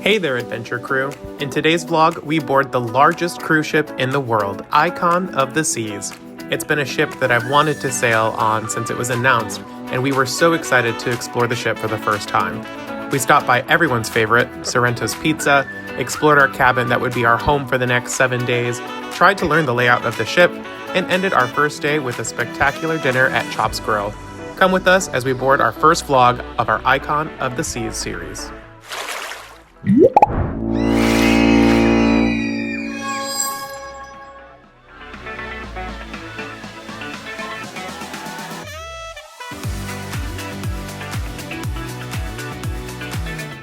Hey there, adventure crew. In today's vlog, we board the largest cruise ship in the world, Icon of the Seas. It's been a ship that I've wanted to sail on since it was announced, and we were so excited to explore the ship for the first time. We stopped by everyone's favorite, Sorrento's Pizza, explored our cabin that would be our home for the next 7 days, tried to learn the layout of the ship, and ended our first day with a spectacular dinner at Chop's Grille. Come with us as we board our first vlog of our Icon of the Seas series.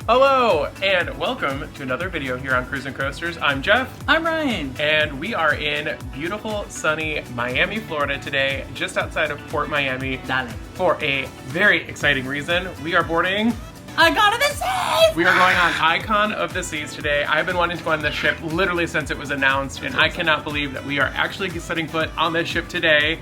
Hello, and welcome to another video here on Cruise and Coasters. I'm Jeff. I'm Ryan. And we are in beautiful, sunny Miami, Florida today, just outside of Port Miami. Dale. For a very exciting reason. We are boarding Icon of the Seas! We are going on Icon of the Seas today. I've been wanting to go on this ship literally since it was announced, and I cannot believe that we are actually setting foot on this ship today.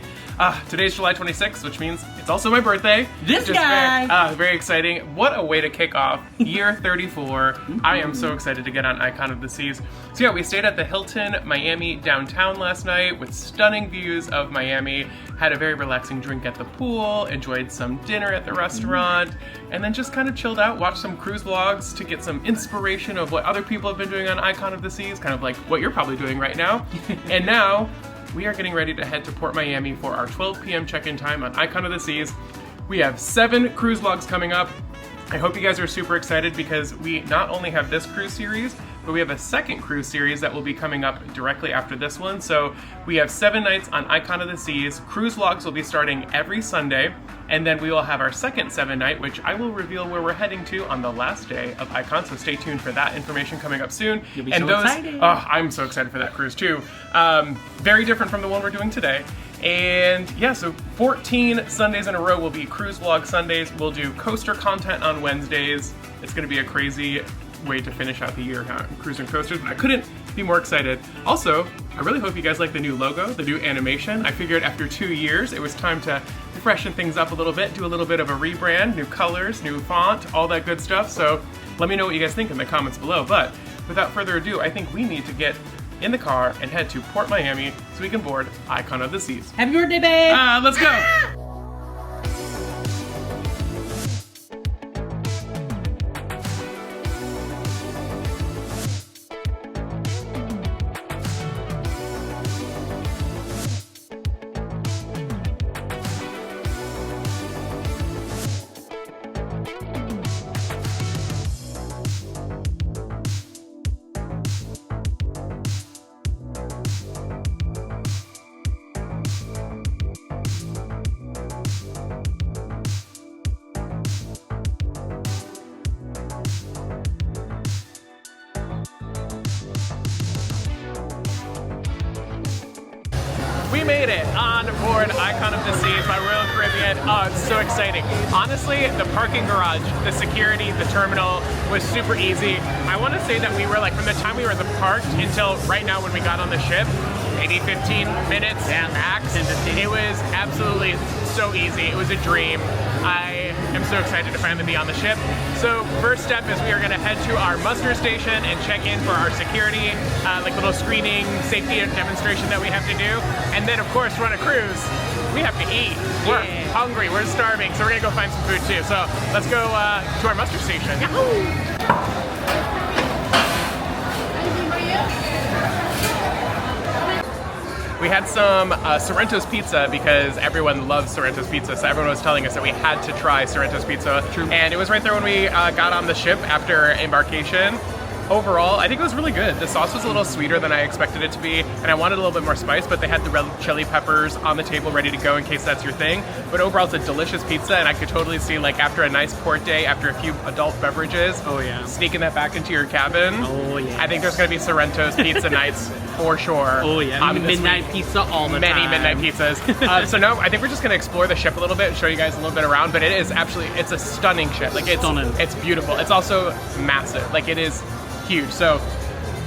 Today's July 26th, which means it's also my birthday. This guy! Very exciting. What a way to kick off year 34. I am so excited to get on Icon of the Seas. So yeah, we stayed at the Hilton Miami downtown last night with stunning views of Miami. Had a very relaxing drink at the pool, enjoyed some dinner at the restaurant, and then just kind of chilled out, watched some cruise vlogs to get some inspiration of what other people have been doing on Icon of the Seas, kind of like what you're probably doing right now. And now, we are getting ready to head to Port Miami for our 12 p.m. check-in time on Icon of the Seas. We have 7 cruise vlogs coming up. I hope you guys are super excited because we not only have this cruise series, but we have a second cruise series that will be coming up directly after this one. So we have 7 nights on Icon of the Seas. Cruise vlogs will be starting every Sunday, and then we will have our second 7 night, which I will reveal where we're heading to on the last day of Icon. So stay tuned for that information coming up soon. You'll be so excited. Oh, I'm so excited for that cruise too. Very different from the one we're doing today. And yeah, so 14 Sundays in a row will be cruise vlog Sundays. We'll do coaster content on Wednesdays. It's gonna be a crazy way to finish out the year on Cruise and Coasters, but I couldn't be more excited. Also, I really hope you guys like the new logo, the new animation. I figured after 2 years, it was time to freshen things up a little bit, do a little bit of a rebrand, new colors, new font, all that good stuff. So let me know what you guys think in the comments below. But without further ado, I think we need to get in the car and head to Port Miami so we can board Icon of the Seas. Happy birthday, babe! Let's go! We made it on board Icon of the Seas by Royal Caribbean. Oh, it's so exciting. Honestly, the parking garage, the security, the terminal was super easy. I want to say that we were like, from the time we were parked until right now when we got on the ship, maybe 15 minutes max. It was absolutely so easy. It was a dream. I am so excited to finally be on the ship. So first step is we are gonna head to our muster station and check in for our security, like little screening, safety demonstration that we have to do. And then of course, run a cruise. We have to eat. We're hungry, we're starving, so we're gonna go find some food too. So let's go to our muster station. Yahoo! We had some Sorrento's pizza because everyone loves Sorrento's pizza, so everyone was telling us that we had to try Sorrento's pizza. True. And it was right there when we got on the ship after embarkation. Overall, I think it was really good. The sauce was a little sweeter than I expected it to be, and I wanted a little bit more spice, but they had the red chili peppers on the table ready to go in case that's your thing. But overall, it's a delicious pizza, and I could totally see, like, after a nice port day, after a few adult beverages, sneaking that back into your cabin. Oh, yeah. I think there's going to be Sorrento's pizza nights for sure. Oh, yeah. Midnight pizza all the time. Many midnight pizzas. So no, I think we're just going to explore the ship a little bit and show you guys a little bit around, but it is actually, it's a stunning ship. Like, it's beautiful. It's also massive. Like, it is huge. So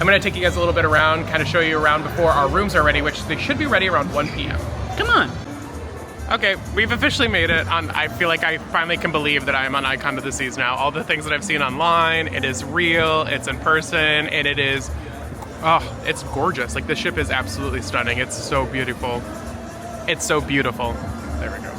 I'm gonna take you guys a little bit around, kind of show you around before our rooms are ready, which they should be ready around 1 p.m. Come on. Okay, we've officially made it on, I feel like I finally can believe that I am on Icon of the Seas now. All the things that I've seen online, it is real, it's in person, and it is, oh, it's gorgeous. Like the ship is absolutely stunning. It's so beautiful. It's so beautiful. There we go.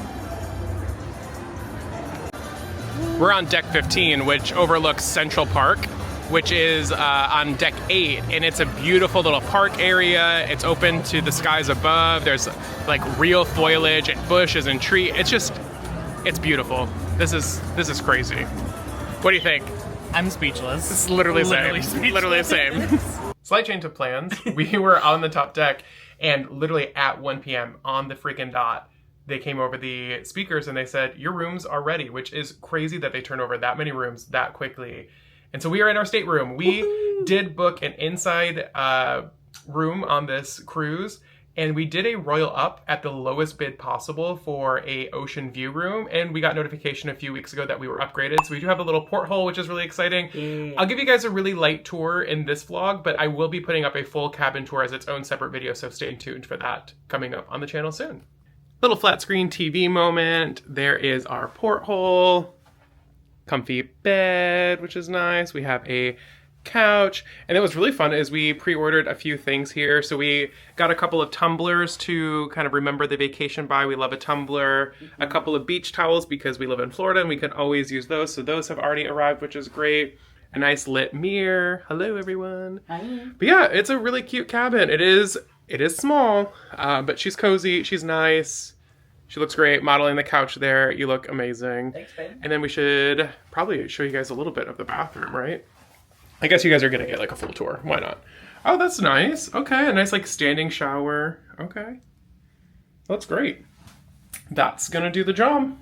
We're on deck 15, which overlooks Central Park, which is on deck 8, and it's a beautiful little park area. It's open to the skies above. There's like real foliage and bushes and tree. It's beautiful. This is crazy. What do you think? I'm speechless. It's literally the same. Literally the same. Slight change of plans. We were on the top deck, and literally at 1 p.m. on the freaking dot, they came over the speakers and they said, your rooms are ready, which is crazy that they turn over that many rooms that quickly. And so we are in our stateroom. We did book an inside room on this cruise, and we did a royal up at the lowest bid possible for a ocean view room, and we got notification a few weeks ago that we were upgraded. So we do have a little porthole, which is really exciting. Yeah. I'll give you guys a really light tour in this vlog, but I will be putting up a full cabin tour as its own separate video, so stay tuned for that coming up on the channel soon. Little flat screen TV moment. There is our porthole. Comfy bed, which is nice. We have a couch. And it was really fun is we pre-ordered a few things here. So we got a couple of tumblers to kind of remember the vacation by. We love a tumbler. A couple of beach towels because we live in Florida and we can always use those. So those have already arrived, which is great. A nice lit mirror. Hello, everyone. Hi. But yeah, it's a really cute cabin. It is small, but she's cozy. She's nice. She looks great. Modeling the couch there. You look amazing. Thanks, babe. And then we should probably show you guys a little bit of the bathroom, right? I guess you guys are going to get like a full tour. Why not? Oh, that's nice. Okay, a nice like standing shower. Okay. That's great. That's going to do the job.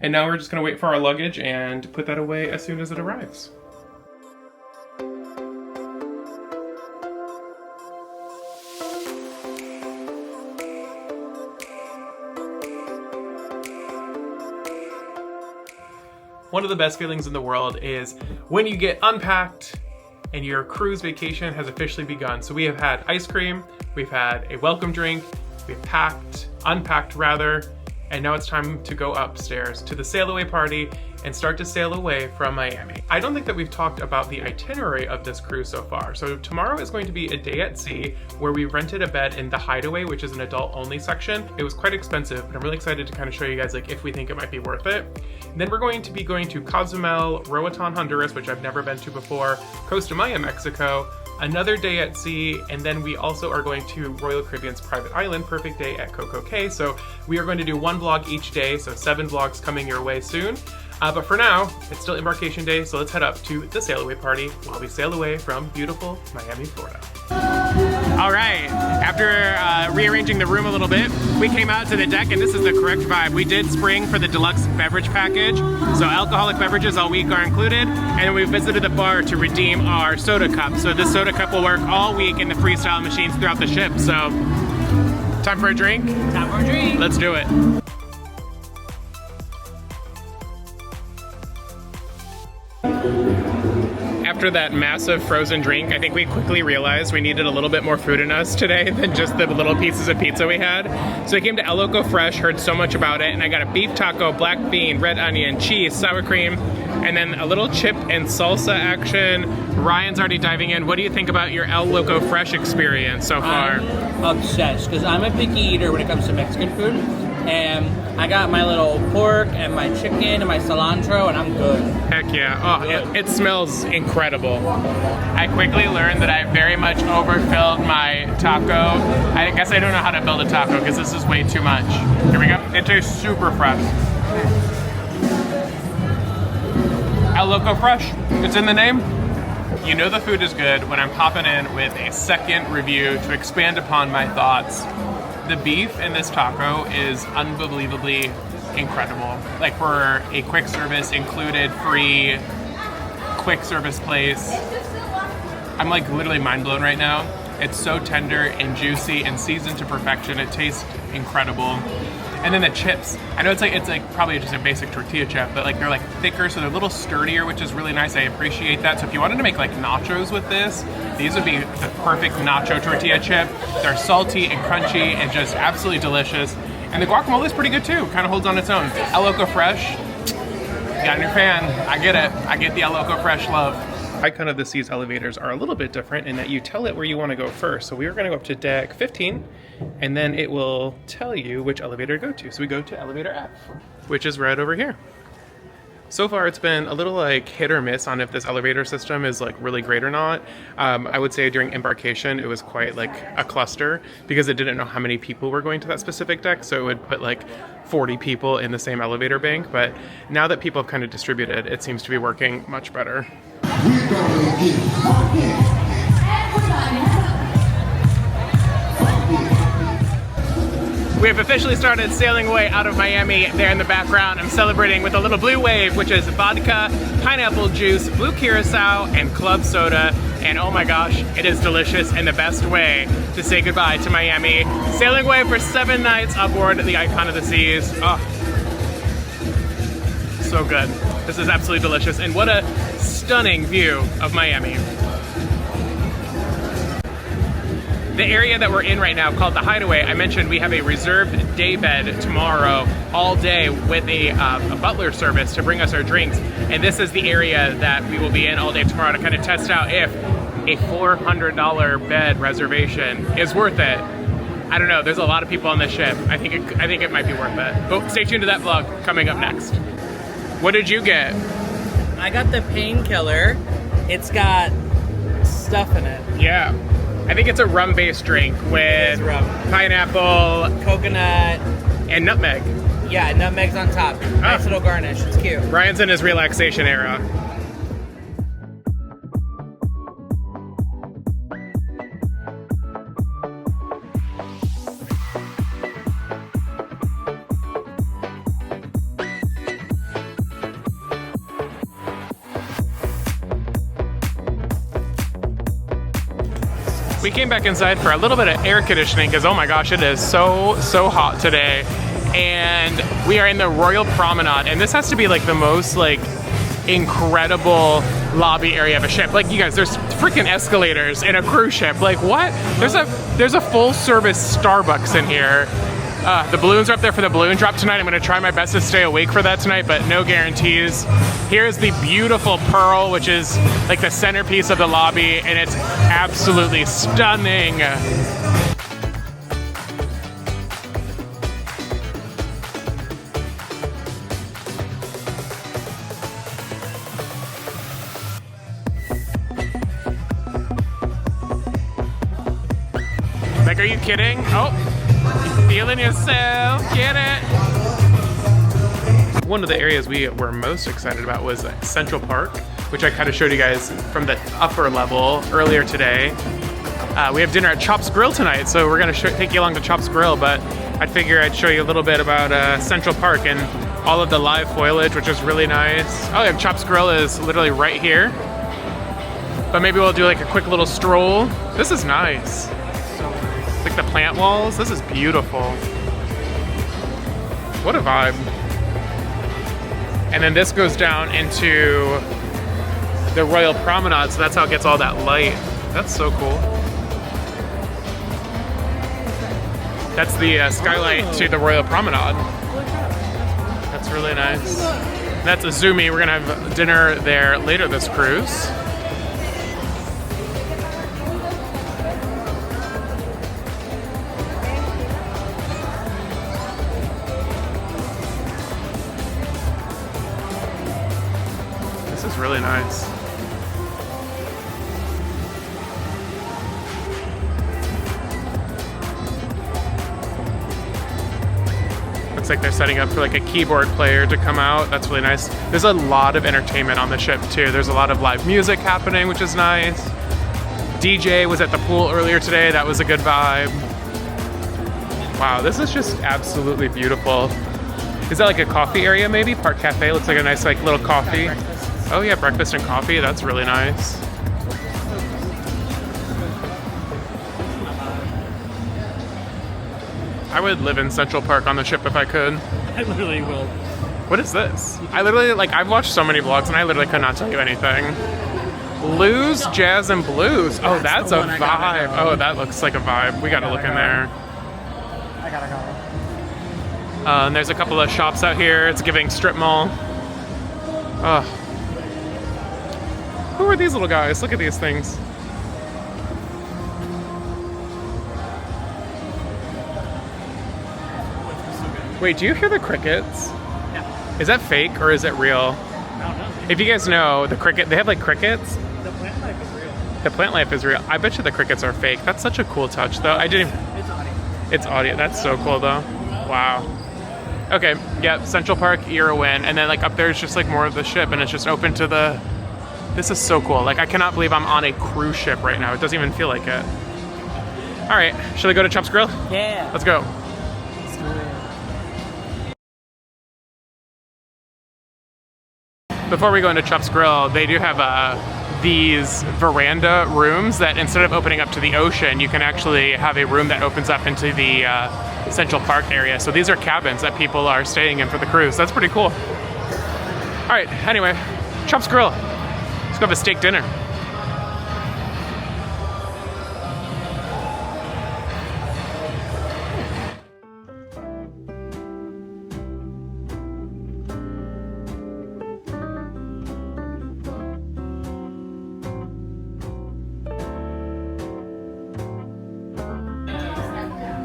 And now we're just going to wait for our luggage and put that away as soon as it arrives. One of the best feelings in the world is when you get unpacked and your cruise vacation has officially begun. So we have had ice cream, we've had a welcome drink, we've unpacked rather, and now it's time to go upstairs to the sail away party and start to sail away from Miami. I don't think that we've talked about the itinerary of this cruise so far. So tomorrow is going to be a day at sea where we rented a bed in the Hideaway, which is an adult only section. It was quite expensive, but I'm really excited to kind of show you guys like if we think it might be worth it. And then we're going to be going to Cozumel, Roatan, Honduras, which I've never been to before, Costa, Mexico, another day at sea, and then we also are going to Royal Caribbean's private island, perfect day at CocoCay. So we are going to do one vlog each day, so 7 vlogs coming your way soon. But for now, it's still embarkation day, so let's head up to the sail away party while we sail away from beautiful Miami, Florida. All right, after rearranging the room a little bit, we came out to the deck and this is the correct vibe. We did spring for the deluxe beverage package, so alcoholic beverages all week are included, and we visited the bar to redeem our soda cup. So this soda cup will work all week in the freestyle machines throughout the ship. So, time for a drink? Time for a drink. Let's do it. After that massive frozen drink, I think we quickly realized we needed a little bit more food in us today than just the little pieces of pizza we had. So I came to El Loco Fresh, heard so much about it, and I got a beef taco, black bean, red onion, cheese, sour cream, and then a little chip and salsa action. Ryan's already diving in. What do you think about your El Loco Fresh experience so far? I'm obsessed, because I'm a picky eater when it comes to Mexican food. And I got my little pork and my chicken and my cilantro, and I'm good. Heck yeah. Oh, it smells incredible. I quickly learned that I very much overfilled my taco. I guess I don't know how to build a taco because this is way too much. Here we go. It tastes super fresh. El Loco Fresh. It's in the name. You know the food is good when I'm popping in with a second review to expand upon my thoughts. The beef in this taco is unbelievably incredible. Like for a quick service included, free, quick service place. I'm like literally mind blown right now. It's so tender and juicy and seasoned to perfection. It tastes incredible. And then the chips. I know it's like probably just a basic tortilla chip, but like they're like thicker, so they're a little sturdier, which is really nice. I appreciate that. So if you wanted to make like nachos with this, these would be the perfect nacho tortilla chip. They're salty and crunchy and just absolutely delicious. And the guacamole is pretty good too. Kind of holds on its own. El Loco Fresh. Got a new fan. I get it. I get the El Loco Fresh love. Icon of the Seas elevators are a little bit different in that you tell it where you want to go first. So we are going to go up to deck 15, and then it will tell you which elevator to go to. So we go to elevator F, which is right over here. So far, it's been a little like hit or miss on if this elevator system is like really great or not. I would say during embarkation, it was quite like a cluster because it didn't know how many people were going to that specific deck. So it would put like 40 people in the same elevator bank. But now that people have kind of distributed, it seems to be working much better. We have officially started sailing away out of Miami. There in the background, I'm celebrating with a little blue wave, which is vodka, pineapple juice, blue curacao, and club soda. And oh my gosh, it is delicious and the best way to say goodbye to Miami. Sailing away for 7 nights aboard the Icon of the Seas. Oh, so good. This is absolutely delicious. And what a stunning view of Miami. The area that we're in right now, called the Hideaway, I mentioned we have a reserved day bed tomorrow all day with a butler service to bring us our drinks. And this is the area that we will be in all day tomorrow to kind of test out if a $400 bed reservation is worth it. I don't know, there's a lot of people on this ship. I think it might be worth it. But stay tuned to that vlog coming up next. What did you get? I got the painkiller. It's got stuff in it. Yeah. I think it's a rum-based drink with pineapple, coconut, and nutmeg. Yeah, nutmeg's on top. Nice little garnish. It's cute. Ryan's in his relaxation era. We came back inside for a little bit of air conditioning because oh my gosh, it is so hot today. And we are in the Royal Promenade, and this has to be like the most like incredible lobby area of a ship. Like you guys, there's freaking escalators in a cruise ship. Like what? There's a full service Starbucks in here. The balloons are up there for the balloon drop tonight. I'm gonna try my best to stay awake for that tonight, but no guarantees. Here's the beautiful Pearl, which is like the centerpiece of the lobby, and it's absolutely stunning. Like, are you kidding? Oh. Feeling yourself, get it? One of the areas we were most excited about was Central Park, which I kind of showed you guys from the upper level earlier today. We have dinner at Chop's Grille tonight, so we're gonna take you along to Chop's Grille, but I figure I'd show you a little bit about Central Park and all of the live foliage, which is really nice. Oh yeah, Chop's Grille is literally right here. But maybe we'll do like a quick little stroll. This is nice. Like the plant walls, this is beautiful. What a vibe. And then this goes down into the Royal Promenade, so that's how it gets all that light. That's so cool. That's the skylight to the Royal Promenade. That's really nice. That's Izumi. We're gonna have dinner there later this cruise. Really nice. Looks like they're setting up for like a keyboard player to come out. That's really nice. There's a lot of entertainment on the ship too. There's a lot of live music happening, which is nice. DJ was at the pool earlier today. That was a good vibe. Wow, this is just absolutely beautiful. Is that like a coffee area maybe? Park Cafe looks like a nice like little coffee. Oh yeah, breakfast and coffee, that's really nice. I would live in Central Park on the ship if I could. I literally will. What is this? I literally, like, I've watched so many vlogs and I literally could not tell you anything. Lou's Jazz and Blues. Oh, that's a vibe. Oh, that looks like a vibe. We gotta look in there. I gotta go. And there's a couple of shops out here. It's giving strip mall. Who are these little guys? Look at these things. Wait, do you hear the crickets? Yeah. Is that fake or is it real? I don't know. If you guys know, the cricket, they have like crickets. The plant life is real. The plant life is real. I bet you the crickets are fake. That's such a cool touch though. I didn't even... It's audio. It's audio. That's so cool though. Wow. Okay, yeah, Central Park, you're a win. And then like up there is just like more of the ship and it's just open to the... This is so cool. Like I cannot believe I'm on a cruise ship right now. It doesn't even feel like it. All right, should I go to Chop's Grill? Yeah. Let's go. Let's do it. Before we go into Chop's Grill, they do have these veranda rooms that instead of opening up to the ocean, you can actually have a room that opens up into the Central Park area. So these are cabins that people are staying in for the cruise. That's pretty cool. All right, anyway, Chop's Grill. Let's go have a steak dinner.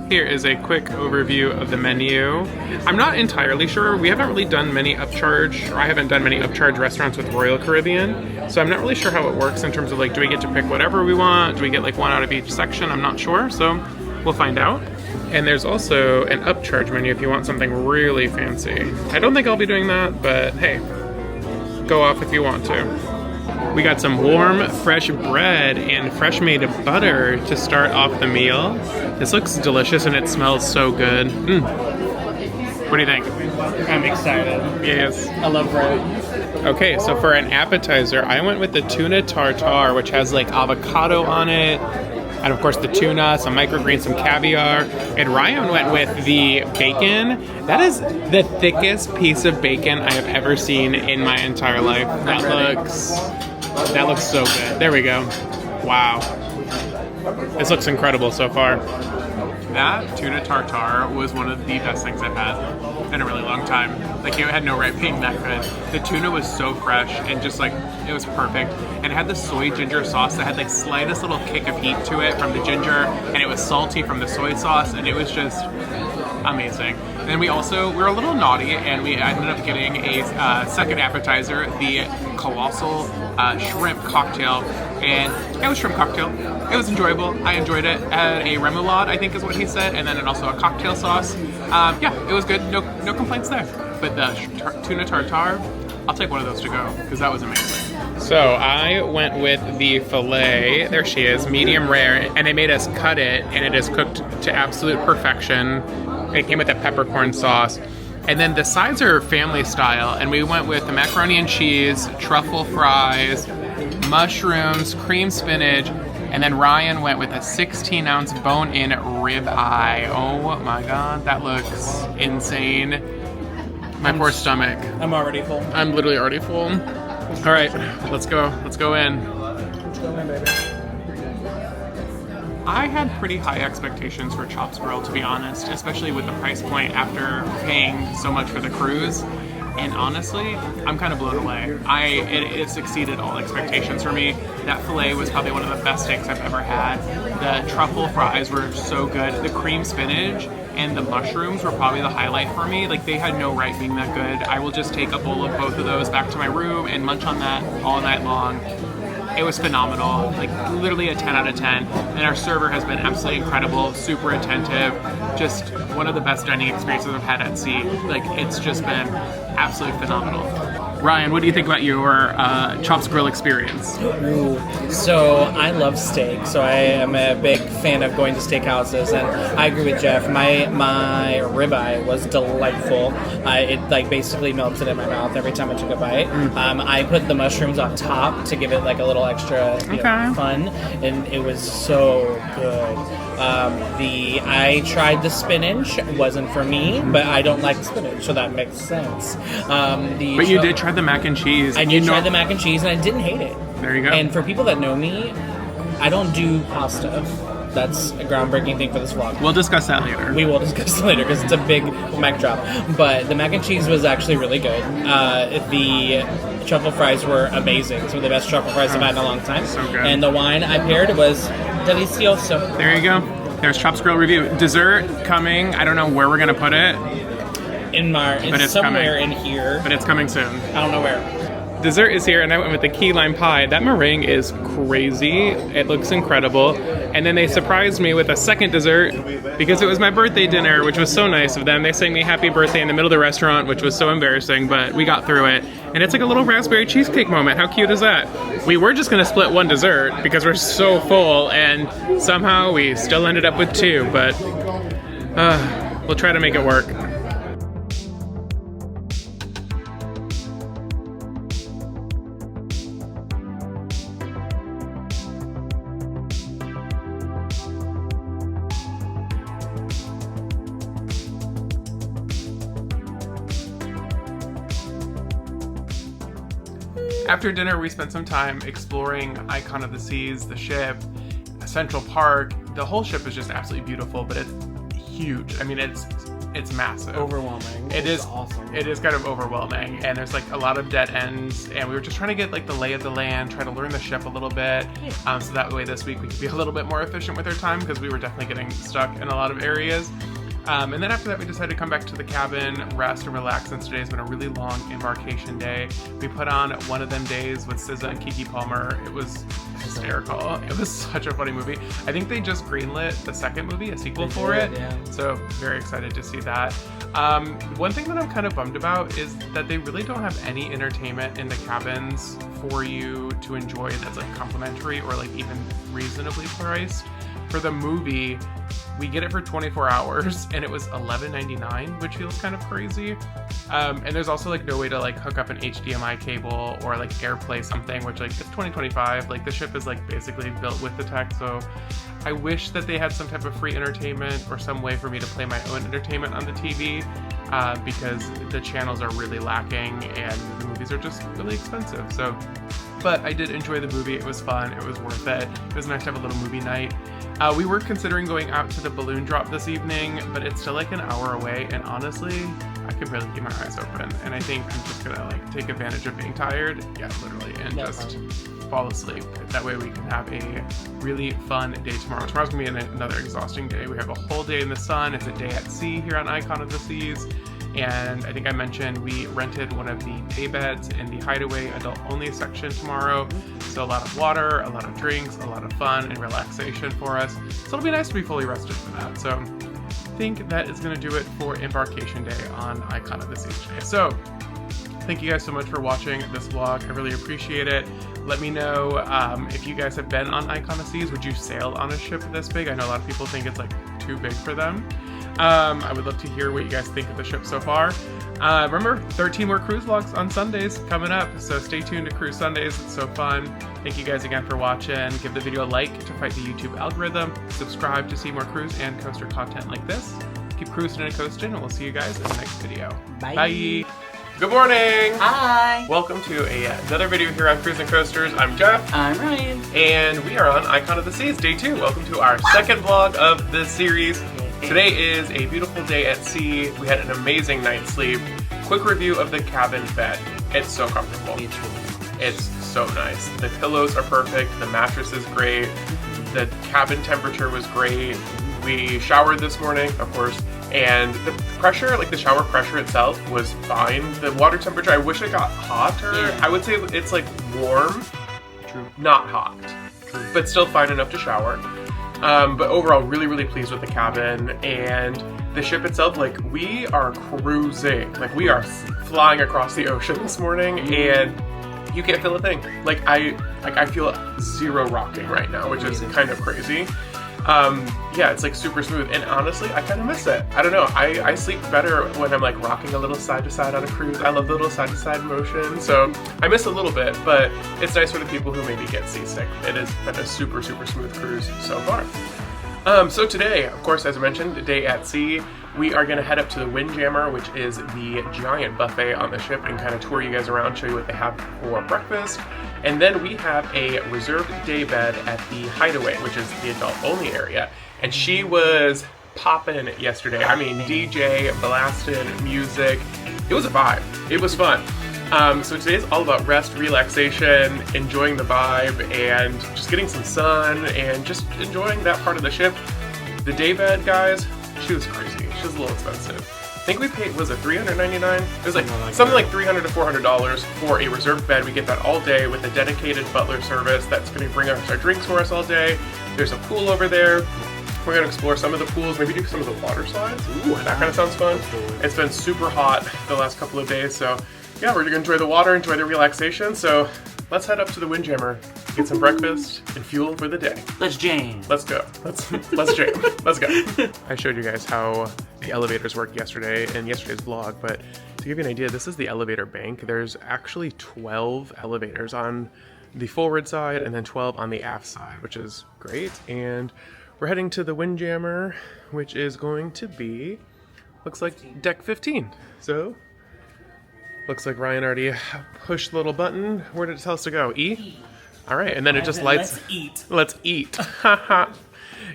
Here is a quick overview of the menu. I'm not entirely sure. We haven't really done many upcharge, or I haven't done many upcharge restaurants with Royal Caribbean, so I'm not really sure how it works in terms of like, do we get to pick whatever we want? Do we get like one out of each section? I'm not sure, so we'll find out. And there's also an upcharge menu if you want something really fancy. I don't think I'll be doing that, but hey, go off if you want to. We got some warm, fresh bread and fresh made butter to start off the meal. This looks delicious and it smells so good. What do you think? I'm excited. Yes. I love bread. Okay, so for an appetizer, I went with the tuna tartare, which has like avocado on it, and of course the tuna, some microgreens, some caviar. And Ryan went with the bacon. That is the thickest piece of bacon I have ever seen in my entire life. That looks so good. There we go. Wow. This looks incredible so far. That tuna tartare was one of the best things I've had in a really long time. Like, it had no right being that good. The tuna was so fresh and just like, it was perfect. And it had the soy ginger sauce that had like slightest little kick of heat to it from the ginger, and it was salty from the soy sauce, and it was just amazing. And then we were a little naughty, and we ended up getting a second appetizer, the colossal shrimp cocktail. And it was shrimp cocktail. It was enjoyable. I enjoyed it. Had a remoulade, I think is what he said, and then also a cocktail sauce. Yeah, it was good. No complaints there. But the tuna tartare, I'll take one of those to go, because that was amazing. So I went with the filet, there she is, medium rare, and they made us cut it, and it is cooked to absolute perfection. It came with a peppercorn sauce. And then the sides are family style, and we went with the macaroni and cheese, truffle fries, mushrooms, cream spinach, and then Ryan went with a 16-ounce bone-in ribeye. Oh my god, that looks insane. My poor stomach. I'm already full. I'm literally already full. All right, let's go. Let's go in. Let's go in, baby. I had pretty high expectations for Chop's Grill, to be honest, especially with the price point after paying so much for the cruise. And honestly, I'm kind of blown away. It's exceeded all expectations for me. That filet was probably one of the best steaks I've ever had. The truffle fries were so good. The cream spinach and the mushrooms were probably the highlight for me. Like, they had no right being that good. I will just take a bowl of both of those back to my room and munch on that all night long. It was phenomenal, like literally a 10 out of 10. And our server has been absolutely incredible, super attentive, just one of the best dining experiences I've had at sea. Like, it's just been absolutely phenomenal. Ryan, what do you think about your Chop's Grill experience? Ooh. So I love steak, so I am a big fan of going to steakhouses, and I agree with Jeff. My ribeye was delightful. It like basically melted in my mouth every time I took a bite. I put the mushrooms on top to give it like a little extra fun, and it was so good. I tried the spinach. It wasn't for me, but I don't like spinach, so that makes sense. But you did try the mac and cheese. I did try the mac and cheese, and I didn't hate it. There you go. And for people that know me, I don't do pasta. That's a groundbreaking thing for this vlog. We'll discuss that later. We will discuss it later because it's a big mac drop. But the mac and cheese was actually really good. The truffle fries were amazing. Some of the best truffle fries I've had in a long time. So good. And the wine I paired was delicioso. There you go. There's Chops Grill review. Dessert coming. I don't know where we're going to put it. It's somewhere in here. But it's coming soon. I don't know where. Dessert is here, and I went with the key lime pie. That meringue is crazy. It looks incredible. And then they surprised me with a second dessert because it was my birthday dinner, which was so nice of them. They sang me happy birthday in the middle of the restaurant, which was so embarrassing, but we got through it. And it's like a little raspberry cheesecake moment. How cute is that? We were just going to split one dessert because we're so full, and somehow we still ended up with two, but we'll try to make it work. After dinner, we spent some time exploring Icon of the Seas, the ship, Central Park. The whole ship is just absolutely beautiful, but it's huge. I mean, it's massive. Overwhelming. It is awesome. It is kind of overwhelming, and there's like a lot of dead ends, and we were just trying to get like the lay of the land, try to learn the ship a little bit, so that way this week we could be a little bit more efficient with our time because we were definitely getting stuck in a lot of areas. And then after that, we decided to come back to the cabin, rest and relax, since today has been a really long embarkation day. We put on One of Them Days with SZA and Keke Palmer. It was hysterical. It was such a funny movie. I think they just greenlit the second movie, a sequel for it. Yeah. So very excited to see that. One thing that I'm kind of bummed about is that they really don't have any entertainment in the cabins for you to enjoy that's like complimentary or like even reasonably priced. For the movie, we get it for 24 hours and it was $11.99, which feels kind of crazy. And there's also like no way to like hook up an HDMI cable or like AirPlay something, which like it's 2025. Like the ship is like basically built with the tech. So I wish that they had some type of free entertainment or some way for me to play my own entertainment on the TV because the channels are really lacking and the movies are just really expensive. So, but I did enjoy the movie. It was fun. It was worth it. It was nice to have a little movie night. We were considering going out to the balloon drop this evening, but it's still like an hour away, and honestly, I could barely keep my eyes open, and I think I'm just gonna like take advantage of being tired, yeah, literally, and just fall asleep. That way we can have a really fun day tomorrow. Tomorrow's gonna be another exhausting day. We have a whole day in the sun. It's a day at sea here on Icon of the Seas. And I think I mentioned we rented one of the day beds in the Hideaway adult only section tomorrow. So a lot of water, a lot of drinks, a lot of fun and relaxation for us. So it'll be nice to be fully rested for that. So I think that is going to do it for Embarkation Day on Icon of the Seas today. So thank you guys so much for watching this vlog. I really appreciate it. Let me know if you guys have been on Icon of the Seas. Would you sail on a ship this big? I know a lot of people think it's like too big for them. I would love to hear what you guys think of the ship so far. Remember, 13 more cruise vlogs on Sundays coming up, so stay tuned to Cruise Sundays. It's so fun. Thank you guys again for watching. Give the video a like to fight the YouTube algorithm. Subscribe to see more cruise and coaster content like this. Keep cruising and coasting, and we'll see you guys in the next video. Bye. Bye. Good morning. Hi. Welcome to another video here on Cruise and Coasters. I'm Jeff. I'm Ryan. And we are on Icon of the Seas, day 2. Welcome to our second vlog of this series. Today is a beautiful day at sea. We had an amazing night's sleep. Quick review of the cabin bed. It's so comfortable. It's so nice. The pillows are perfect. The mattress is great. The cabin temperature was great. We showered this morning, of course, and the pressure, like the shower pressure itself, was fine. The water temperature, I wish it got hotter. Yeah. I would say it's like warm, not hot, but still fine enough to shower. But overall, really, really pleased with the cabin and the ship itself. Like, we are cruising. Like, we are flying across the ocean this morning, and you can't feel a thing. Like I feel zero rocking right now, which is kind of crazy. Yeah, it's like super smooth, and honestly, I kind of miss it. I don't know, I sleep better when I'm like rocking a little side to side on a cruise. I love the little side to side motion, so I miss a little bit, but it's nice for the people who maybe get seasick. It has been a super, super smooth cruise so far. So today, of course, as I mentioned, a day at sea. we are gonna head up to the Windjammer, which is the giant buffet on the ship, and kind of tour you guys around, show you what they have for breakfast. And then we have a reserved day bed at the Hideaway, which is the adult only area. And she was popping yesterday. I mean, DJ, blasting music. It was a vibe. It was fun. So today's all about rest, relaxation, enjoying the vibe, and just getting some sun, and just enjoying that part of the ship. The day bed, guys, she was crazy. She was a little expensive. I think we paid, was it $399? It was like something like $300 to $400 for a reserved bed. We get that all day with a dedicated butler service that's going to bring us our drinks for us all day. There's a pool over there. We're going to explore some of the pools, maybe do some of the water slides. Ooh, that kind of sounds fun. It's been super hot the last couple of days, so yeah, we're going to enjoy the water, enjoy the relaxation. So let's head up to the Windjammer, get some breakfast, and fuel for the day. Let's jam. Let's go. Let's jam. Let's go. I showed you guys how the elevators work yesterday in yesterday's vlog, but to give you an idea, this is the elevator bank. There's actually 12 elevators on the forward side and then 12 on the aft side, which is great. And we're heading to the Windjammer, which is going to be, looks like deck 15. So, looks like Ryan already pushed the little button. Where did it tell us to go? E? All right, and then it just lights. Let's eat. Let's eat. Haha.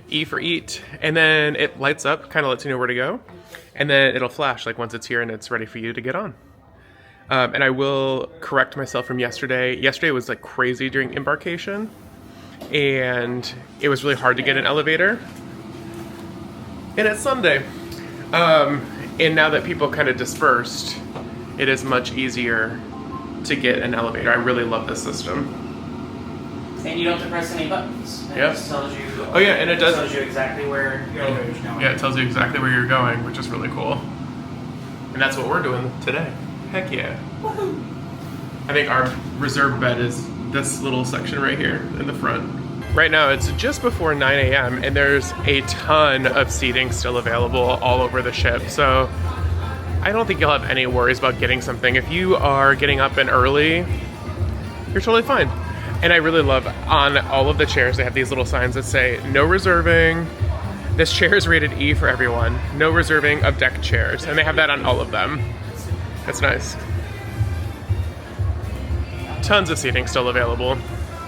E for eat. And then it lights up, kind of lets you know where to go. And then it'll flash like once it's here and it's ready for you to get on. And I will correct myself from yesterday. Yesterday was like crazy during embarkation. And it was really hard to get an elevator. And it's Sunday. And now that people kind of dispersed, it is much easier to get an elevator. I really love this system. And you don't have to press any buttons. It just tells you. Oh yeah, and it does. Tells you exactly where your elevator's going. Yeah, it tells you exactly where you're going, which is really cool. And that's what we're doing today. Heck yeah. Woohoo! I think our reserve bed is this little section right here in the front. Right now it's just before 9 a.m. and there's a ton of seating still available all over the ship. So I don't think you'll have any worries about getting something. If you are getting up and early, you're totally fine. And I really love on all of the chairs, they have these little signs that say, no reserving. This chair is rated E for everyone. No reserving of deck chairs. And they have that on all of them. That's nice. Tons of seating still available.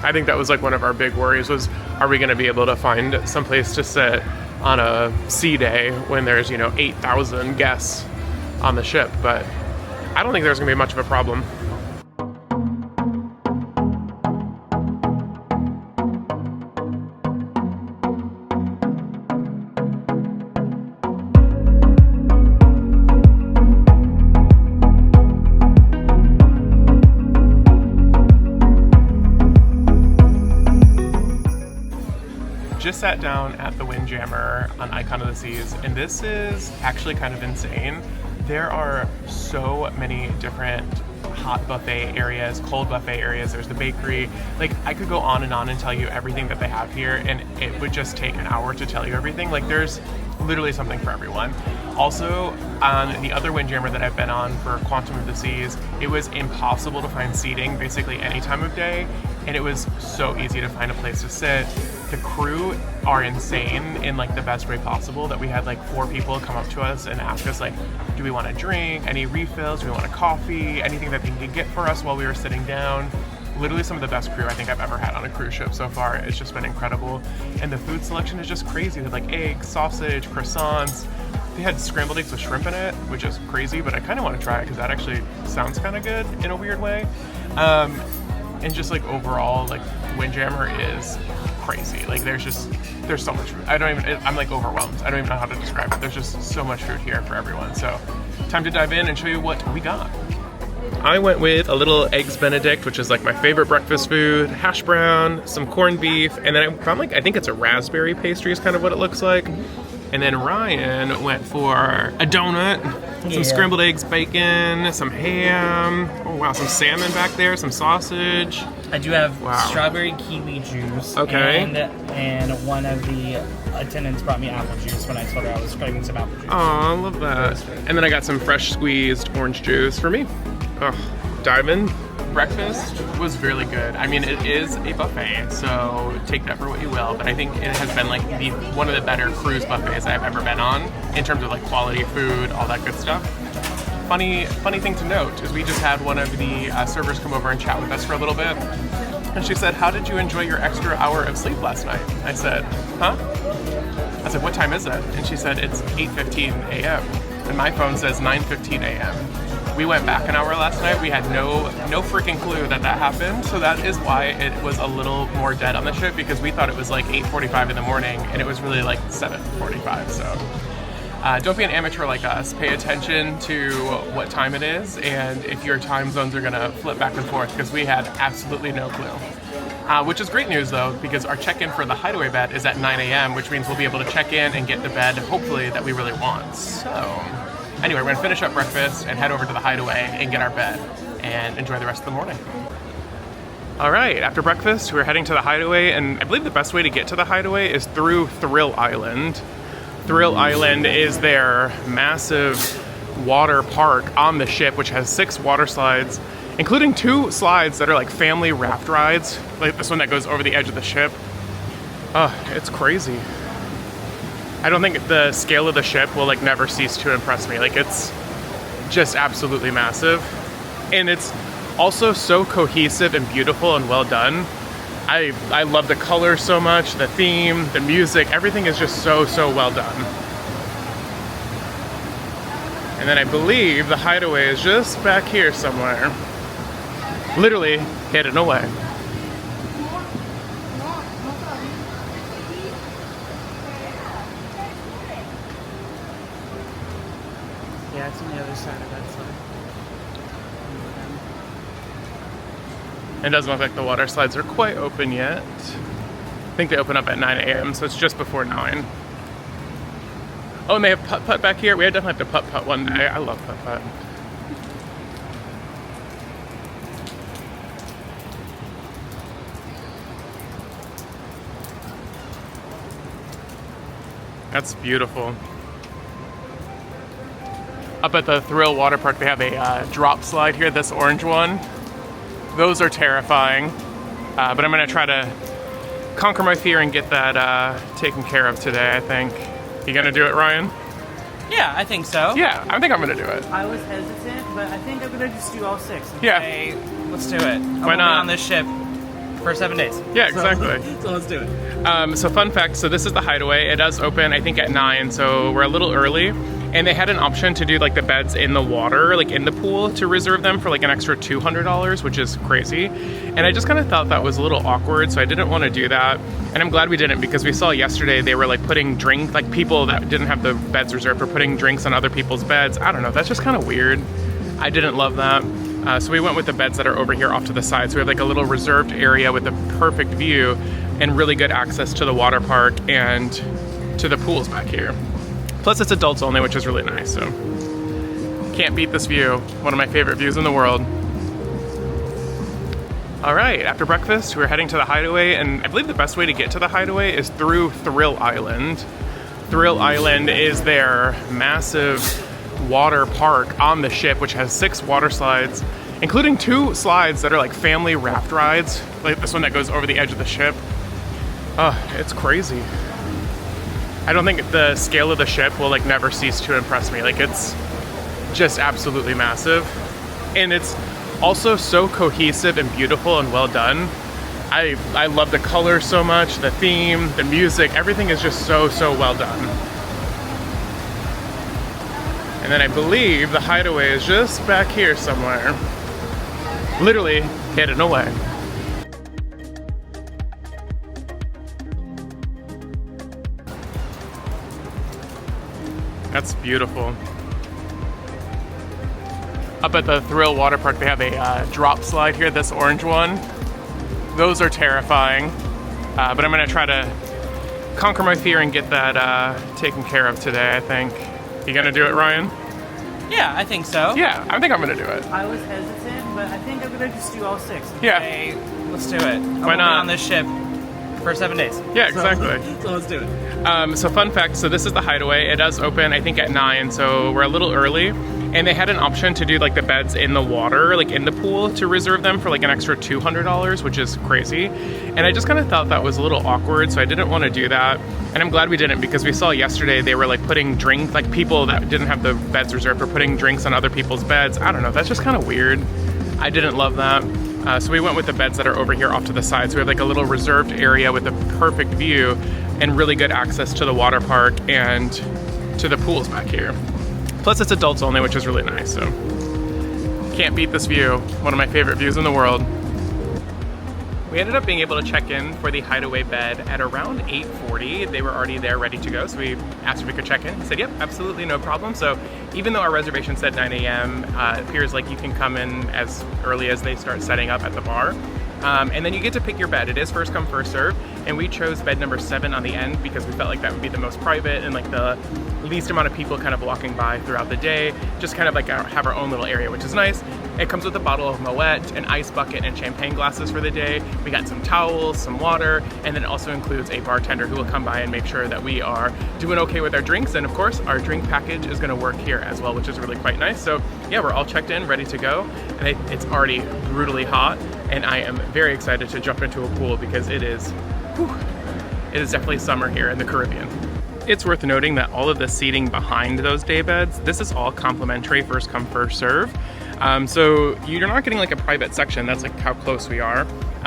I think that was like one of our big worries was, are we gonna be able to find someplace to sit on a sea day when there's, 8,000 guests on the ship? But I don't think there's gonna be much of a problem. Just sat down at the Windjammer on Icon of the Seas, and this is actually kind of insane. There are so many different hot buffet areas, cold buffet areas. There's the bakery. Like, I could go on and tell you everything that they have here, and it would just take an hour to tell you everything. Like, there's literally something for everyone. Also, on the other Windjammer that I've been on for Quantum of the Seas, it was impossible to find seating basically any time of day, and it was so easy to find a place to sit. The crew are insane in like the best way possible, that we had like 4 people come up to us and ask us like, do we want a drink, any refills, do we want a coffee, anything that they could get for us while we were sitting down. Literally some of the best crew I think I've ever had on a cruise ship so far. It's just been incredible. And the food selection is just crazy. They had like eggs, sausage, croissants. They had scrambled eggs with shrimp in it, which is crazy, but I kind of want to try it because that actually sounds kind of good in a weird way. And just like overall, like Windjammer is crazy. Like there's so much food. I'm like overwhelmed. I don't even know how to describe it. There's just so much food here for everyone. So time to dive in and show you what we got. I went with a little Eggs Benedict, which is like my favorite breakfast food, hash brown, some corned beef, and then I found like, I think it's a raspberry pastry is kind of what it looks like. And then Ryan went for a donut, some scrambled eggs, bacon, some ham, oh wow, some salmon back there, some sausage. I do have strawberry kiwi juice. Okay. And one of the attendants brought me apple juice when I told her I was craving some apple juice. Oh, I love that. And then I got some fresh squeezed orange juice for me. Oh, dive in. breakfast was really good. I mean, it is a buffet, so take that for what you will, but I think it has been like one of the better cruise buffets I've ever been on in terms of like quality food, all that good stuff. Funny thing to note is we just had one of the servers come over and chat with us for a little bit, and she said, "How did you enjoy your extra hour of sleep last night?" I said, "Huh?" I said, "What time is it?" And she said, "It's 8:15 a.m. and my phone says 9:15 a.m. We went back an hour last night. We had no freaking clue that happened, so that is why it was a little more dead on the ship, because we thought it was like 8:45 in the morning, and it was really like 7:45. So don't be an amateur like us. Pay attention to what time it is, and if your time zones are gonna flip back and forth, because we had absolutely no clue. Which is great news though, because our check-in for the Hideaway bed is at 9 a.m., which means we'll be able to check in and get the bed, hopefully, that we really want. So anyway, we're gonna finish up breakfast and head over to the Hideaway and get our bed and enjoy the rest of the morning. All right, after breakfast, we're heading to the Hideaway, and I believe the best way to get to the Hideaway is through Thrill Island. Thrill Island is their massive water park on the ship, which has 6 water slides, including 2 slides that are like family raft rides, like this one that goes over the edge of the ship. Oh, it's crazy. I don't think the scale of the ship will like never cease to impress me. Like, it's just absolutely massive. And it's also so cohesive and beautiful and well done. I love the colors so much, the theme, the music, everything is just so well done. And then I believe the Hideaway is just back here somewhere. Literally hidden away. Yeah, it's on the other side of that slide. It doesn't look like the water slides are quite open yet. I think they open up at 9 a.m., so it's just before 9. Oh, and they have putt-putt back here. We definitely have to putt-putt one day. I love putt-putt. That's beautiful. Up at the Thrill Water Park, they have a drop slide here, this orange one. Those are terrifying, but I'm gonna try to conquer my fear and get that taken care of today, I think. You gonna do it, Ryan? Yeah, I think so. Yeah, I think I'm gonna do it. I was hesitant, but I think I'm gonna just do all 6. And Yeah. say, let's do it. Why not? On this ship for 7 days. Yeah, exactly. So let's do it. So fun fact, so this is the Hideaway. It does open, I think, at 9, so we're a little early. And they had an option to do like the beds in the water, like in the pool, to reserve them for like an extra $200, which is crazy. And I just kind of thought that was a little awkward, so I didn't want to do that. And I'm glad we didn't, because we saw yesterday they were like putting like people that didn't have the beds reserved were putting drinks on other people's beds. I don't know, that's just kind of weird. I didn't love that. So we went with the beds that are over here off to the side. So we have like a little reserved area with a perfect view and really good access to the water park and to the pools back here. Plus it's adults only, which is really nice, so. Can't beat this view. One of my favorite views in the world. All right, after breakfast, we're heading to the Hideaway, and I believe the best way to get to the Hideaway is through Thrill Island. Thrill Island is their massive water park on the ship, which has 6 water slides, including 2 slides that are like family raft rides, like this one that goes over the edge of the ship. Oh, it's crazy. I don't think the scale of the ship will like never cease to impress me. Like, it's just absolutely massive. And it's also so cohesive and beautiful and well done. I love the colors so much, the theme, the music, everything is just so well done. And then I believe the Hideaway is just back here somewhere. Literally hidden away. That's beautiful. Up at the Thrill Water Park, they have a drop slide here, this orange one. Those are terrifying, but I'm gonna try to conquer my fear and get that taken care of today, I think. You gonna do it, Ryan? Yeah, I think so. Yeah, I think I'm gonna do it. I was hesitant, but I think I'm gonna just do all 6. And Yeah. say, let's do it. Why not? On this ship for 7 days. Yeah, exactly. So let's do it. So fun fact, so this is the Hideaway. It does open, I think, at 9, so we're a little early. And they had an option to do like the beds in the water, like in the pool, to reserve them for like an extra $200, which is crazy. And I just kind of thought that was a little awkward, so I didn't want to do that. And I'm glad we didn't, because we saw yesterday they were like putting drinks, like people that didn't have the beds reserved were putting drinks on other people's beds. I don't know, that's just kind of weird. I didn't love that. So we went with the beds that are over here off to the side. So we have like a little reserved area with a perfect view and really good access to the water park and to the pools back here. Plus it's adults only, which is really nice, so can't beat this view. One of my favorite views in the world. We ended up being able to check in for the Hideaway bed at around 8:40. They were already there ready to go, so we asked if we could check in. He said, yep, absolutely, no problem. So even though our reservation said 9 a.m., it appears like you can come in as early as they start setting up at the bar. And then you get to pick your bed. It is first come, first serve. And we chose bed number 7 on the end because we felt like that would be the most private and like the least amount of people kind of walking by throughout the day. Just kind of like have our own little area, which is nice. It comes with a bottle of Moet, an ice bucket, and champagne glasses for the day. We got some towels, some water, and then it also includes a bartender who will come by and make sure that we are doing okay with our drinks. And of course, our drink package is gonna work here as well, which is really quite nice. So yeah, we're all checked in, ready to go. And it's already brutally hot, and I am very excited to jump into a pool because it is definitely summer here in the Caribbean. It's worth noting that all of the seating behind those day beds, this is all complimentary, first come, first serve. So you're not getting like a private section. That's like how close we are.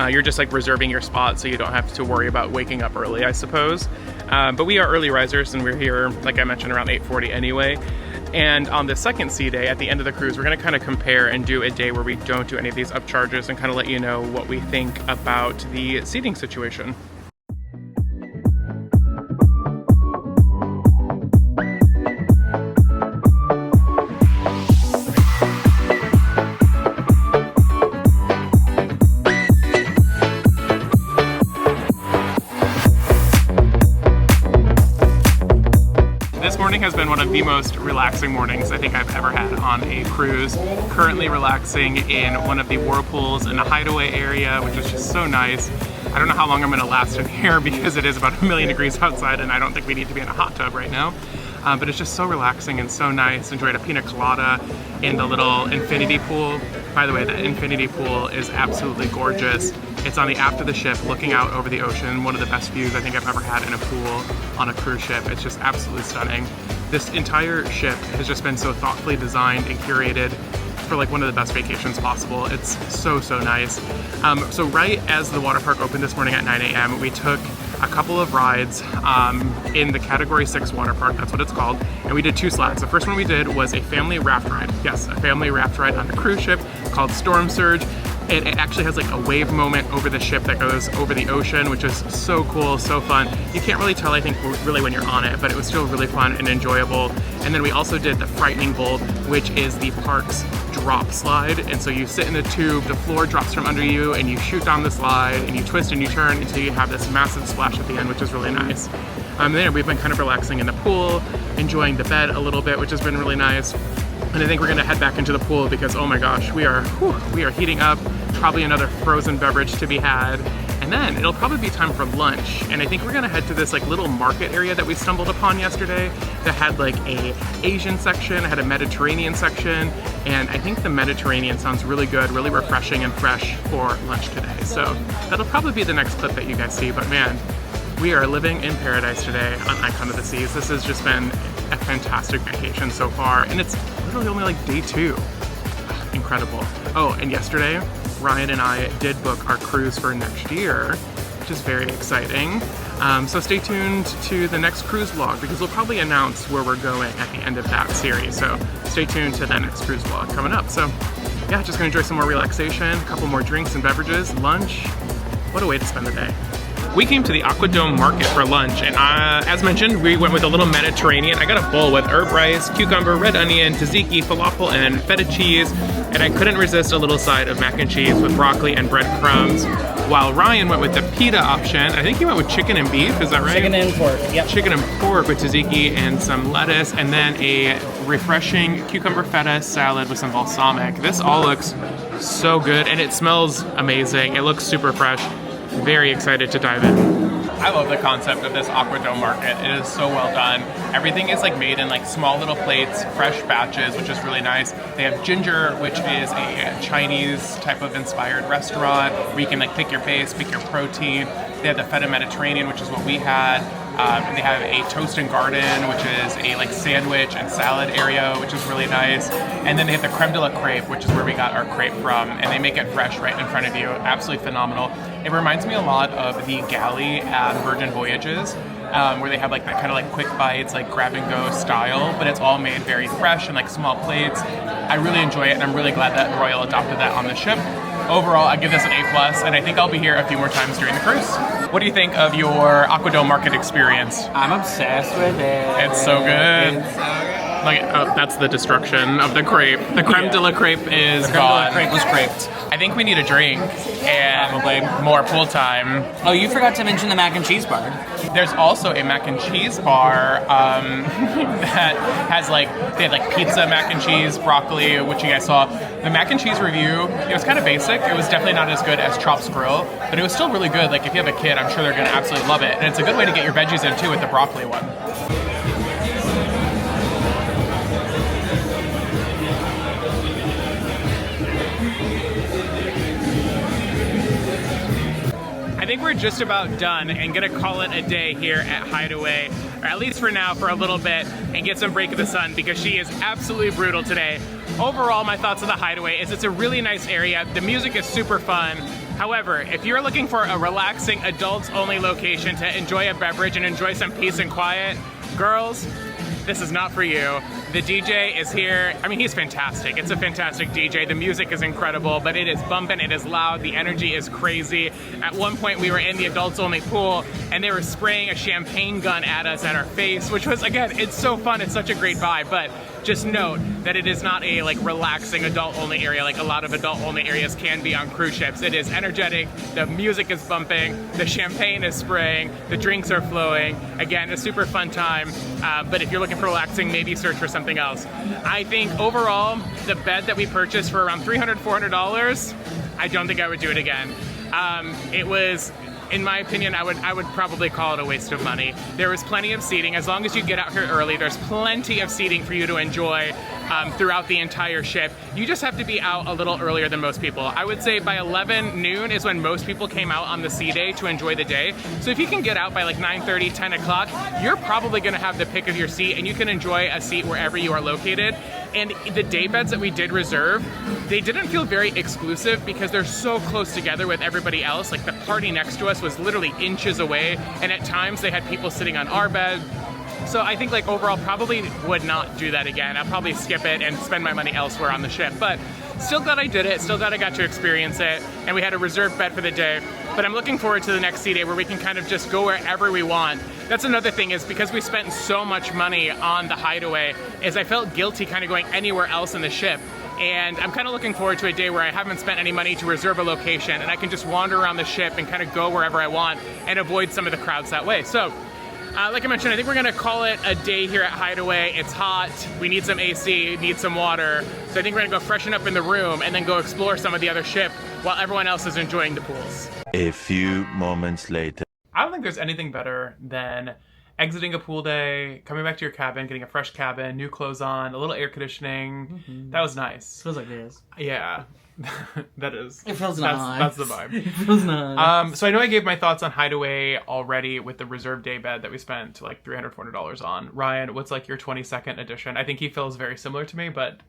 You're just like reserving your spot so you don't have to worry about waking up early, I suppose. But we are early risers and we're here, like I mentioned, around 8:40 anyway. And on the second sea day, at the end of the cruise, we're gonna kind of compare and do a day where we don't do any of these upcharges and kind of let you know what we think about the seating situation. Has been one of the most relaxing mornings I think I've ever had on a cruise. Currently relaxing in one of the whirlpools in the Hideaway area, which is just so nice. I don't know how long I'm gonna last in here because it is about 1,000,000 degrees outside and I don't think we need to be in a hot tub right now. But it's just so relaxing and so nice. Enjoyed a pina colada in the little infinity pool. By the way, the infinity pool is absolutely gorgeous. It's on the aft of the ship looking out over the ocean. One of the best views I think I've ever had in a pool on a cruise ship. It's just absolutely stunning. This entire ship has just been so thoughtfully designed and curated for like one of the best vacations possible. It's so, so nice. So right as the water park opened this morning at 9 a.m., we took a couple of rides in the Category 6 water park, that's what it's called, and we did 2 slats. The first one we did was a family raft ride. Yes, a family raft ride on a cruise ship called Storm Surge. It actually has like a wave moment over the ship that goes over the ocean, which is so cool, so fun. You can't really tell, I think, really when you're on it, but it was still really fun and enjoyable. And then we also did the Frightening Bolt, which is the park's drop slide. And so you sit in the tube, the floor drops from under you, and you shoot down the slide, and you twist and you turn until you have this massive splash at the end, which is really nice. Then we've been kind of relaxing in the pool, enjoying the bed a little bit, which has been really nice. And I think we're gonna head back into the pool because, oh my gosh, we are heating up. Probably another frozen beverage to be had. And then it'll probably be time for lunch. And I think we're gonna head to this like little market area that we stumbled upon yesterday that had like a Asian section, had a Mediterranean section. And I think the Mediterranean sounds really good, really refreshing and fresh for lunch today. So that'll probably be the next clip that you guys see, but man, we are living in paradise today on Icon of the Seas. This has just been a fantastic vacation so far, and it's literally only like day 2. Incredible. Oh, and yesterday, Ryan and I did book our cruise for next year, which is very exciting. So stay tuned to the next cruise vlog because we'll probably announce where we're going at the end of that series. So stay tuned to that next cruise vlog coming up. So yeah, just gonna enjoy some more relaxation, a couple more drinks and beverages, lunch. What a way to spend the day. We came to the Aquadome market for lunch, and as mentioned, we went with a little Mediterranean. I got a bowl with herb rice, cucumber, red onion, tzatziki, falafel, and feta cheese, and I couldn't resist a little side of mac and cheese with broccoli and breadcrumbs. While Ryan went with the pita option, I think he went with chicken and beef, is that right? Chicken and pork, yep. Chicken and pork with tzatziki and some lettuce, and then a refreshing cucumber feta salad with some balsamic. This all looks so good, and it smells amazing. It looks super fresh. Very excited to dive in. I love the concept of this Aquadome market. It is so well done. Everything is like made in like small little plates, fresh batches, which is really nice. They have Ginger, which is a Chinese type of inspired restaurant where you can like pick your base, pick your protein. They have the Feta Mediterranean, which is what we had. And they have a Toast and Garden, which is a like sandwich and salad area, which is really nice. And then they have the Creme de la Crepe, which is where we got our crepe from, and they make it fresh right in front of you. Absolutely phenomenal. It reminds me a lot of the galley at Virgin Voyages, where they have like that kind of like quick bites, like grab and go style, but it's all made very fresh and like small plates. I really enjoy it, and I'm really glad that Royal adopted that on the ship. Overall, I give this an A+, and I think I'll be here a few more times during the cruise. What do you think of your Aquadome market experience? I'm obsessed with it. It's so good. It's so good. Like, oh, that's the destruction of the crepe. The creme de la crepe is gone. The crepe was creped. I think we need a drink and Probably. more pool time. Oh, you forgot to mention the mac and cheese bar. There's also a mac and cheese bar that has like, they had like pizza, mac and cheese, broccoli, which you guys saw. The mac and cheese review, it was kind of basic. It was definitely not as good as Chop's Grille, but it was still really good. Like if you have a kid, I'm sure they're gonna absolutely love it. And it's a good way to get your veggies in too with the broccoli one. I think we're just about done and gonna call it a day here at Hideaway, or at least for now, for a little bit, and get some break of the sun because she is absolutely brutal today. Overall, my thoughts on the Hideaway is it's a really nice area. The music is super fun. However, if you're looking for a relaxing, adults-only location to enjoy a beverage and enjoy some peace and quiet, girls, this is not for you. The DJ is here. I mean, he's fantastic. It's a fantastic DJ. The music is incredible, but it is bumping, it is loud, the energy is crazy. At one point, we were in the adults-only pool, and they were spraying a champagne gun at us at our face, which was, again, it's so fun. It's such a great vibe, but just note that it is not a like relaxing adult-only area like a lot of adult-only areas can be on cruise ships. It is energetic, the music is bumping, the champagne is spraying, the drinks are flowing. Again, a super fun time, but if you're looking for relaxing, maybe search for something else. I think overall, the bed that we purchased for around $300, $400, I don't think I would do it again. It was, in my opinion, I would probably call it a waste of money. There was plenty of seating. As long as you get out here early, there's plenty of seating for you to enjoy throughout the entire ship. You just have to be out a little earlier than most people. I would say by 11 noon is when most people came out on the sea day to enjoy the day. So if you can get out by like 9:30, 10 o'clock, you're probably gonna have the pick of your seat and you can enjoy a seat wherever you are located. And the day beds that we did reserve, they didn't feel very exclusive because they're so close together with everybody else. Like the party next to us was literally inches away, and at times they had people sitting on our bed. So I think like overall probably would not do that again. I'll probably skip it and spend my money elsewhere on the ship. But still glad I did it, still glad I got to experience it, and we had a reserved bed for the day. But I'm looking forward to the next sea day where we can kind of just go wherever we want. That's another thing, is because we spent so much money on the Hideaway, is I felt guilty kind of going anywhere else in the ship. And I'm kind of looking forward to a day where I haven't spent any money to reserve a location and I can just wander around the ship and kind of go wherever I want and avoid some of the crowds that way. So, like I mentioned, I think we're gonna call it a day here at Hideaway. It's hot, we need some AC, need some water. So I think we're gonna go freshen up in the room and then go explore some of the other ship while everyone else is enjoying the pools. A few moments later. I don't think there's anything better than exiting a pool day, coming back to your cabin, getting a fresh cabin, new clothes on, a little air conditioning. Mm-hmm. That was nice. Feels like this. Yeah, that is. It feels nice. That's the vibe. It feels nice. So I know I gave my thoughts on Hideaway already with the reserved day bed that we spent like $300, $400 on. Ryan, what's like your 22nd edition? I think he feels very similar to me, but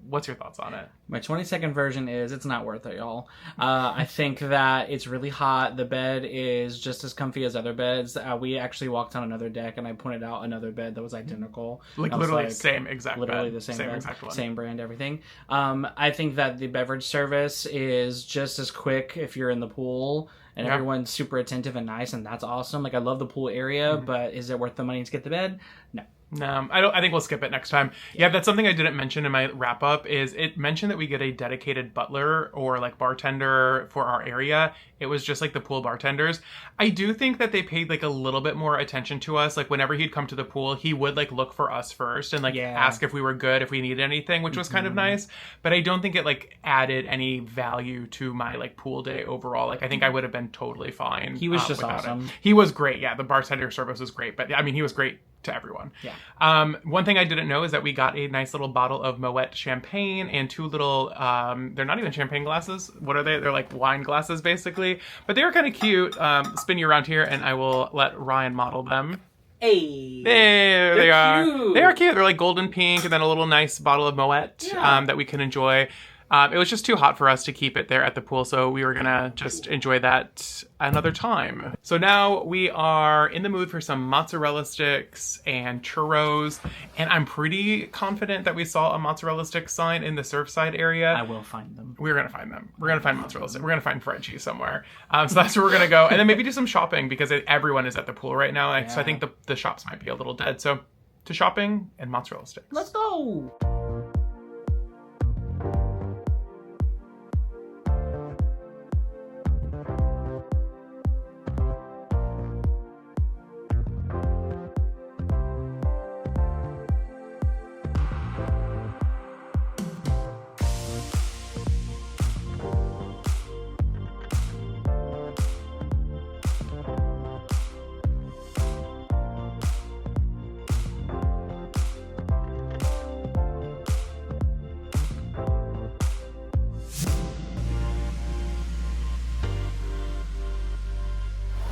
what's your thoughts on it? My 22nd version is it's not worth it, y'all. I think that it's really hot. The bed is just as comfy as other beds. We actually walked on another deck and I pointed out another bed that was identical. Like literally same exact literally bed. The same same bed, exact one. same brand, everything. I think that the beverage service is just as quick if you're in the pool. And everyone's super attentive and nice, and that's awesome. Like, I love the pool area, but is it worth the money to get the bed? No. No, I think we'll skip it next time. Yeah, that's something I didn't mention in my wrap up. Is it mentioned that we get a dedicated butler or like bartender for our area? It was just like the pool bartenders. I do think that they paid like a little bit more attention to us. Like whenever he'd come to the pool, he would like look for us first and like ask if we were good, if we needed anything, which was kind of nice. But I don't think it like added any value to my like pool day overall. Like I think I would have been totally fine. He was just without awesome. it. He was great. Yeah, the bartender service was great. But I mean, he was great to everyone. Yeah. One thing I didn't know is that we got a nice little bottle of Moet champagne and two little, they're not even champagne glasses. What are they? They're like wine glasses basically, but they were kind of cute. Spin you around here and I will let Ryan model them. Hey. There they are. Cute. They are cute. They're like golden pink and then a little nice bottle of Moet that we can enjoy. It was just too hot for us to keep it there at the pool, so we were gonna just enjoy that another time. So now we are in the mood for some mozzarella sticks and churros, and I'm pretty confident that we saw a mozzarella stick sign in the Surfside area. I will find them. We're gonna find them. We're gonna find mozzarella sticks. We're gonna find Frenchie somewhere. So that's where we're gonna go, and then maybe do some shopping because everyone is at the pool right now, so I think the shops might be a little dead. So to shopping and mozzarella sticks. Let's go.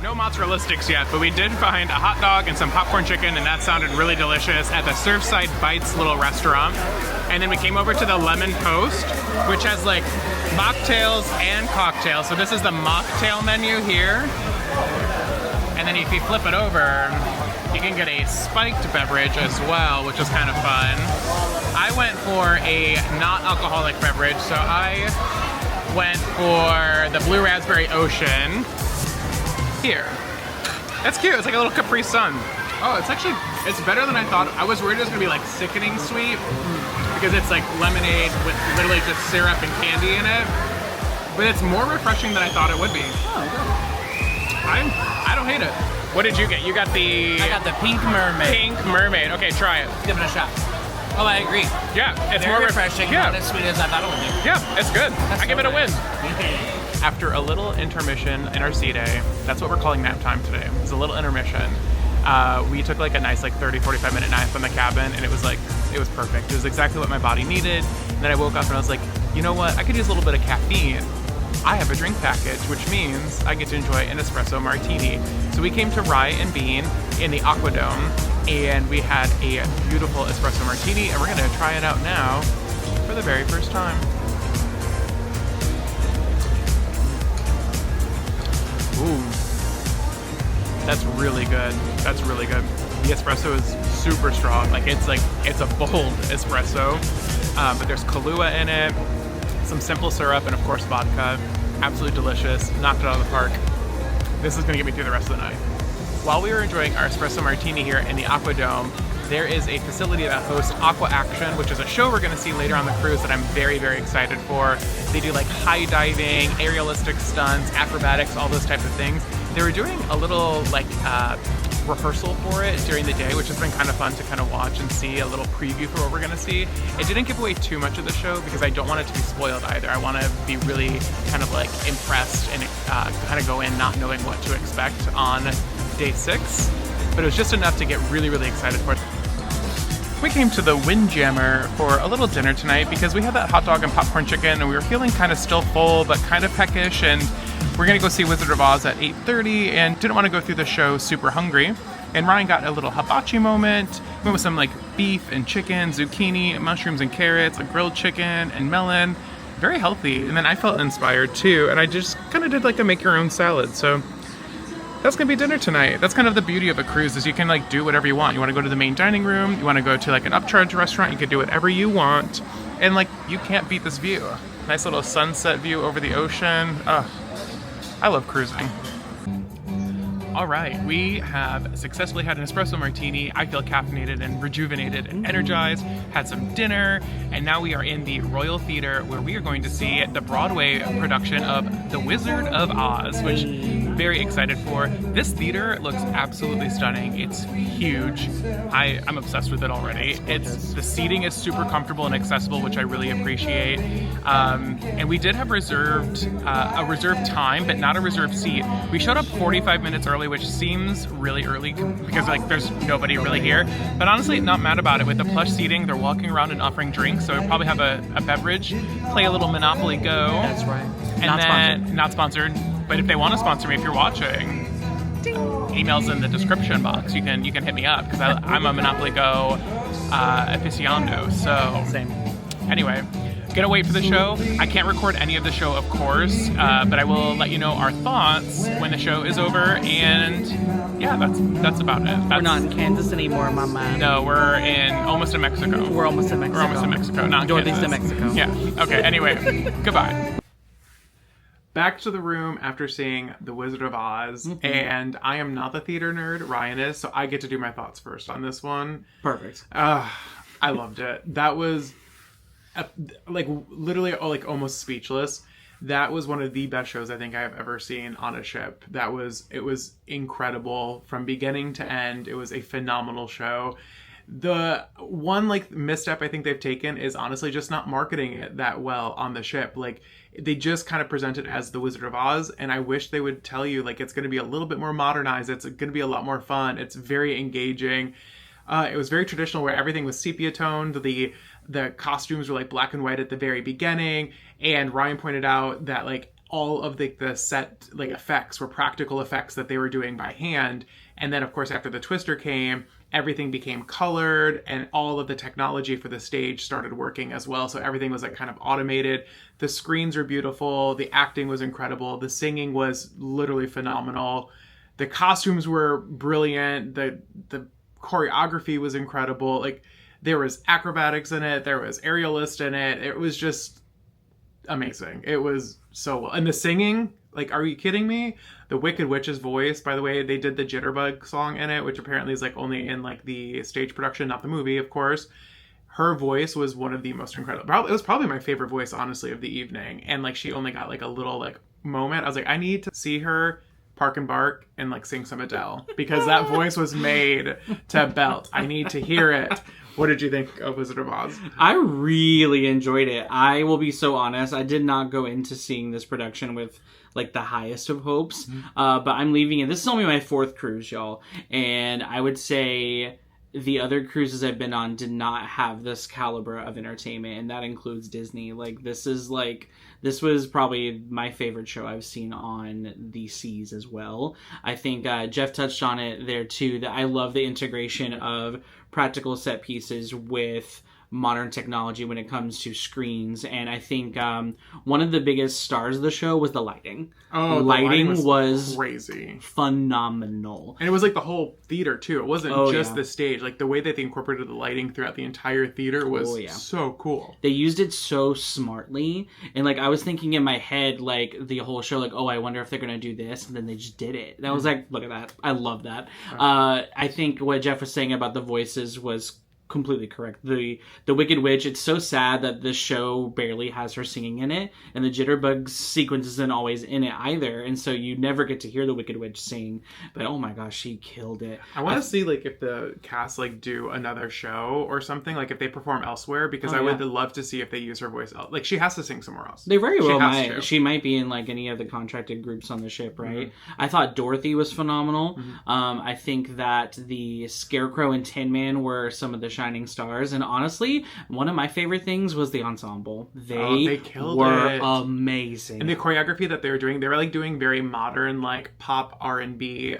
No mozzarella sticks yet, but we did find a hot dog and some popcorn chicken, and that sounded really delicious at the Surfside Bites little restaurant. And then we came over to the Lemon Post, which has like mocktails and cocktails. So this is the mocktail menu here. And then if you flip it over, you can get a spiked beverage as well, which is kind of fun. I went for a not alcoholic beverage, so I went for the Blue Raspberry Ocean. Here. That's cute. It's like a little Capri Sun. Oh, it's better than I thought. I was worried it was gonna be like sickening sweet because it's like lemonade with literally just syrup and candy in it. But it's more refreshing than I thought it would be. Oh, good. I don't hate it. What did you get? You got the... I got the Pink Mermaid. Pink Mermaid. Okay, try it. Give it a shot. Oh, I agree. Yeah, it's Very more refreshing. Yeah. Not as sweet as I thought it would be. Yeah, it's good. I give it a win. nice. After a little intermission in our sea day, that's what we're calling nap time today. It's a little intermission. We took like a nice like 30-45 minute nap in the cabin, and it was perfect. It was exactly what my body needed. And then I woke up and I was like, you know what? I could use a little bit of caffeine. I have a drink package, which means I get to enjoy an espresso martini. So we came to Rye and Bean in the Aquadome, and we had a beautiful espresso martini, and we're gonna try it out now for the very first time. Ooh, that's really good. That's really good. The espresso is super strong. Like it's a bold espresso, but there's Kahlua in it, some simple syrup, and of course vodka. Absolutely delicious. Knocked it out of the park. This is gonna get me through the rest of the night. While we were enjoying our espresso martini here in the Aquadome, there is a facility that hosts AquaAction, which is a show we're going to see later on the cruise that I'm very, very excited for. They do like high diving, aerialistic stunts, acrobatics, all those types of things. They were doing a little like rehearsal for it during the day, which has been kind of fun to kind of watch and see a little preview for what we're going to see. It didn't give away too much of the show because I don't want it to be spoiled either. I want to be really kind of like impressed and kind of go in not knowing what to expect on day 6. But it was just enough to get really, really excited for it. We came to the Windjammer for a little dinner tonight because we had that hot dog and popcorn chicken and we were feeling kind of still full but kind of peckish, and we're going to go see Wizard of Oz at 8:30 and didn't want to go through the show super hungry. And Ryan got a little hibachi moment. Went with some like beef and chicken, zucchini, mushrooms and carrots, a grilled chicken and melon. Very healthy. And then I felt inspired too, and I just kind of did like a make your own salad. So that's gonna be dinner tonight. That's kind of the beauty of a cruise, is you can like do whatever you want. You want to go to the main dining room, you want to go to like an upcharge restaurant, you can do whatever you want, and like you can't beat this view. Nice little sunset view over the ocean. I love cruising. All right, we have successfully had an espresso martini. I feel caffeinated and rejuvenated and energized, had some dinner, and now we are in the Royal Theater where we are going to see the Broadway production of The Wizard of Oz, which I'm very excited for. This theater looks absolutely stunning. It's huge. I'm obsessed with it already. The seating is super comfortable and accessible, which I really appreciate. And we did have a reserved time, but not a reserved seat. We showed up 45 minutes early, which seems really early because there's nobody really here. But honestly, not mad about it. With the plush seating, they're walking around and offering drinks, so we'll probably have a beverage, play a little Monopoly Go. That's right. And not sponsored. But if they want to sponsor me, if you're watching, emails in the description box. You can hit me up because I'm a Monopoly Go aficionado. So Same. Anyway. Gonna wait for the show. I can't record any of the show, of course, but I will let you know our thoughts when the show is over. And yeah, that's about it. We're not in Kansas anymore, my man. No, we're almost in Mexico. We're almost in Mexico. We're almost in Mexico, not Northeast of Kansas. Mexico. Yeah. Okay. Anyway, goodbye. Back to the room after seeing The Wizard of Oz, and I am not the theater nerd. Ryan is, so I get to do my thoughts first on this one. Perfect. I loved it. That was literally almost speechless. That was one of the best shows I think I have ever seen on a ship. It was incredible from beginning to end. It was a phenomenal show. The one misstep I think they've taken is honestly just not marketing it that well on the ship. They just kind of present it as The Wizard of Oz, and I wish they would tell you it's going to be a little bit more modernized. It's going to be a lot more fun. It's very engaging. It was very traditional where everything was sepia toned. The costumes were black and white at the very beginning, and Ryan pointed out that all of the set effects were practical effects that they were doing by hand. And then of course after the twister came, everything became colored, and all of the technology for the stage started working as well. So everything was kind of automated. The screens were beautiful. The acting was incredible. The singing was literally phenomenal. The costumes were brilliant. The choreography was incredible. There was acrobatics in it. There was aerialist in it. It was just amazing. It was so well. And the singing, are you kidding me? The Wicked Witch's voice, by the way, they did the Jitterbug song in it, which apparently is only in the stage production, not the movie, of course. Her voice was one of the most incredible. It was probably my favorite voice, honestly, of the evening. And she only got a little moment. I was I need to see her park and bark and sing some Adele, because that voice was made to belt. I need to hear it. What did you think of Wizard of Oz? I really enjoyed it. I will be so honest. I did not go into seeing this production with the highest of hopes, but I'm leaving it. This is only my 4th cruise, y'all, and I would say the other cruises I've been on did not have this caliber of entertainment, and that includes Disney. This was probably my favorite show I've seen on the seas as well. I think Jeff touched on it there too, that I love the integration of practical set pieces with modern technology when it comes to screens. And I think one of the biggest stars of the show was the lighting. Oh, lighting was crazy, phenomenal. And it was the whole theater too. It wasn't just the stage. The way that they incorporated the lighting throughout the entire theater was so cool. They used it so smartly, and I was thinking in my head the whole show I wonder if they're gonna do this, and then they just did it. And I was look at that, I love that. I think what Jeff was saying about the voices was completely correct. The Wicked Witch, it's so sad that this show barely has her singing in it, and the Jitterbug sequence isn't always in it either, and so you never get to hear the Wicked Witch sing. But oh my gosh, she killed it. I want to see if the cast do another show or something, if they perform elsewhere, because I would love to see if they use her voice she has to sing somewhere else. They very well might. She might be in any of the contracted groups on the ship, right? I thought Dorothy was phenomenal. I think that the Scarecrow and Tin Man were some of the shining stars, and honestly, one of my favorite things was the ensemble. They were amazing, and the choreography that they were doing, they were doing very modern pop R&B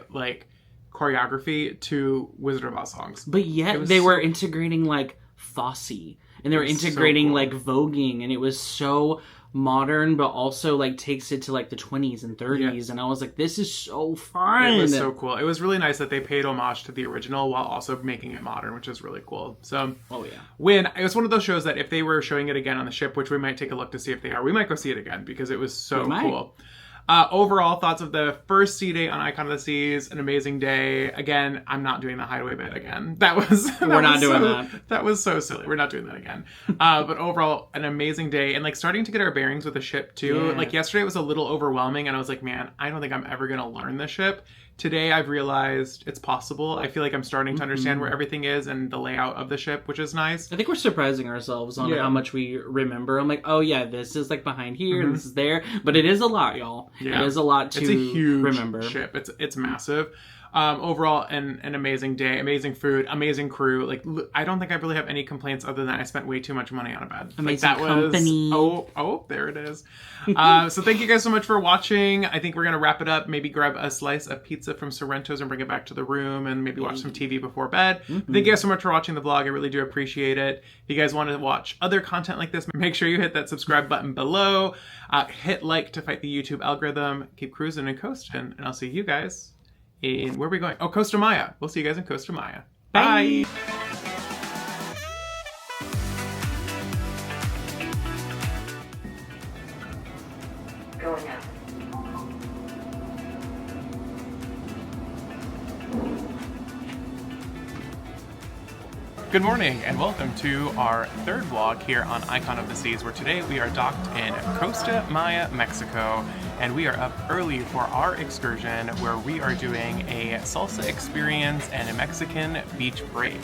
choreography to Wizard of Oz songs, but yet they were integrating Fosse, and they were integrating so cool. voguing, and it was so modern, but also takes it to the 20s and 30s, and I was this is so fun. It was so cool. It was really nice that they paid homage to the original while also making it modern, which is really cool. So it was one of those shows that if they were showing it again on the ship, which we might take a look to see if they are, we might go see it again because it was so cool. Overall thoughts of the first sea day on Icon of the Seas, an amazing day. Again, I'm not doing the Hideaway bit again. We're not doing that. That was so silly. We're not doing that again. But overall, an amazing day. And like starting to get our bearings with the ship too. Yeah. Like yesterday was a little overwhelming and I was like, man, I don't think I'm ever going to learn the ship. Today I've realized it's possible. I feel like I'm starting to understand where everything is and the layout of the ship, which is nice. I think we're surprising ourselves on how much we remember. I'm like, oh yeah, this is like behind here and this is there. But it is a lot, y'all. Yeah. It is a lot to It's a huge remember. ship. It's massive. Overall, an amazing day, amazing food, amazing crew. Like, I don't think I really have any complaints other than I spent way too much money on a bed. Amazing like, that company. Oh, there it is. So thank you guys so much for watching. I think we're going to wrap it up. Maybe grab a slice of pizza from Sorrento's and bring it back to the room and maybe watch some TV before bed. Thank you guys so much for watching the vlog. I really do appreciate it. If you guys want to watch other content like this, make sure you hit that subscribe button below. Hit like to fight the YouTube algorithm. Keep cruising and coasting. And I'll see you guys in, where are we going? Oh, Costa Maya. We'll see you guys in Costa Maya. Bye. Going out. Good morning and welcome to our third vlog here on Icon of the Seas, where today we are docked in Costa Maya, Mexico, and we are up early for our excursion where we are doing a salsa experience and a Mexican beach break.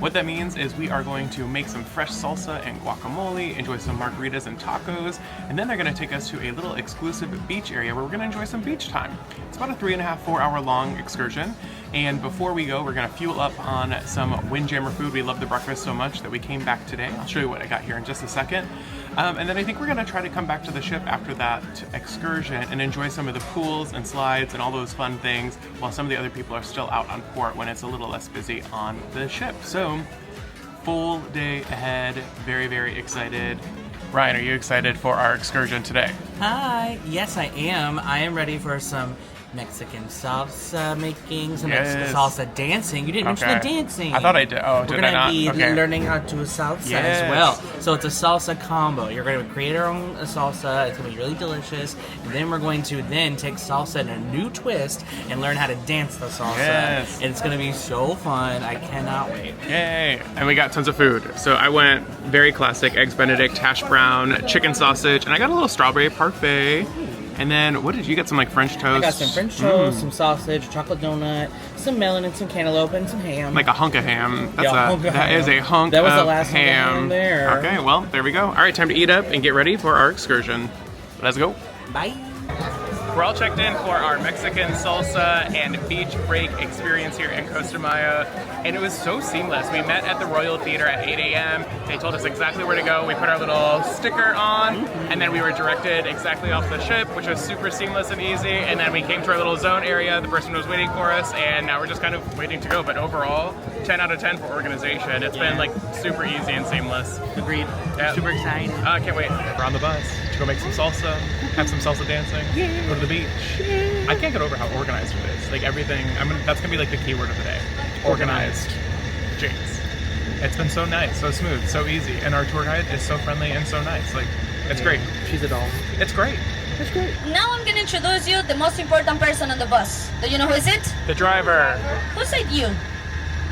What that means is we are going to make some fresh salsa and guacamole, enjoy some margaritas and tacos, and then they're going to take us to a little exclusive beach area where we're going to enjoy some beach time. It's about a 3.5-4 hour long excursion. And before we go, we're going to fuel up on some Windjammer food. We love the breakfast so much that we came back today. I'll show you what I got here in just a second. And then I think we're going to try to come back to the ship after that excursion and enjoy some of the pools and slides and all those fun things while some of the other people are still out on port when it's a little less busy on the ship. So, full day ahead. Very, very excited. Ryan, are you excited for our excursion today? Hi. Yes, I am. I am ready for some Mexican salsa making, some Mexican salsa dancing. You didn't mention the dancing. I thought I did. Oh, did I not? We're going to be learning how to do salsa as well. So it's a salsa combo. You're going to create our own salsa. It's going to be really delicious. And then we're going to take salsa in a new twist and learn how to dance the salsa. Yes. And it's going to be so fun. I cannot wait. Yay. And we got tons of food. So I went very classic eggs Benedict, hash brown, chicken sausage, and I got a little strawberry parfait. And then, what did you get? Some like French toast? I got some French toast, some sausage, chocolate donut, some melon, and some cantaloupe, and some ham. Like a hunk of ham. That's that is a hunk that was of the last ham. There. Okay, well, there we go. All right, time to eat up and get ready for our excursion. Let's go. Bye. We're all checked in for our Mexican salsa and beach break experience here in Costa Maya, and it was so seamless. We met at the Royal Theater at 8 a.m. They told us exactly where to go. We put our little sticker on, and then we were directed exactly off the ship, which was super seamless and easy. And then we came to our little zone area. The person was waiting for us, and now we're just kind of waiting to go. But overall, 10 out of 10 for organization. It's been like super easy and seamless. Agreed. Yeah. Super excited. Can't wait. We're on the bus to go make some salsa, have some salsa dancing, go to the beach. I can't get over how organized it is. Like everything, that's gonna be like the keyword of the day. Organized. Jinx. It's been so nice, so smooth, so easy, and our tour guide is so friendly and so nice. Like, it's great. She's a doll. It's great. It's great. Now I'm gonna introduce you the most important person on the bus. Do you know who is it? The driver. Who said you?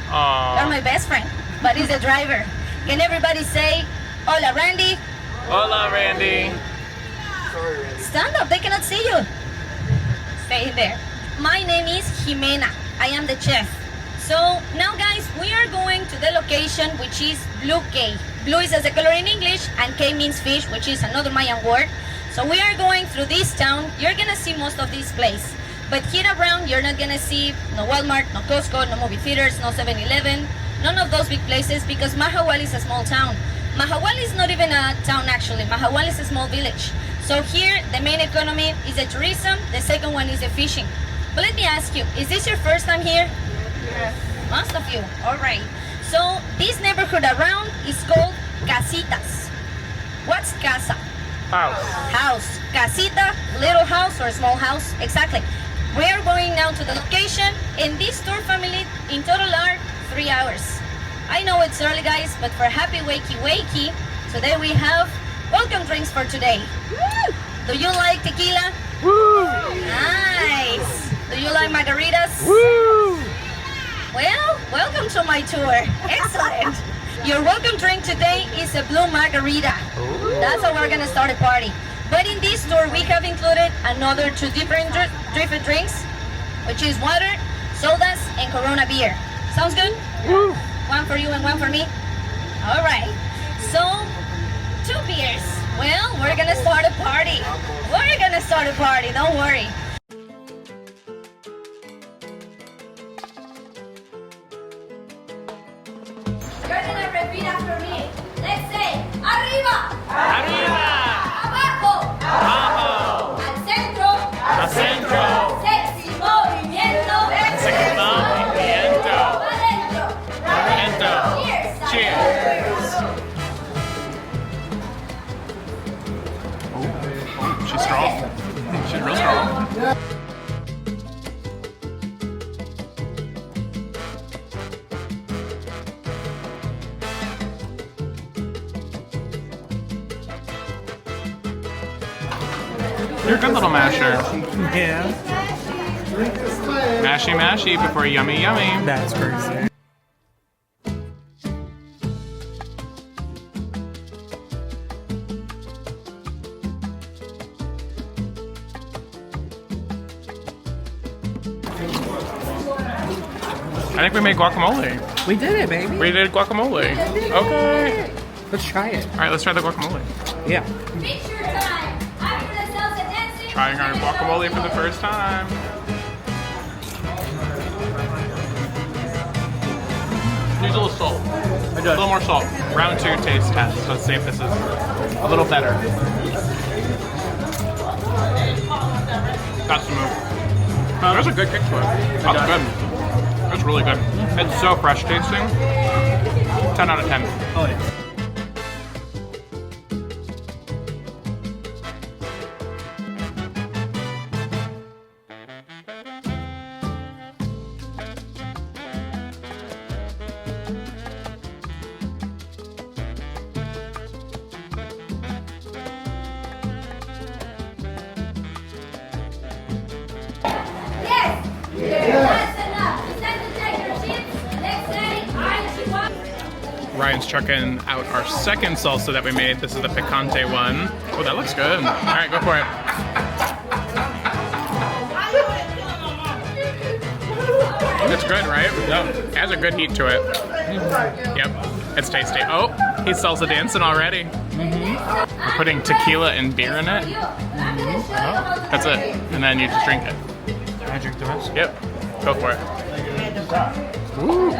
Aww. You're my best friend, but he's the driver. Can everybody say, "Hola, Randy"? Hola, Randy. Stand up, they cannot see you. Stay there. My name is Jimena. I am the chef. So now guys, we are going to the location which is Blue Cay. Blue is as a color in English and Cay means fish, which is another Mayan word. So we are going through this town. You're gonna see most of this place. But here around, you're not gonna see no Walmart, no Costco, no movie theaters, no 7-Eleven, none of those big places because Mahahual is a small town. Mahahual is not even a town actually. Mahahual is a small village. So here, the main economy is the tourism, the second one is the fishing. But let me ask you, is this your first time here? Yes. Most of you, all right. So this neighborhood around is called Casitas. What's casa? House. House. Casita, little house or small house, exactly. We are going now to the location, and this tour family in total are 3 hours. I know it's early guys, but for happy wakey, today we have welcome drinks for today. Woo! Do you like tequila? Woo! Nice. Do you like margaritas? Woo! Well, welcome to my tour. Excellent. Your welcome drink today is a blue margarita. That's how we're gonna start a party. But in this tour, we have included another 2 different drinks, which is water, sodas, and Corona beer. Sounds good? Woo! One for you and one for me. All right. So, 2 beers. Well, we're gonna start a party. We're gonna start a party. Don't worry. You're gonna repeat after me. Let's say, arriba. Arriba! Abajo. Abajo! Al centro. Al centro! Sexy movimiento. Sexy movimiento. Adentro. Adentro. Cheers. Cheers! Oh, she's strong. She's real strong. You're a good little masher. Yeah. Mashy mashy before yummy yummy. That's crazy. I think we made guacamole. We did it, baby. We did guacamole. Okay. Let's try it. All right, let's try the guacamole. Yeah. Picture time. After the salsa dancing. Trying our guacamole for the first time. Needs a little salt. A little more salt. Round 2 taste test. Let's see if this is a little better. That's the move. There's a good kick to it. That's good. That's really good. It's so fresh tasting. 10 out of 10. Oh, yeah. Yes. That's enough. It's time to take your chips. Next setting, Ryan's checking out our second salsa that we made. This is the picante one. Oh, that looks good. All right, go for it. It's good, right? Yeah. It has a good heat to it. Yep, it's tasty. Oh, he's salsa dancing already. We're putting tequila and beer in it. Oh, that's it. And then you just drink it. I drink the rest. Yep, go for it. Woo.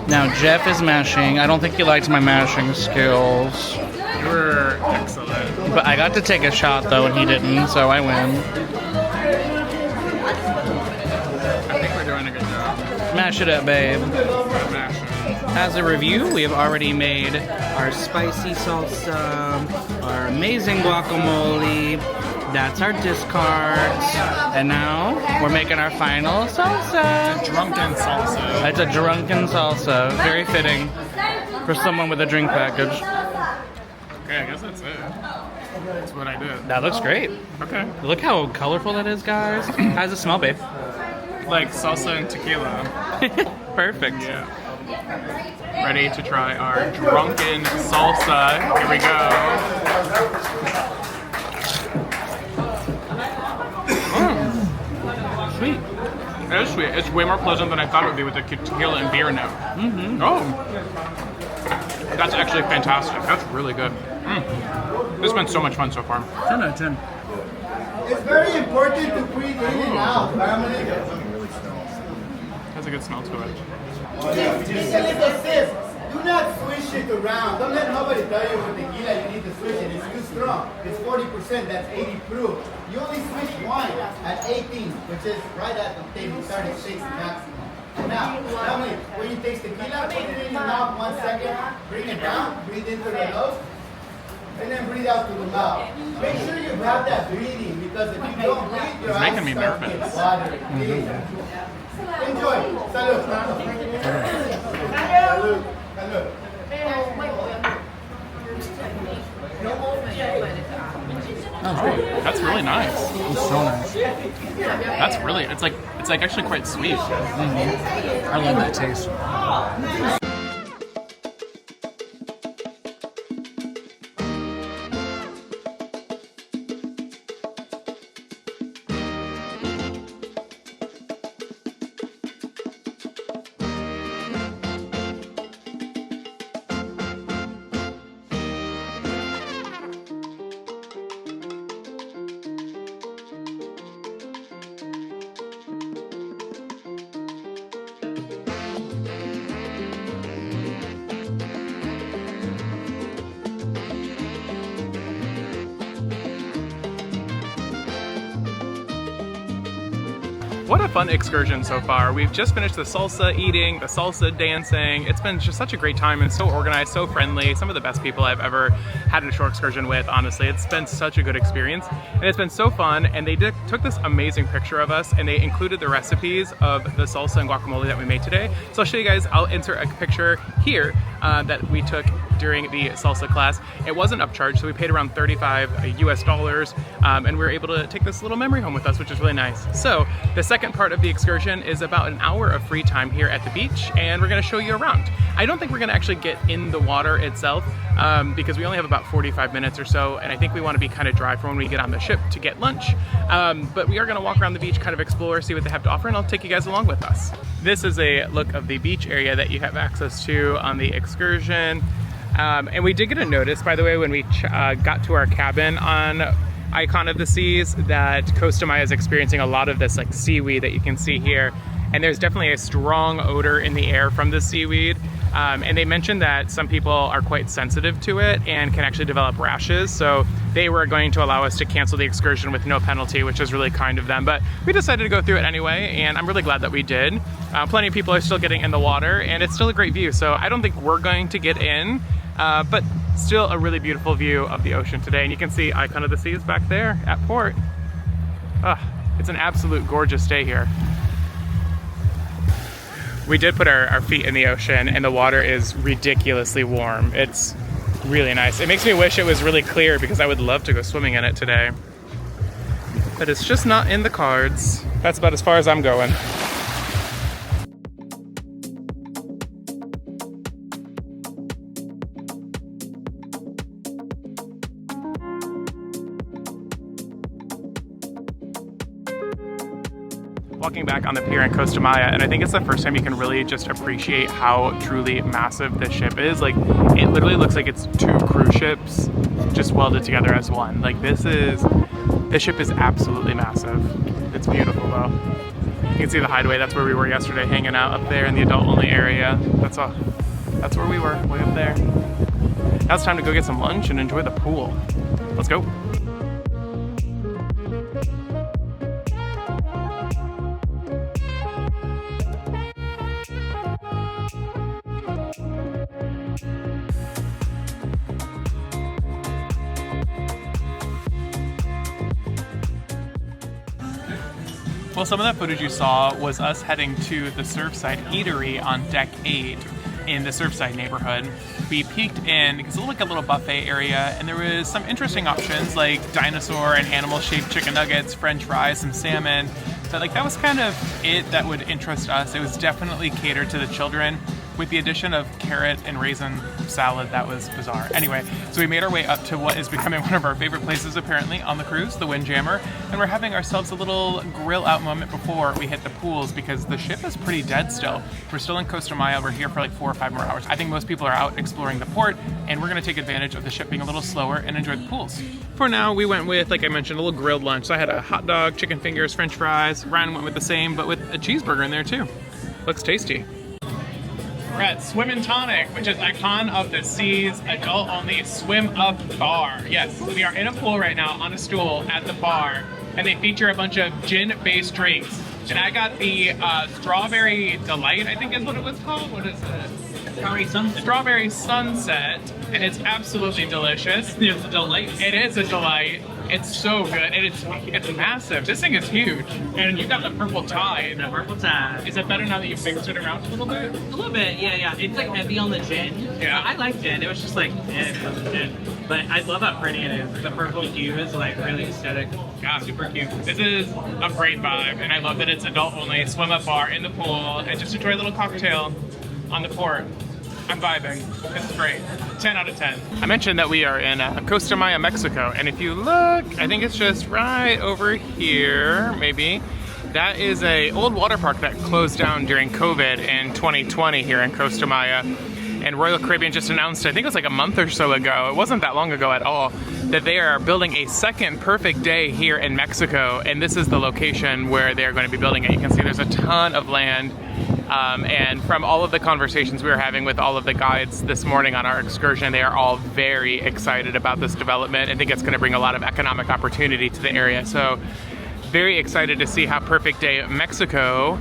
Now Jeff is mashing. I don't think he liked my mashing skills. You were excellent. But I got to take a shot though and he didn't, so I win. I think we're doing a good job. Mash it up, babe. Mashing. As a review, we have already made our spicy salsa, our amazing guacamole. That's our discards. And now we're making our final salsa. Drunken salsa. It's a drunken salsa. Very fitting for someone with a drink package. Okay, I guess that's it. That's what I did. That looks great. Okay. Look how colorful that is, guys. How does it smell, babe? Like salsa and tequila. Perfect. Yeah. Ready to try our drunken salsa. Here we go. Sweet. It is sweet. It's way more pleasant than I thought it would be with the tequila and beer note. Mm-hmm. Oh. That's actually fantastic. That's really good. This has been so much fun so far. 10 out of 10. It's very important to breathe in and out, family. Has a good smell to it. Do not swish it around. Don't let nobody tell you with tequila you need to swish it. It's too strong. It's 40%, that's 80 proof. You only swish wine at 18, which is right at the table 36 maximum. Now, family, when you taste tequila, put it in your mouth 1 second, bring it down, breathe into the nose, and then breathe out through the mouth. Make sure you have that breathing, because if you don't breathe, your It's eyes making me start to nervous. get watery. Enjoy. Salud. Salud. Salud. Sounds great. That's really nice. It's so nice. That's really, it's like actually quite sweet. I love that taste. What a fun excursion so far. We've just finished the salsa eating, the salsa dancing. It's been just such a great time and so organized, so friendly. Some of the best people I've ever had a shore excursion with, honestly. It's been such a good experience and it's been so fun. And they took this amazing picture of us and they included the recipes of the salsa and guacamole that we made today. So I'll show you guys, I'll insert a picture here that we took during the salsa class. It wasn't upcharged, so we paid around $35 US, and we were able to take this little memory home with us, which is really nice. So the second part of the excursion is about an hour of free time here at the beach, and we're gonna show you around. I don't think we're gonna actually get in the water itself, because we only have about 45 minutes or so, and I think we wanna be kind of dry for when we get on the ship to get lunch. But we are gonna walk around the beach, kind of explore, see what they have to offer, and I'll take you guys along with us. This is a look of the beach area that you have access to on the excursion. And we did get a notice, by the way, when we got to our cabin on Icon of the Seas, that Costa Maya is experiencing a lot of this like seaweed that you can see here. And there's definitely a strong odor in the air from the seaweed. And they mentioned that some people are quite sensitive to it and can actually develop rashes. So they were going to allow us to cancel the excursion with no penalty, which is really kind of them. But we decided to go through it anyway, and I'm really glad that we did. Plenty of people are still getting in the water, and it's still a great view. So I don't think we're going to get in, but still a really beautiful view of the ocean today. And you can see Icon of the Seas back there at port. It's an absolute gorgeous day here. We did put our feet in the ocean and the water is ridiculously warm. It's really nice. It makes me wish it was really clear because I would love to go swimming in it today. But it's just not in the cards. That's about as far as I'm going. Walking back on the pier in Costa Maya, and I think it's the first time you can really just appreciate how truly massive this ship is. Like, it literally looks like it's two cruise ships just welded together as one. Like, this ship is absolutely massive. It's beautiful though. You can see the Hideaway. That's where we were yesterday, hanging out up there in the adult only area. That's where we were, way up there. Now it's time to go get some lunch and enjoy the pool. Let's go. Well, some of that footage you saw was us heading to the Surfside Eatery on Deck 8 in the Surfside neighborhood. We peeked in because it looked like a little buffet area, and there was some interesting options like dinosaur and animal-shaped chicken nuggets, french fries, some salmon. But like, that was kind of it that would interest us. It was definitely catered to the children, with the addition of carrot and raisin salad. That was bizarre. Anyway, so we made our way up to what is becoming one of our favorite places apparently on the cruise, the Windjammer, and we're having ourselves a little grill out moment before we hit the pools because the ship is pretty dead still. We're still in Costa Maya. We're here for like 4 or 5 more hours. I think most people are out exploring the port, and we're gonna take advantage of the ship being a little slower and enjoy the pools. For now, we went with, like I mentioned, a little grilled lunch. So I had a hot dog, chicken fingers, french fries. Ryan went with the same, but with a cheeseburger in there too. Looks tasty. We're at Swim and Tonic, which is Icon of the Seas, adult-only swim-up bar. Yes, we are in a pool right now on a stool at the bar, and they feature a bunch of gin-based drinks. And I got the Strawberry Delight, I think is what it was called. What is it? Strawberry Sunset. Strawberry Sunset, and it's absolutely delicious. It's a delight. It is a delight. It's so good, and it's massive. This thing is huge. And you got the purple tide. The purple tide. Is it better now that you've mixed it around a little bit? A little bit, yeah. It's like heavy on the gin. Yeah. I liked it. It was just like, gin. But I love how pretty it is. The purple hue is like really aesthetic. God, super cute. This is a great vibe, and I love that it's adult only. Swim up bar in the pool, and just enjoy a little cocktail on the port. I'm vibing. This is great. 10 out of 10. I mentioned that we are in Costa Maya, Mexico, and if you look, I think it's just right over here, maybe. That is a old water park that closed down during COVID in 2020 here in Costa Maya. And Royal Caribbean just announced, I think it was like a month or so ago, it wasn't that long ago at all, that they are building a second Perfect Day here in Mexico, and this is the location where they're going to be building it. You can see there's a ton of land, and from all of the conversations we were having with all of the guides this morning on our excursion, they are all very excited about this development and think it's going to bring a lot of economic opportunity to the area. So very excited to see how Perfect Day Mexico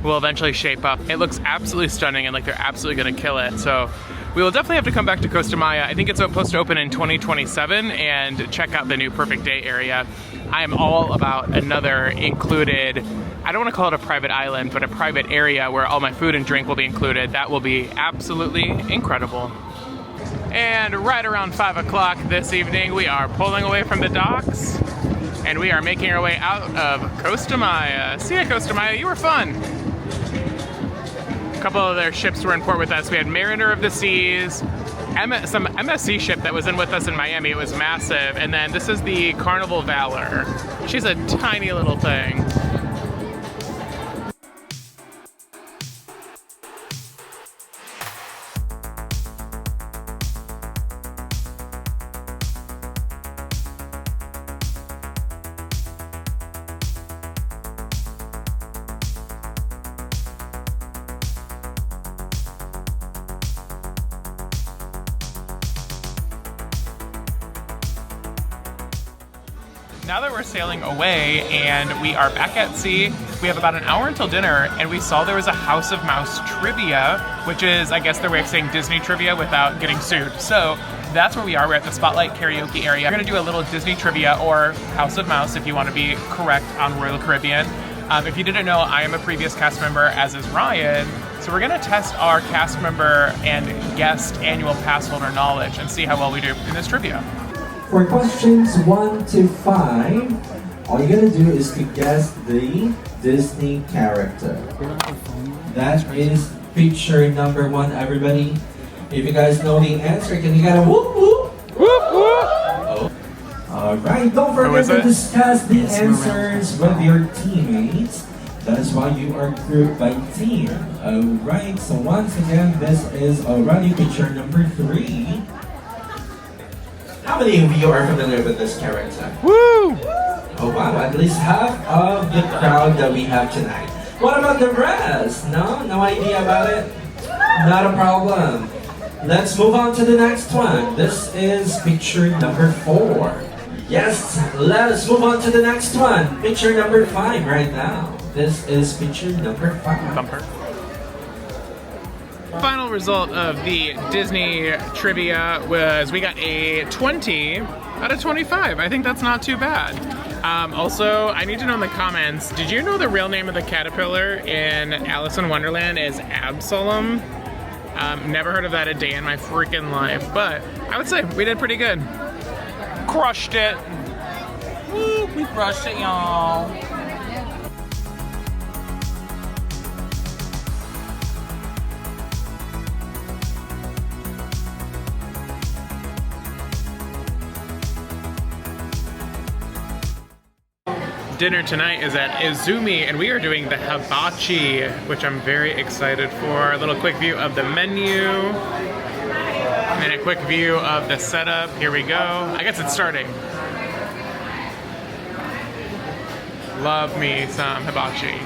will eventually shape up. It looks absolutely stunning and like they're absolutely gonna kill it. So we will definitely have to come back to Costa Maya. I think it's supposed to open in 2027 and check out the new Perfect Day area. I am all about another included, I don't wanna call it a private island, but a private area where all my food and drink will be included. That will be absolutely incredible. And right around 5 o'clock this evening, we are pulling away from the docks and we are making our way out of Costa Maya. See ya, Costa Maya, you were fun. A couple of their ships were in port with us. We had Mariner of the Seas, some MSC ship that was in with us in Miami. It was massive. And then this is the Carnival Valor. She's a tiny little thing. Now that we're sailing away and we are back at sea, we have about an hour until dinner, and we saw there was a House of Mouse trivia, which is, I guess, their way of saying Disney trivia without getting sued. So that's where we are. We're at the Spotlight Karaoke area. We're gonna do a little Disney trivia, or House of Mouse if you want to be correct, on Royal Caribbean. If you didn't know, I am a previous cast member, as is Ryan. So we're gonna test our cast member and guest annual pass holder knowledge and see how well we do in this trivia. For questions 1 to 5, all you gotta do is to guess the Disney character. That is picture number 1, everybody. If you guys know the answer, can you get a whoop whoop? Whoop whoop! Oh. Alright, don't forget to discuss the answers with your teammates. That is why you are grouped by team. Alright, so once again, this is already picture number 3. How many of you are familiar with this character? Woo! Oh wow, at least half of the crowd that we have tonight. What about the rest? No? No idea about it? Not a problem. Let's move on to the next one. This is picture number 4. Yes, let's move on to the next one. Picture number 5 right now. This is picture number 5. Bumper. Final result of the Disney trivia was we got a 20 out of 25. I think that's not too bad. Also, I need to know in the comments, did you know the real name of the caterpillar in Alice in Wonderland is Absalom? Never heard of that a day in my freaking life, but I would say we did pretty good. Crushed it. Woo, we crushed it, y'all. Dinner tonight is at Izumi, and we are doing the Habachi, which I'm very excited for. A little quick view of the menu, and then a quick view of the setup. Here we go. I guess it's starting. Love me some Habachi.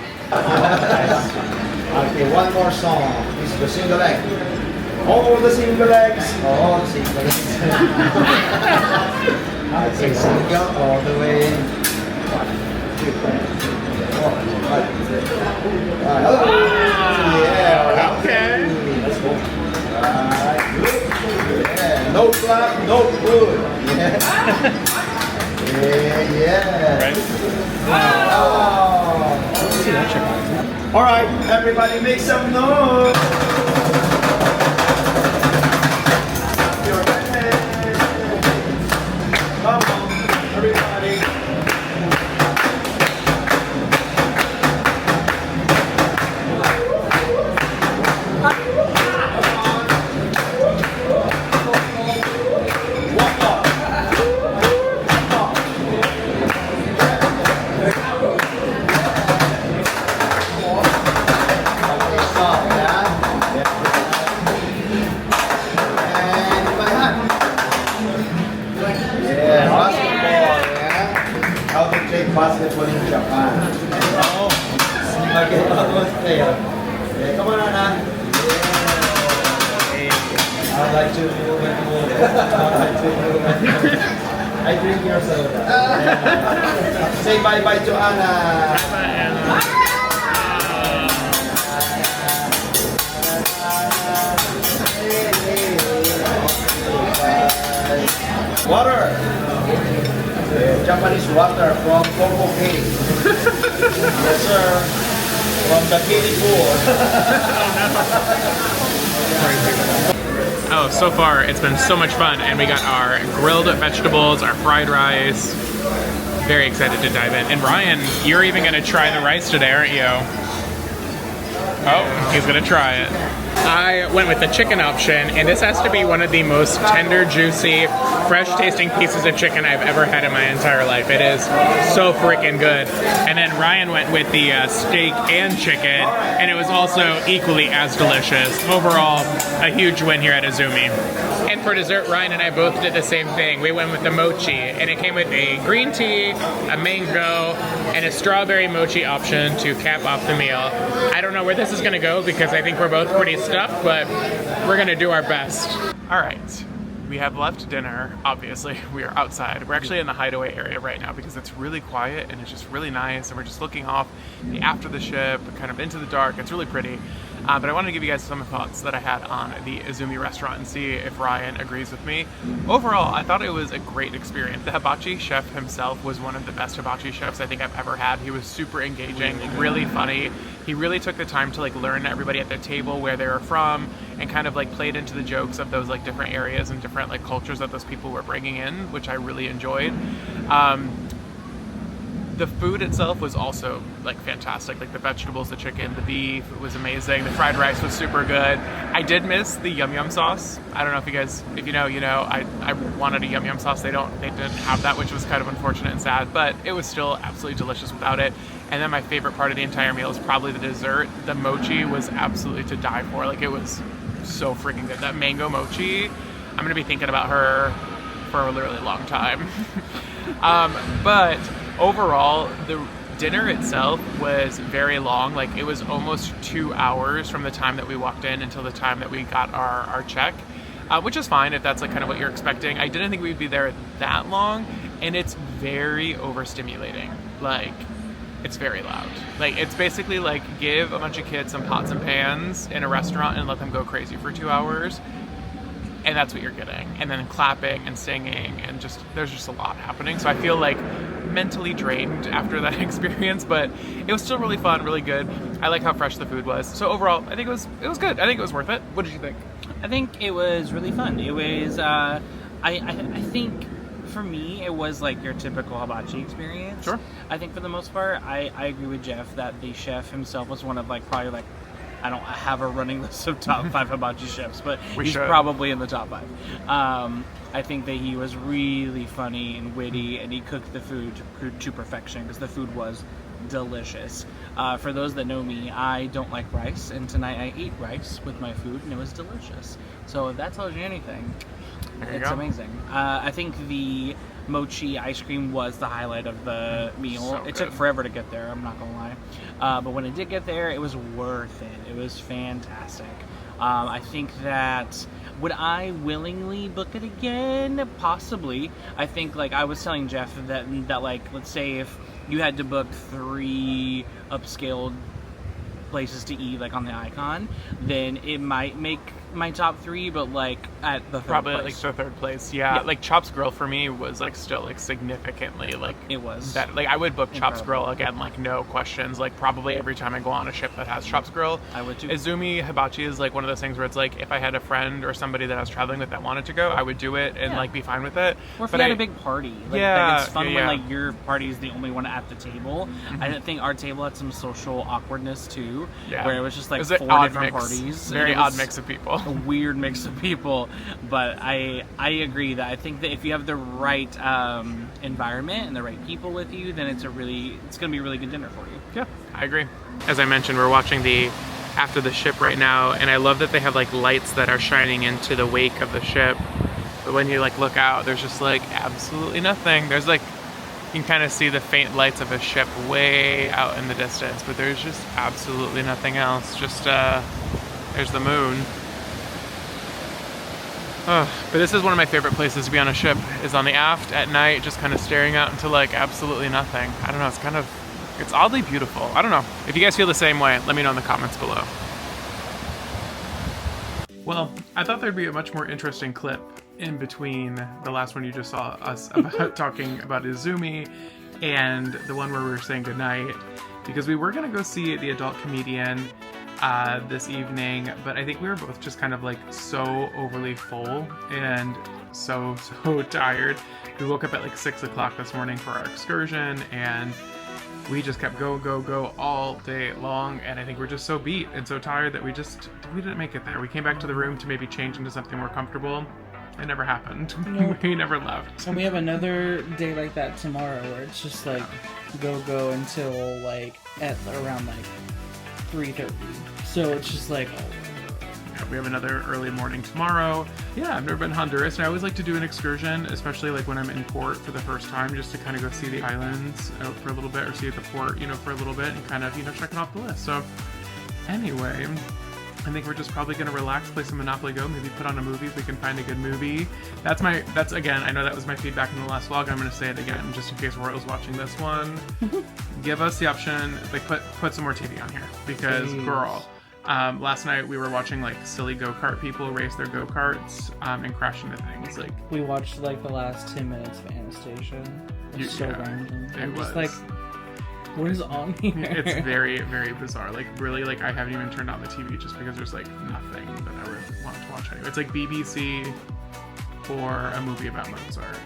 Okay, one more song. This is the single leg. All the single legs. All the single legs. Okay, so we go all the way. 1, 2, 3, 4, 5, 6. Yeah. Okay. Let's go. Alright, good. Yeah. No clap, no good. Yeah. Yeah. Right. All right, everybody, make some noise. Your hands. Come on, Anna. I'd like to move and move. I'd like to move and move. I drink your soda. Say bye-bye to Anna. Water. Japanese water from CocoCay. Yes, sir. From the kiddie pool. Oh, so far it's been so much fun, and we got our grilled vegetables, our fried rice. Very excited to dive in. And Ryan, you're even gonna try the rice today, aren't you? Oh, he's gonna try it. I went with the chicken option, and this has to be one of the most tender, juicy, fresh-tasting pieces of chicken I've ever had in my entire life. It is so freaking good. And then Ryan went with the steak and chicken, and it was also equally as delicious. Overall, a huge win here at Izumi. And for dessert, Ryan and I both did the same thing. We went with the mochi, and it came with a green tea, a mango, and a strawberry mochi option to cap off the meal. I don't know where this is gonna go because I think we're both pretty stuffed, but we're gonna do our best. All right, we have left dinner, obviously. We are outside. We're actually in the Hideaway area right now because it's really quiet and it's just really nice, and we're just looking off the after the ship, kind of into the dark. It's really pretty. But I wanted to give you guys some thoughts that I had on the Izumi restaurant and see if Ryan agrees with me. Overall, I thought it was a great experience. The hibachi chef himself was one of the best hibachi chefs I think I've ever had. He was super engaging, really funny. He really took the time to like learn everybody at the table where they were from, and kind of like played into the jokes of those like different areas and different like cultures that those people were bringing in, which I really enjoyed. The food itself was also like fantastic, like the vegetables, the chicken, the beef, it was amazing. The fried rice was super good. I did miss the yum yum sauce. I don't know if you guys, if you know, you know. I wanted a yum yum sauce. They didn't have that, which was kind of unfortunate and sad, but it was still absolutely delicious without it. And then my favorite part of the entire meal is probably the dessert. The mochi was absolutely to die for. Like, it was so freaking good. That mango mochi, I'm gonna be thinking about her for a really long time. But overall, the dinner itself was very long. Like, it was almost 2 hours from the time that we walked in until the time that we got our check, which is fine if that's like kind of what you're expecting. I didn't think we'd be there that long, and it's very overstimulating. Like, it's very loud. Like, it's basically like give a bunch of kids some pots and pans in a restaurant and let them go crazy for 2 hours. And that's what you're getting. And then clapping and singing, and just, there's just a lot happening. So I feel like mentally drained after that experience, but it was still really fun, really good. I like how fresh the food was. So overall, I think it was good. I think it was worth it. What did you think? I think it was really fun. It was, I think for me, it was like your typical hibachi experience. Sure. I think for the most part, I agree with Jeff that the chef himself was one of like probably like, I don't have a running list of top 5 hibachi chefs, but he's probably in the top 5. I think that he was really funny and witty, and he cooked the food to perfection because the food was delicious. For those that know me, I don't like rice, and tonight I ate rice with my food, and it was delicious. So if that tells you anything, it's amazing. I think the mochi ice cream was the highlight of the meal. So it took forever to get there, I'm not gonna lie. But when it did get there, it was worth it. It was fantastic. I think that, would I willingly book it again? Possibly. I think, like I was telling Jeff, that like, let's say if you had to book 3 upscale places to eat, like on the Icon, then it might make my top 3, but like at the third probably place. like the third place. Yeah, like Chops Grille for me was like still like significantly like it was that. Like, I would book Chops Grille again, like no questions. Like, probably every time I go on a ship that has Chops Grille. I would too. Izumi Hibachi is like one of those things where it's like, if I had a friend or somebody that I was traveling with that wanted to go, I would do it and like be fine with it. Or if you had a big party, like, like it's fun when like your party is the only one at the table. I didn't think our table had some social awkwardness too, where it was just like it was 4 different parties. Very odd mix of people. A weird mix of people, but I agree that I think that if you have the right environment and the right people with you, then it's going to be a really good dinner for you. Yeah, I agree. As I mentioned, we're watching the after the ship right now, and I love that they have like lights that are shining into the wake of the ship. But when you like look out, there's just like absolutely nothing. There's like You can kind of see the faint lights of a ship way out in the distance, but there's just absolutely nothing else. Just, there's the moon. But this is one of my favorite places to be on a ship, is on the aft at night, just kind of staring out into like absolutely nothing. I don't know, it's oddly beautiful. I don't know. If you guys feel the same way, let me know in the comments below. Well, I thought there'd be a much more interesting clip in between the last one you just saw us about talking about Izumi and the one where we were saying goodnight, because we were gonna go see the adult comedian this evening, but I think we were both just kind of like so overly full and so tired. We woke up at like 6 o'clock this morning for our excursion, and we just kept go all day long, and I think we're just so beat and so tired that we didn't make it there. We came back to the room to maybe change into something more comfortable. It never happened. Nope. We never left. And we have another day like that tomorrow where it's just like go until like at around like 3:30. So it's just like, yeah, we have another early morning tomorrow. Yeah, I've never been to Honduras, and I always like to do an excursion, especially like when I'm in port for the first time, just to kind of go see the islands out for a little bit, or see the port, for a little bit, and kind of, check it off the list. So anyway, I think we're just probably gonna relax, play some Monopoly Go, maybe put on a movie if we can find a good movie. That's again, I know that was my feedback in the last vlog. I'm gonna say it again, just in case Royal's watching this one. Give us the option, like put some more TV on here, because girl, last night we were watching like silly go-kart people race their go-karts and crash into things. Like, we watched like the last 10 minutes of Anastasia. It's so random. I'm just like, what is on here? It's very, very bizarre. Like, really, like, I haven't even turned on the TV just because there's like nothing that I would want to watch anyway. It's like BBC or a movie about Mozart.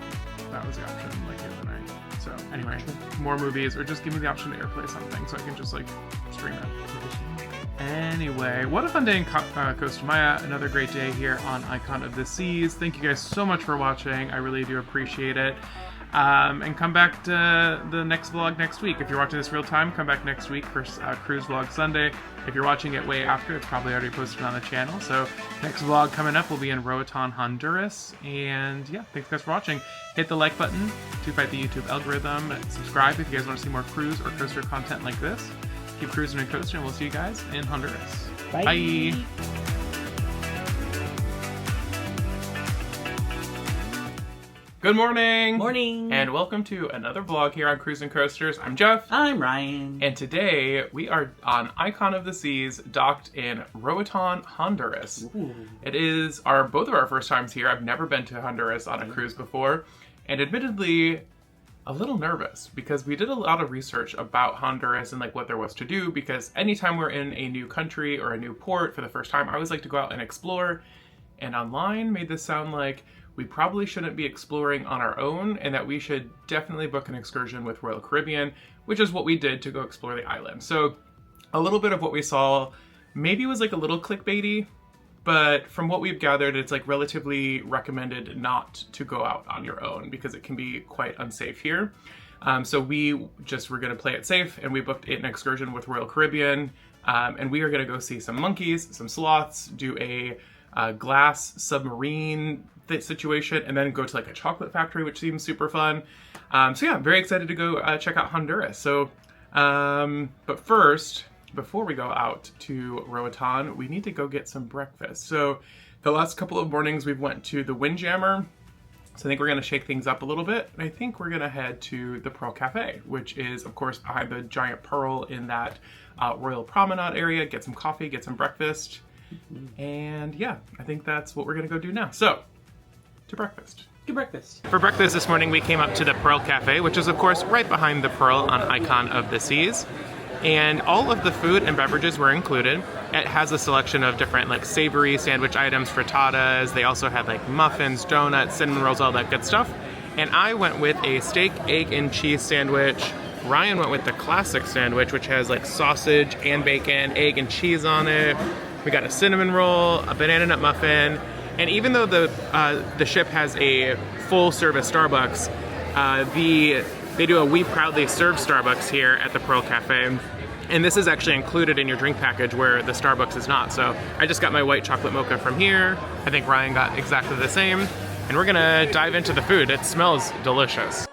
That was the option, like, the other night. So anyway, more movies, or just give me the option to airplay something so I can just like stream it. Anyway, what a fun day in Costa Maya. Another great day here on Icon of the Seas. Thank you guys so much for watching. I really do appreciate it. And come back to the next vlog next week. If you're watching this real time, come back next week for Cruise Vlog Sunday. If you're watching it way after, it's probably already posted on the channel. So next vlog coming up will be in Roatan, Honduras. And yeah, thanks guys for watching. Hit the like button to fight the YouTube algorithm. Subscribe if you guys want to see more cruise or coaster content like this. Keep cruising and coasting, and we'll see you guys in Honduras. Bye. Bye. Good morning! Morning! And welcome to another vlog here on Cruise and Coasters. I'm Jeff. I'm Ryan. And today we are on Icon of the Seas, docked in Roatan, Honduras. Ooh. It is both of our first times here. I've never been to Honduras on a cruise before, and admittedly, a little nervous because we did a lot of research about Honduras and like what there was to do, because anytime we're in a new country or a new port for the first time, I always like to go out and explore, and online made this sound like we probably shouldn't be exploring on our own, and that we should definitely book an excursion with Royal Caribbean, which is what we did to go explore the island. So a little bit of what we saw maybe was like a little clickbaity, but from what we've gathered, it's like relatively recommended not to go out on your own because it can be quite unsafe here. So we just were gonna play it safe, and we booked an excursion with Royal Caribbean, and we are gonna go see some monkeys, some sloths, do a glass submarine situation, and then go to like a chocolate factory, which seems super fun. So yeah, I'm very excited to go check out Honduras. So, but first, before we go out to Roatan, we need to go get some breakfast. So the last couple of mornings we've went to the Windjammer. So I think we're gonna shake things up a little bit. And I think we're gonna head to the Pearl Cafe, which is of course behind the giant pearl in that Royal Promenade area. Get some coffee, get some breakfast. And yeah, I think that's what we're gonna go do now. So, to breakfast. Good breakfast. For breakfast this morning, we came up to the Pearl Cafe, which is of course right behind the Pearl on Icon of the Seas. And all of the food and beverages were included. It has a selection of different like savory sandwich items, frittatas. They also had like muffins, donuts, cinnamon rolls, all that good stuff. And I went with a steak, egg, and cheese sandwich. Ryan went with the classic sandwich, which has like sausage and bacon, egg and cheese on it. We got a cinnamon roll, a banana nut muffin, and even though the ship has a full service Starbucks, they do a We Proudly Serve Starbucks here at the Pearl Cafe. And this is actually included in your drink package where the Starbucks is not. So I just got my white chocolate mocha from here. I think Ryan got exactly the same. And we're gonna dive into the food. It smells delicious.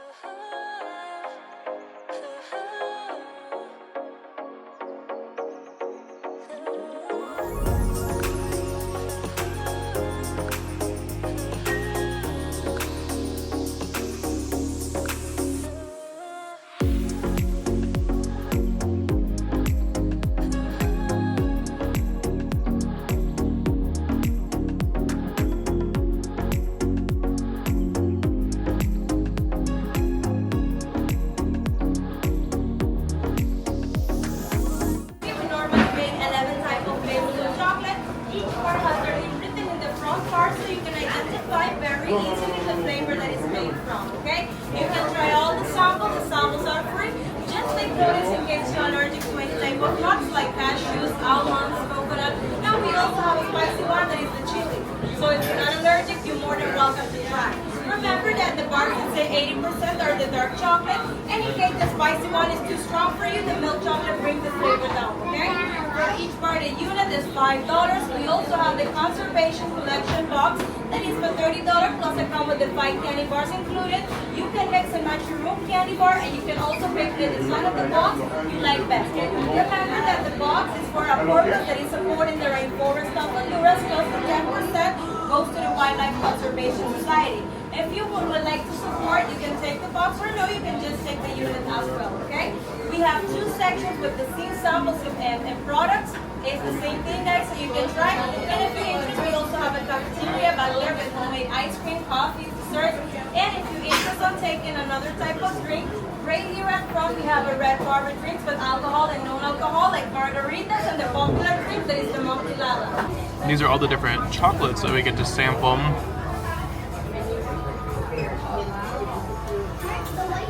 very easily the flavor that it's made from, okay? You can try all the samples. The samples are free. Just take notice in case you're allergic to any type of nuts like cashews, almonds, coconut. And we also have a spicy one that is the chili. So if you're not allergic, you're more than welcome to try. Remember that the bar can say 80% are the dark chocolate. And in case the spicy one is too strong for you, the milk chocolate brings the flavor down, okay? For each bar, the unit is $5. We also have the conservation collection box that is for $30 plus it comes with the 5 candy bars included. You can mix and match your room candy bar and you can also pick the design of the box you like best. Remember that the box is for a purpose that is supporting the rainforest of Honduras. Close to 10% goes to the Wildlife Conservation Society. If you would like to support, you can take the box, or no, you can just take the unit as well, okay? We have 2 sections with the same samples and products. It's the same thing, guys, so you can try. And if you're interested, we also have a cafeteria back there with homemade ice cream, coffee, desserts. And if you're interested in taking another type of drink, right here at front, we have a red carpet drinks with alcohol and non-alcohol, like margaritas, and the popular drink that is the Monkey Lala. These are all the different chocolates that we get to sample.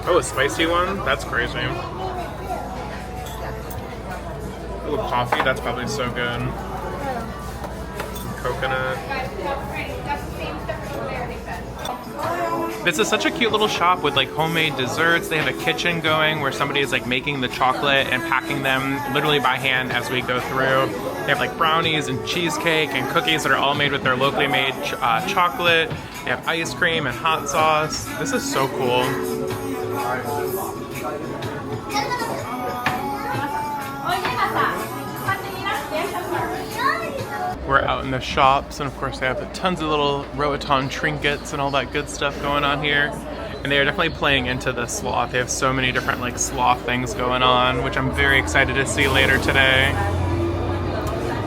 Oh, a spicy one? That's crazy. Oh, coffee? That's probably so good. Some coconut. This is such a cute little shop with like homemade desserts. They have a kitchen going where somebody is like making the chocolate and packing them literally by hand as we go through. They have like brownies and cheesecake and cookies that are all made with their locally made chocolate. They have ice cream and hot sauce. This is so cool. We're out in the shops, and of course they have tons of little Roatan trinkets and all that good stuff going on here. And they are definitely playing into the sloth. They have so many different like sloth things going on, which I'm very excited to see later today.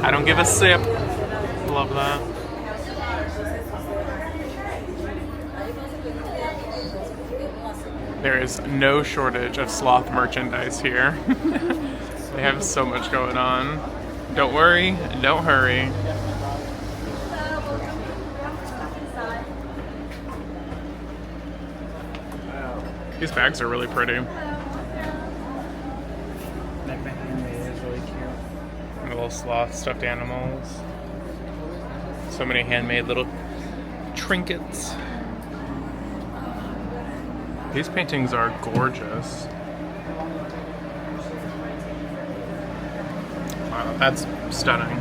I don't give a sip. Love that. There is no shortage of sloth merchandise here. They have so much going on. Don't worry, don't hurry. These bags are really pretty. Is really cute. And little sloth stuffed animals. So many handmade little trinkets. These paintings are gorgeous. Wow, that's stunning.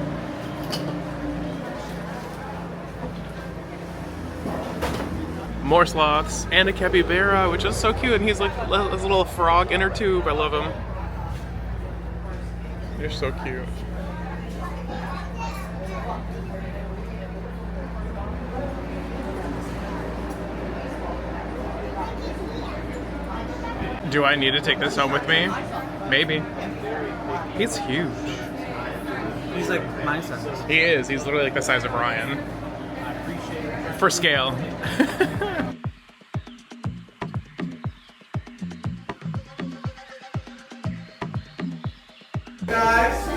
More sloths and a capybara, which is so cute. And he's like a little frog inner tube. I love him. They're so cute. Do I need to take this home with me? Maybe. He's huge. He's like my size. He is. He's literally like the size of Ryan. I appreciate it. For scale. Guys,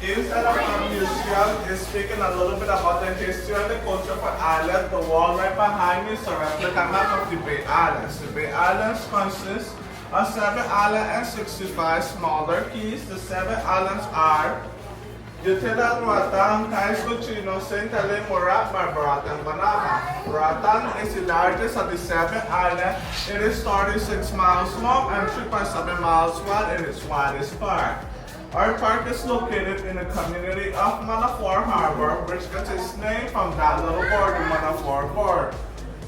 the inside of our museum is speaking a little bit about the history and the culture of an island. The wall right behind me is a replica map of the Bay Islands. The Bay Islands consist of 7 islands and 65 smaller keys. The 7 islands are Utila, Roatan, Lucha, St. Helena, Morat, Barbarat, and Banana. Roatan is the largest of the 7 islands. It is 36 miles long and 3.7 miles wide in its widest part. Our park is located in the community of Manafor Harbor, which gets its name from that little board, the Manafor board.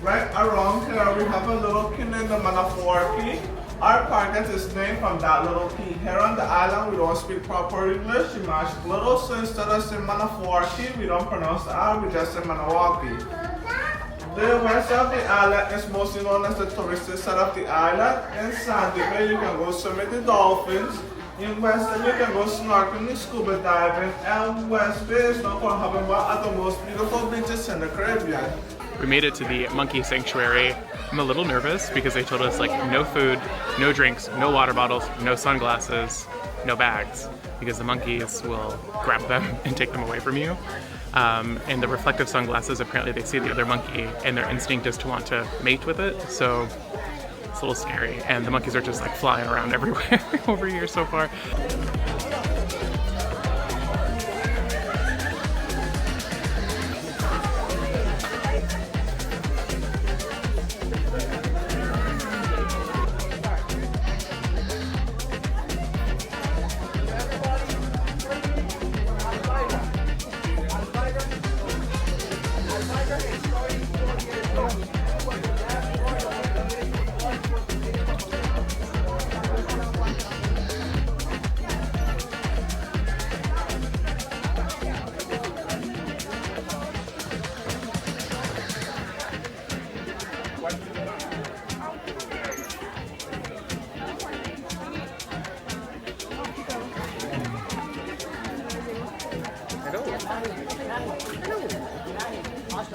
Right around here, we have a little key named the Manafor Key. Our park gets its name from that little key. Here on the island, we don't speak proper English. We match little, so instead of saying Manafor Key, we don't pronounce the R, we just say Manawaki. The west of the island is mostly known as the touristic side of the island. In Sandy Bay, you can go swim with the dolphins. In Western, you can go snorkeling, scuba diving, and West Bay is known for having one of the most beautiful beaches in the Caribbean. We made it to the monkey sanctuary. I'm a little nervous because they told us like no food, no drinks, no water bottles, no sunglasses, no bags, because the monkeys will grab them and take them away from you. And the reflective sunglasses, apparently they see the other monkey and their instinct is to want to mate with it. So it's a little scary. And the monkeys are just like flying around everywhere over here so far.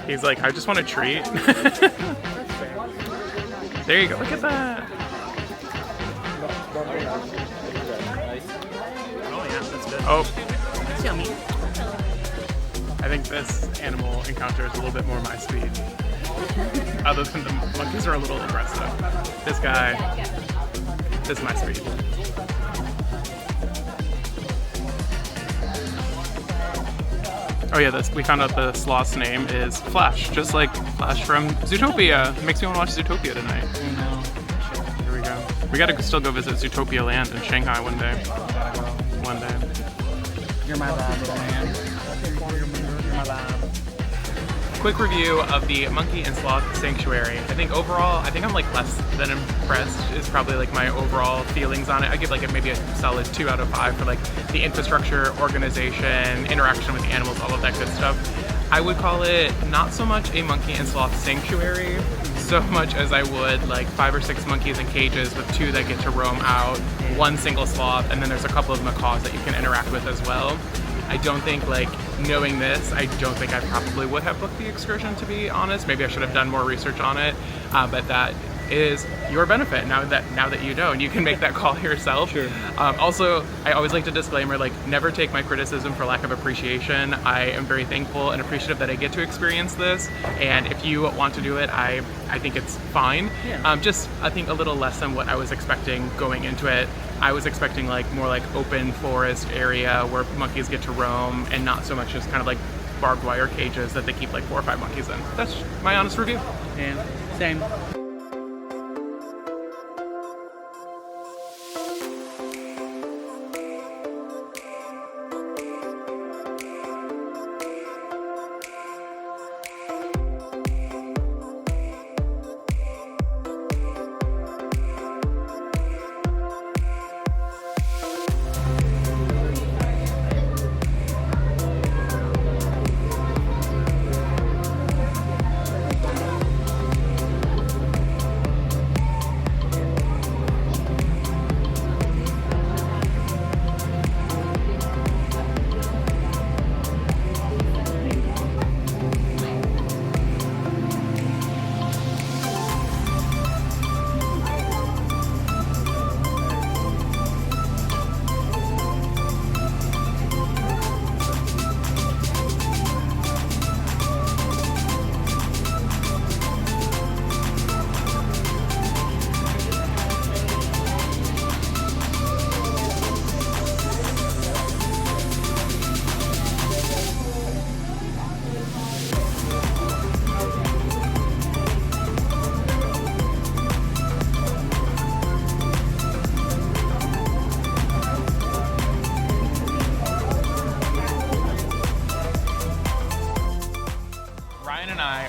He's like, I just want a treat. There you go, look at that. Oh yeah, that's good. Oh. That's yummy. I think this animal encounter is a little bit more my speed. Other than the monkeys are a little aggressive. This guy, this is my speed. Oh yeah, we found out the sloth's name is Flash, just like Flash from Zootopia. It makes me want to watch Zootopia tonight. Here we go. We gotta still go visit Zootopia Land in Shanghai one day. One day. You're my lab, little man. You're my lab. Quick review of the Monkey and Sloth Sanctuary. I think overall, I'm like less than impressed is probably like my overall feelings on it. I give like maybe a solid 2 out of 5 for like the infrastructure, organization, interaction with the animals, all of that good stuff. I would call it not so much a Monkey and Sloth Sanctuary, so much as I would like 5 or 6 monkeys in cages with 2 that get to roam out, 1 single sloth, and then there's a couple of macaws that you can interact with as well. I don't think, like, knowing this, I don't think I probably would have booked the excursion, to be honest. Maybe I should have done more research on it, but that is your benefit now that you know, and you can make that call yourself. Sure. Also, I always like to disclaimer, like, never take my criticism for lack of appreciation. I am very thankful and appreciative that I get to experience this, and if you want to do it, I think it's fine. Yeah. Just, I think, a little less than what I was expecting going into it. I was expecting like more like open forest area where monkeys get to roam and not so much just kind of like barbed wire cages that they keep like 4 or 5 monkeys in. That's my honest review. Yeah, same.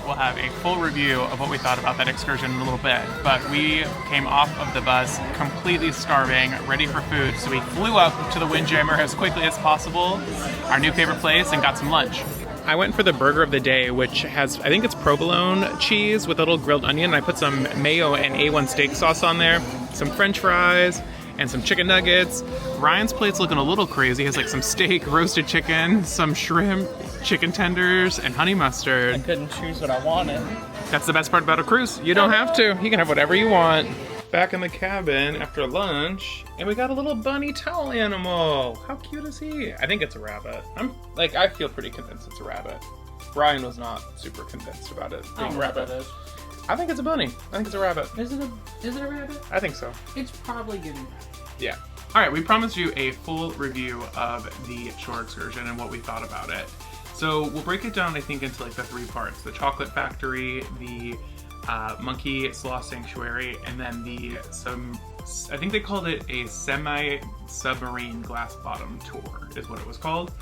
We'll have a full review of what we thought about that excursion in a little bit, but we came off of the bus completely starving, ready for food, so we flew up to the Windjammer as quickly as possible, our new favorite place, and got some lunch. I went for the burger of the day, which has, I think it's provolone cheese with a little grilled onion, and I put some mayo and A1 steak sauce on there, some french fries, and some chicken nuggets. Ryan's plate's looking a little crazy. He has like some steak, roasted chicken, some shrimp, chicken tenders, and honey mustard. I couldn't choose what I wanted. That's the best part about a cruise. You don't have to. You can have whatever you want. back in the cabin after lunch, and we got a little bunny towel animal. How cute is he? I think it's a rabbit. I feel pretty convinced it's a rabbit. Brian was not super convinced about it being a rabbit. I think it's a bunny. I think it's a rabbit. Is it a rabbit? I think so. It's probably getting that. Yeah. All right, we promised you a full review of the shore excursion and what we thought about it. So we'll break it down, I think, into like the 3 parts: the chocolate factory, the monkey sloth sanctuary, and then I think they called it a semi-submarine glass bottom tour is what it was called.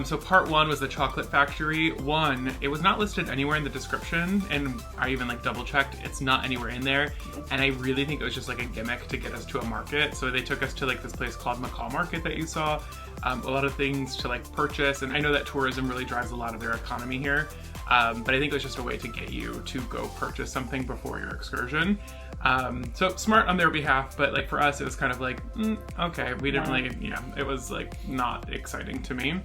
So part 1 was the chocolate factory. It was not listed anywhere in the description, and I even like double checked, it's not anywhere in there. And I really think it was just like a gimmick to get us to a market. So they took us to like this place called McCall Market that you saw. A lot of things to like purchase, and I know that tourism really drives a lot of their economy here. But I think it was just a way to get you to go purchase something before your excursion. So smart on their behalf, but like for us, it was kind of like, okay, we didn't really, it was like not exciting to me.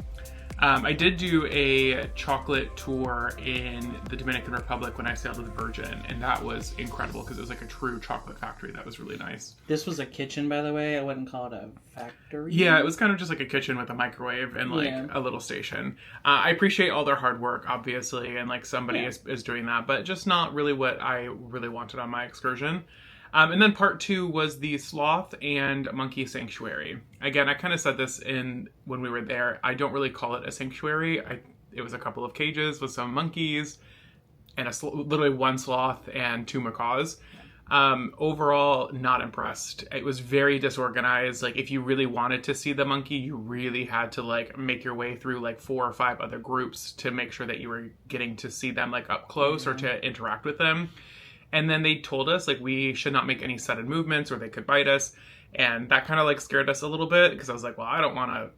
I did do a chocolate tour in the Dominican Republic when I sailed with Virgin, and that was incredible because it was like a true chocolate factory. That was really nice. This was a kitchen, by the way. I wouldn't call it a factory. Yeah, it was kind of just like a kitchen with a microwave and like a little station. I appreciate all their hard work, obviously, and like somebody is doing that, but just not really what I really wanted on my excursion. And then part 2 was the sloth and monkey sanctuary. Again, I kind of said this when we were there. I don't really call it a sanctuary. It was a couple of cages with some monkeys and literally 1 sloth and 2 macaws. Overall, not impressed. It was very disorganized. Like if you really wanted to see the monkey, you really had to like make your way through like 4 or 5 other groups to make sure that you were getting to see them like up close or to interact with them. And then they told us like we should not make any sudden movements or they could bite us. And that kind of like scared us a little bit because I was like, well, I don't want to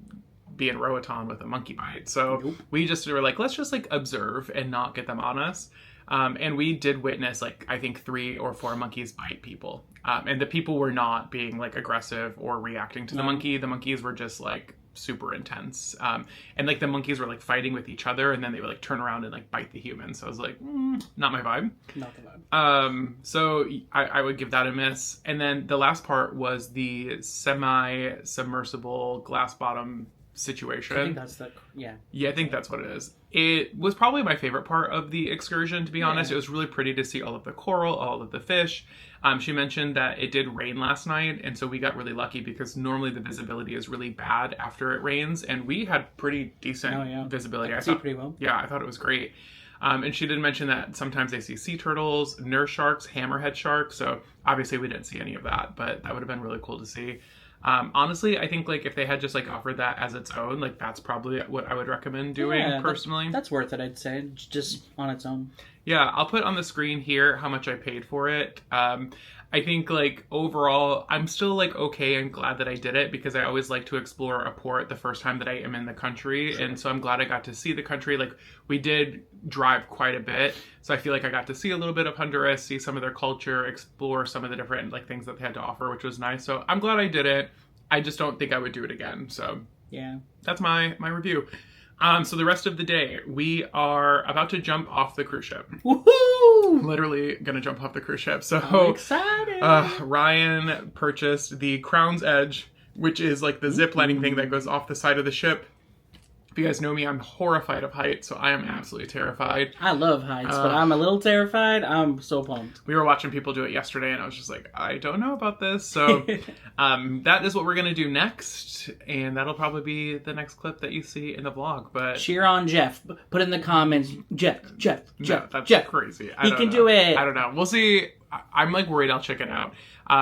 be in Roatan with a monkey bite. So we just were like, let's just like observe and not get them on us. And we did witness like, I think 3 or 4 monkeys bite people. And the people were not being like aggressive or reacting to the monkey. The monkeys were just like super intense. And like the monkeys were like fighting with each other and then they would like turn around and like bite the humans. So I was like, not my vibe. Not the vibe. So I would give that a miss. And then the last part was the semi-submersible glass bottom situation. I think that's I think that's what it is. It was probably my favorite part of the excursion, to be honest. It was really pretty to see all of the coral, all of the fish. She mentioned that it did rain last night, and so we got really lucky because normally the visibility is really bad after it rains, and we had pretty decent visibility. I see pretty well. Yeah, I thought it was great. And she did mention that sometimes they see sea turtles, nurse sharks, hammerhead sharks, so obviously we didn't see any of that, but that would have been really cool to see. Honestly, I think like if they had just like offered that as its own, like that's probably what I would recommend doing personally. That's worth it, I'd say, just on its own. Yeah, I'll put on the screen here how much I paid for it. I think like overall, I'm still like okay. I'm glad that I did it because I always like to explore a port the first time that I am in the country. Sure. And so I'm glad I got to see the country. Like we did drive quite a bit. So I feel like I got to see a little bit of Honduras, see some of their culture, explore some of the different like things that they had to offer, which was nice. So I'm glad I did it. I just don't think I would do it again. So yeah, that's my review. So the rest of the day, we are about to jump off the cruise ship. Woohoo! Literally gonna jump off the cruise ship. So I'm excited. Ryan purchased the Crown's Edge, which is like the zip lining thing that goes off the side of the ship. If you guys know me, I'm horrified of heights, so I am absolutely terrified. I love heights, but I'm a little terrified. I'm so pumped. We were watching people do it yesterday, and I was just like, I don't know about this. So that is what we're going to do next, and that'll probably be the next clip that you see in the vlog. But cheer on Jeff. Put in the comments, Jeff. No, that's Jeff. Crazy. He can do it. I don't know. We'll see. I'm like worried I'll chicken out.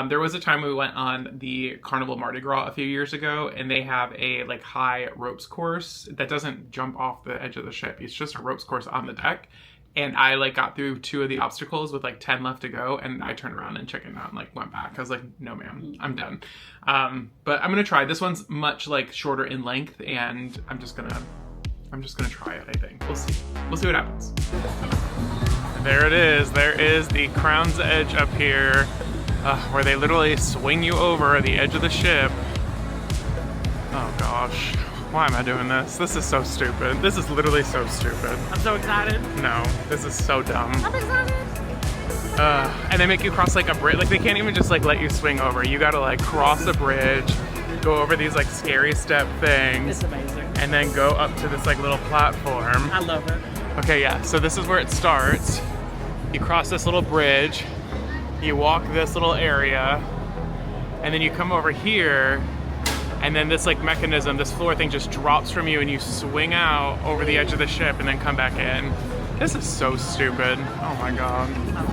There was a time we went on the Carnival Mardi Gras a few years ago, and they have a like high ropes course that doesn't jump off the edge of the ship. It's just a ropes course on the deck. And I like got through 2 of the obstacles with like 10 left to go, and I turned around and chickened out and like went back. I was like, no ma'am, I'm done. But I'm gonna try. This one's much like shorter in length, and I'm just gonna try it, I think. We'll see. We'll see what happens. There it is. There is the Crown's Edge up here, where they literally swing you over the edge of the ship. Oh gosh. Why am I doing this? This is so stupid. This is literally so stupid. I'm so excited. No, this is so dumb. I'm excited. And they make you cross like a bridge. Like they can't even just like let you swing over. You gotta like cross a bridge, go over these like scary step things. It's amazing. And then go up to this like little platform. I love it. Okay, yeah, so this is where it starts. You cross this little bridge, you walk this little area, and then you come over here, and then this like mechanism, this floor thing just drops from you and you swing out over the edge of the ship and then come back in. This is so stupid. Oh my God.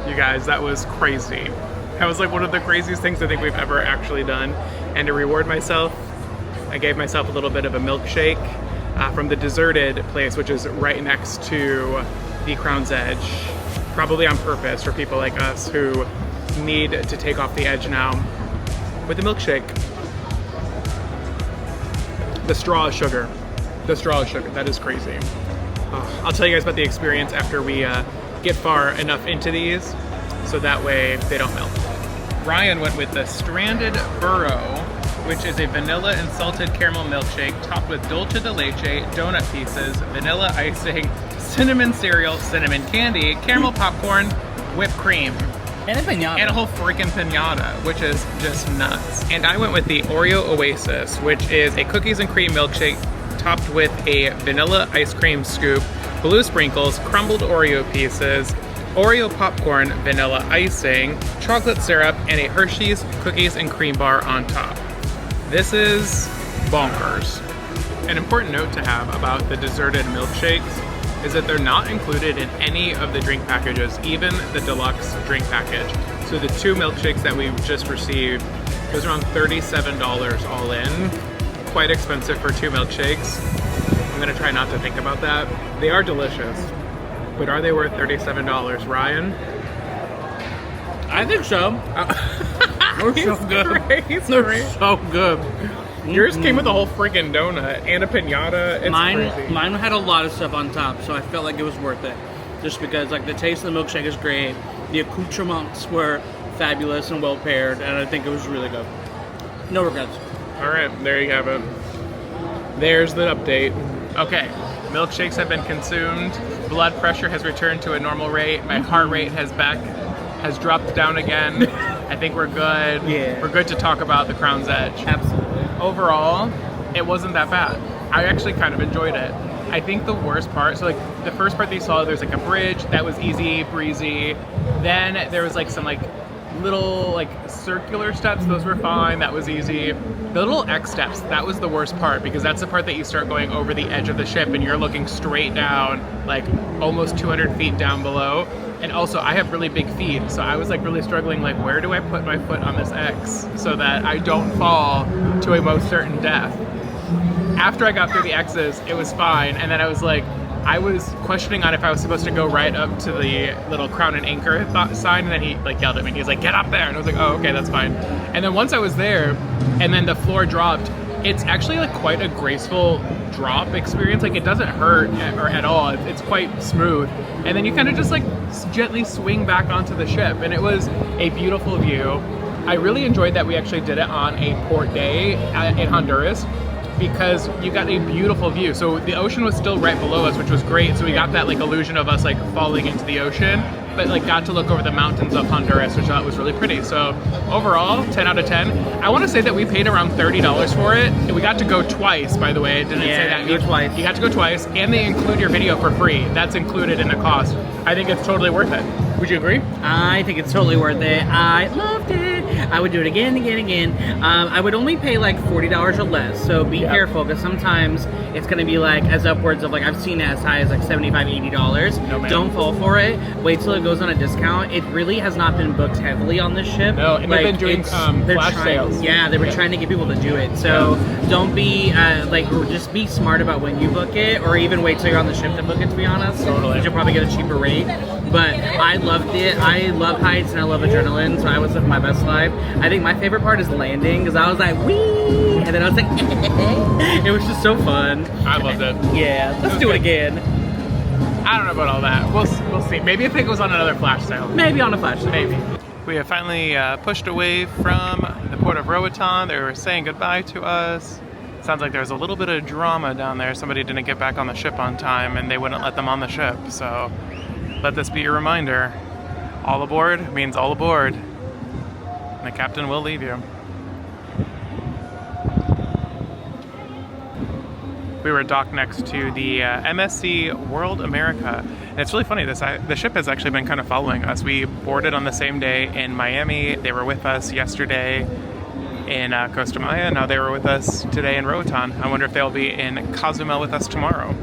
You guys, that was crazy. That was like one of the craziest things I think we've ever actually done. And to reward myself, I gave myself a little bit of a milkshake from the deserted place, which is right next to the Crown's Edge. Probably on purpose for people like us who need to take off the edge now with a milkshake. The straw is sugar. The straw is sugar. That is crazy. Oh, I'll tell you guys about the experience after we get far enough into these so that way they don't melt. Ryan went with the Stranded Burro, which is a vanilla and salted caramel milkshake topped with dulce de leche, donut pieces, vanilla icing, cinnamon cereal, cinnamon candy, caramel popcorn, whipped cream. And a pinata. And a whole freaking pinata, which is just nuts. And I went with the Oreo Oasis, which is a cookies and cream milkshake topped with a vanilla ice cream scoop, blue sprinkles, crumbled Oreo pieces, Oreo popcorn, vanilla icing, chocolate syrup, and a Hershey's cookies and cream bar on top. This is bonkers. An important note to have about the deserted milkshakes is that they're not included in any of the drink packages, even the deluxe drink package. So the 2 milkshakes that we just received, it was around $37 all in. Quite expensive for 2 milkshakes. I'm gonna try not to think about that. They are delicious, but are they worth $37, Ryan? I think so. They're so good. They're so good. Yours came with a whole freaking donut and a pinata. It's crazy. Mine had a lot of stuff on top, so I felt like it was worth it. Just because like the taste of the milkshake is great, the accoutrements were fabulous and well paired, and I think it was really good. No regrets. All right, there you have it. There's the update. Okay, milkshakes have been consumed. Blood pressure has returned to a normal rate. My heart rate has dropped down again. I think we're good. Yeah. We're good to talk about the Crown's Edge. Absolutely. Overall, it wasn't that bad. I actually kind of enjoyed it. I think the worst part, so like the first part that you saw, there's like a bridge that was easy breezy. Then there was like some like little like circular steps, those were fine, that was easy. The little X steps, that was the worst part, because that's the part that you start going over the edge of the ship and you're looking straight down, like almost 200 feet down below. And also I have really big feet, so I was like really struggling, like where do I put my foot on this X so that I don't fall to a most certain death. After I got through the X's, it was fine, and then I was like, I was questioning on if I was supposed to go right up to the little Crown and Anchor sign, and then he like yelled at me. He was like, get up there, and I was like, oh, okay, that's fine. And then once I was there, and then the floor dropped, it's actually like quite a graceful drop experience. Like it doesn't hurt or at all. It's quite smooth. And then you kind of just like gently swing back onto the ship, and it was a beautiful view. I really enjoyed that we actually did it on a port day in Honduras, because you got a beautiful view. So the ocean was still right below us, which was great. So we got that like illusion of us like falling into the ocean. But but like got to look over the mountains of Honduras, which I thought was really pretty. So overall, 10 out of 10. I want to say that we paid around $30 for it. And we got to go twice, by the way. Didn't say that? Go twice. You got to go twice, and they include your video for free. That's included in the cost. I think it's totally worth it. Would you agree? I think it's totally worth it. I loved it. I would do it again. I would only pay like $40 or less, so be careful, because sometimes it's going to be like as upwards of like, I've seen it as high as like $75, $80. No, man. Don't fall for it. Wait till it goes on a discount. It really has not been booked heavily on this ship. No, and they've been doing flash sales. Yeah, they were trying to get people to do it. So don't be just be smart about when you book it, or even wait till you're on the ship to book it, to be honest. Totally. You'll probably get a cheaper rate. But I loved it. I love heights and I love adrenaline, so I was living my best life. I think my favorite part is landing, because I was like, wee! And then I was like, it was just so fun. I loved it. Yeah, let's do it again. I don't know about all that. We'll see. Maybe if it goes on another flash sale. Maybe on a flash sale. Maybe. We have finally pushed away from the port of Roatan. They were saying goodbye to us. Sounds like there's a little bit of drama down there. Somebody didn't get back on the ship on time and they wouldn't let them on the ship. So let this be your reminder. All aboard means all aboard. And the captain will leave you. We were docked next to the MSC World America. And it's really funny, the ship has actually been kind of following us. We boarded on the same day in Miami. They were with us yesterday in Costa Maya. Now they were with us today in Roatan. I wonder if they'll be in Cozumel with us tomorrow.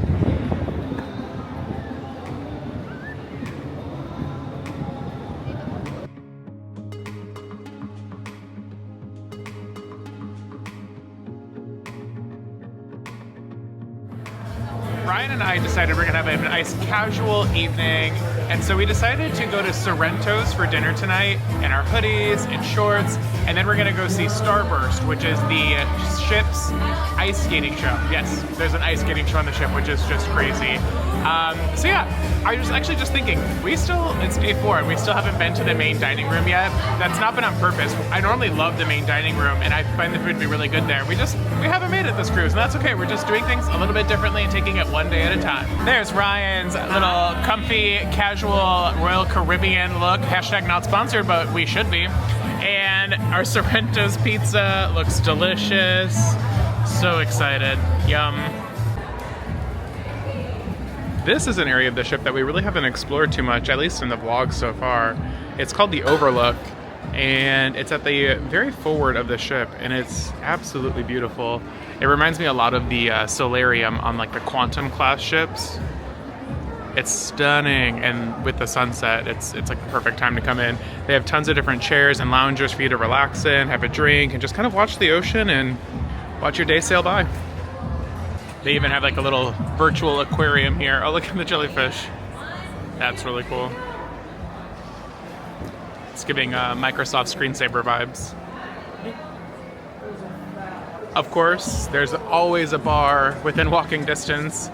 Ryan and I decided we're gonna have a nice casual evening, and so we decided to go to Sorrento's for dinner tonight in our hoodies and shorts, and then we're gonna go see Starburst, which is the ship's ice skating show. Yes, there's an ice skating show on the ship, which is just crazy. So yeah, I was actually just thinking, it's day 4 and we still haven't been to the main dining room yet. That's not been on purpose. I normally love the main dining room and I find the food to be really good there. We haven't made it this cruise, and that's okay. We're just doing things a little bit differently and taking it one day at a time. There's Ryan's little comfy, casual Royal Caribbean look. Hashtag not sponsored, but we should be. And our Sorrento's pizza looks delicious. So excited. Yum. This is an area of the ship that we really haven't explored too much, at least in the vlog so far. It's called the Overlook, and it's at the very forward of the ship, and it's absolutely beautiful. It reminds me a lot of the solarium on like the Quantum class ships. It's stunning, and with the sunset, it's like the perfect time to come in. They have tons of different chairs and loungers for you to relax in, have a drink, and just kind of watch the ocean and watch your day sail by. They even have like a little virtual aquarium here. Oh, look at the jellyfish. That's really cool. It's giving Microsoft screensaver vibes. Of course, there's always a bar within walking distance,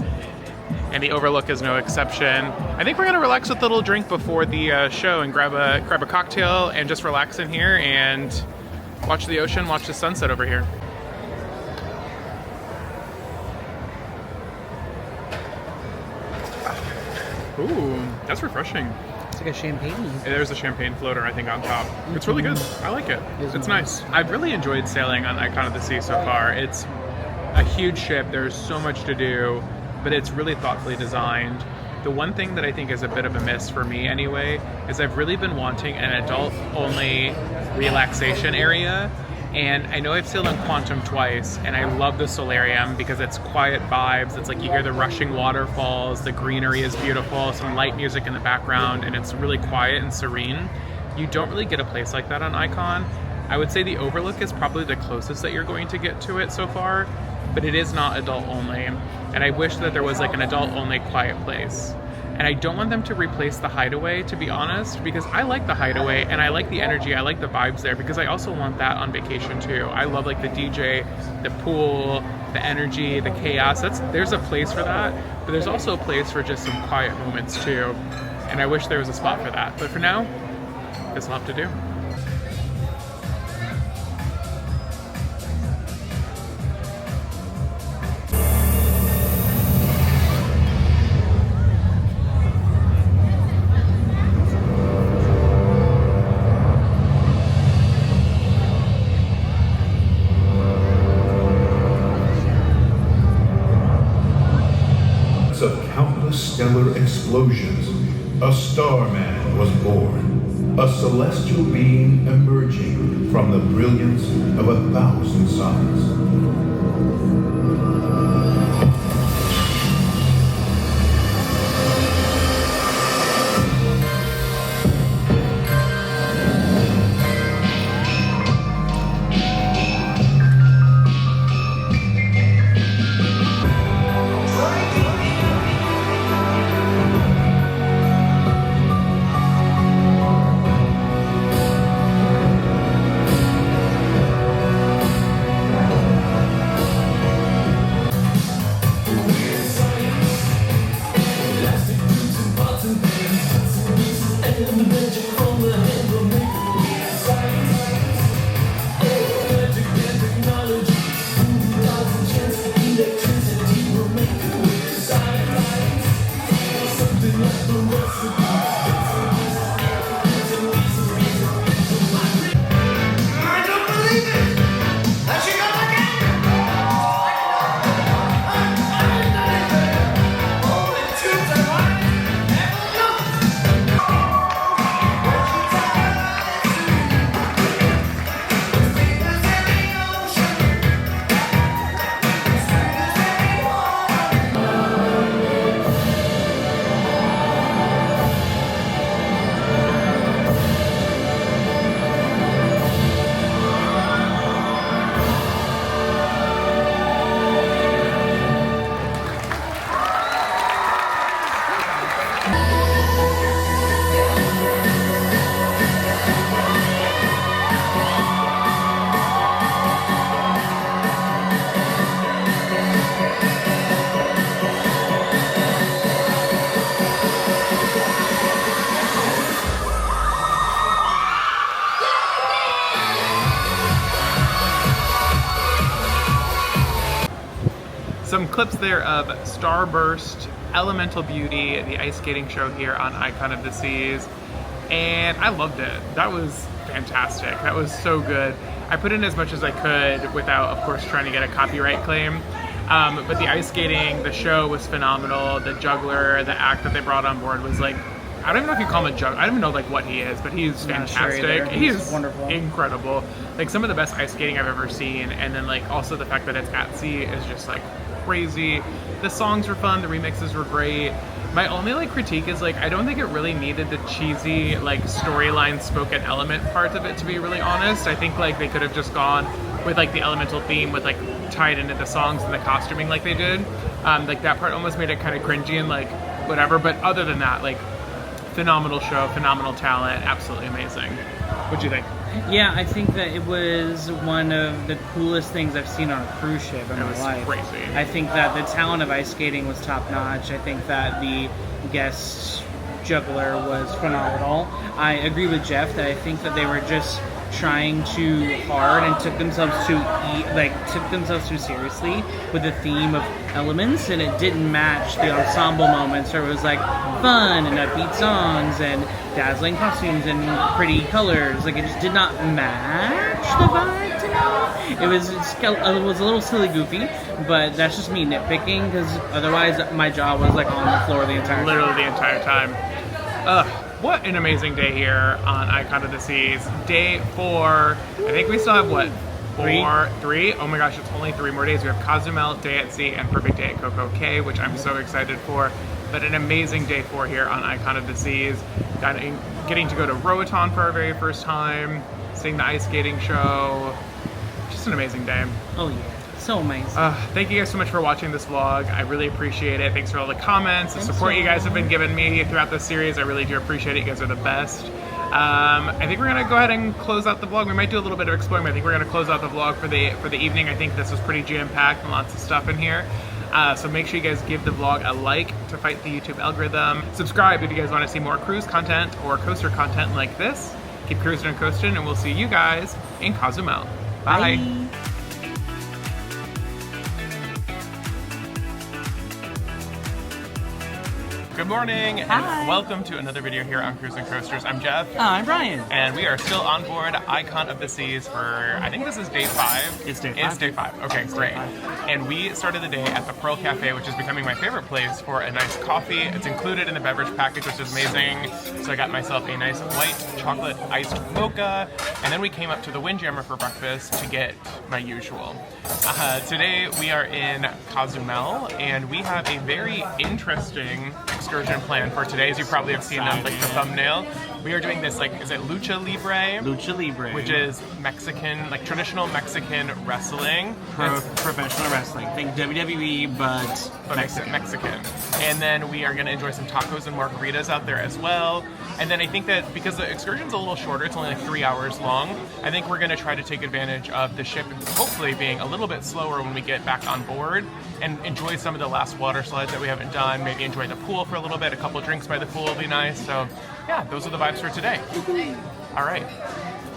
and the Overlook is no exception. I think we're gonna relax with a little drink before the show and grab a cocktail and just relax in here and watch the ocean, watch the sunset over here. Ooh, that's refreshing. It's like a champagne. There's a champagne floater, I think, on top. It's really good. I like it. It's nice. I've really enjoyed sailing on Icon of the Sea so far. It's a huge ship. There's so much to do, but it's really thoughtfully designed. The one thing that I think is a bit of a miss for me anyway is I've really been wanting an adult-only relaxation area. And I know I've sailed on Quantum twice, and I love the solarium because it's quiet vibes. It's like you hear the rushing waterfalls, the greenery is beautiful, some light music in the background, and it's really quiet and serene. You don't really get a place like that on Icon. I would say the Overlook is probably the closest that you're going to get to it so far, but it is not adult only. And I wish that there was like an adult only quiet place. And I don't want them to replace the Hideaway, to be honest, because I like the Hideaway and I like the energy, I like the vibes there, because I also want that on vacation too. I love like the DJ, the pool, the energy, the chaos. There's a place for that, but there's also a place for just some quiet moments too. And I wish there was a spot for that. But for now, this will have to do. of stellar explosions, a starman was born, a celestial being emerging from the brilliance of 1,000 suns. Some clips there of Starburst, Elemental Beauty, the ice skating show here on Icon of the Seas, and I loved it. That was fantastic. That was so good. I put in as much as I could without, of course, trying to get a copyright claim. But the ice skating, the show was phenomenal. The juggler, the act that they brought on board was like, I don't even know if you call him a juggler. I don't even know like what he is, but he's fantastic. He is wonderful, incredible. Like some of the best ice skating I've ever seen, and then like also the fact that it's at sea is just like crazy. The songs were fun, the remixes were great. My only like critique is like I don't think it really needed the cheesy like storyline spoken element part of it, to be really honest. I think like they could have just gone with like the elemental theme with like tied into the songs and the costuming like they did. Like that part almost made it kind of cringy and like whatever, but other than that, like phenomenal show, phenomenal talent, absolutely amazing. What'd you think? Yeah, I think that it was one of the coolest things I've seen on a cruise ship in my life. Crazy. I think that the talent of ice skating was top notch. I think that the guest juggler was phenomenal. I agree with Jeff that I think that they were just trying too hard and took themselves too seriously with the theme of elements, and it didn't match the ensemble moments where it was like fun and upbeat songs and dazzling costumes and pretty colors. Like it just did not match the vibe to me. It was a little silly goofy, but that's just me nitpicking because otherwise my jaw was like on the floor the entire time. Literally the entire time. What an amazing day here on Icon of the Seas. Day 4. I think we still have what? Three? Oh my gosh, it's only 3 more days. We have Cozumel, Day at Sea, and Perfect Day at CocoCay, which I'm so excited for. But an amazing day 4 here on Icon of the Seas. Getting to go to Roatan for our very first time, seeing the ice skating show. Just an amazing day. Oh yeah. So amazing. Thank you guys so much for watching this vlog. I really appreciate it. Thanks for all the comments, the support you guys have been giving me throughout this series. I really do appreciate it. You guys are the best. I think we're gonna go ahead and close out the vlog. We might do a little bit of exploring, but I think we're gonna close out the vlog for the evening. I think this was pretty jam-packed and lots of stuff in here. So make sure you guys give the vlog a like to fight the YouTube algorithm. Subscribe if you guys want to see more cruise content or coaster content like this. Keep cruising and coasting, and we'll see you guys in Cozumel. Bye. Bye. Good morning, and welcome to another video here on Cruising Coasters. I'm Jeff. I'm Brian. And we are still on board Icon of the Seas for, I think this is day 5. It's day 5. It's day 5. Okay, great. And we started the day at the Pearl Cafe, which is becoming my favorite place for a nice coffee. It's included in the beverage package, which is amazing. So I got myself a nice white chocolate iced mocha. And then we came up to the Windjammer for breakfast to get my usual. Today we are in Cozumel, and we have a very interesting excursion plan for today, as you probably have seen on the thumbnail. We are doing this, is it Lucha Libre? Lucha Libre. Which is Mexican, traditional Mexican wrestling. Professional wrestling. Think WWE, but Mexican. And then we are going to enjoy some tacos and margaritas out there as well. And then I think that because the excursion's a little shorter, it's only 3 hours long, I think we're going to try to take advantage of the ship hopefully being a little bit slower when we get back on board and enjoy some of the last water slides that we haven't done, maybe enjoy the pool for a little bit, a couple drinks by the pool will be nice. So yeah, those are the vibes for today. All right,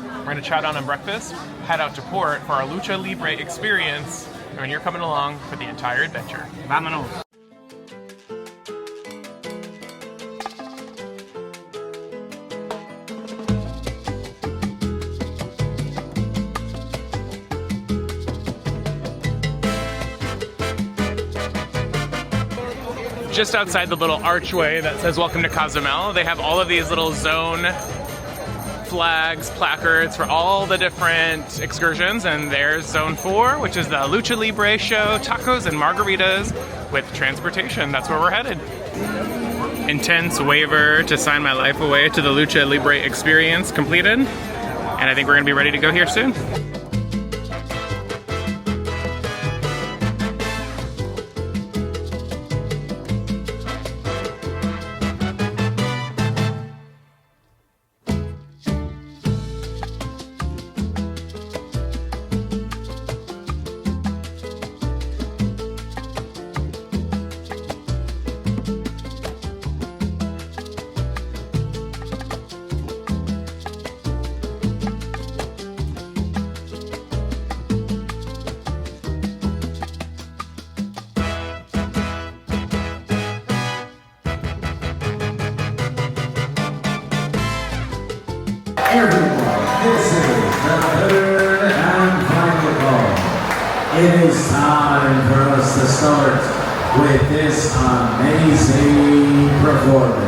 we're going to chat on breakfast, head out to port for our Lucha Libre experience, and you're coming along for the entire adventure. Vámonos. Just outside the little archway that says welcome to Cozumel, they have all of these little zone flags, placards for all the different excursions, and there's Zone 4, which is the Lucha Libre show, tacos and margaritas with transportation. That's where we're headed. Intense waiver to sign my life away to the Lucha Libre experience completed, and I think we're gonna be ready to go here soon. Everyone, this is the third and final call. It is time for us to start with this amazing performance.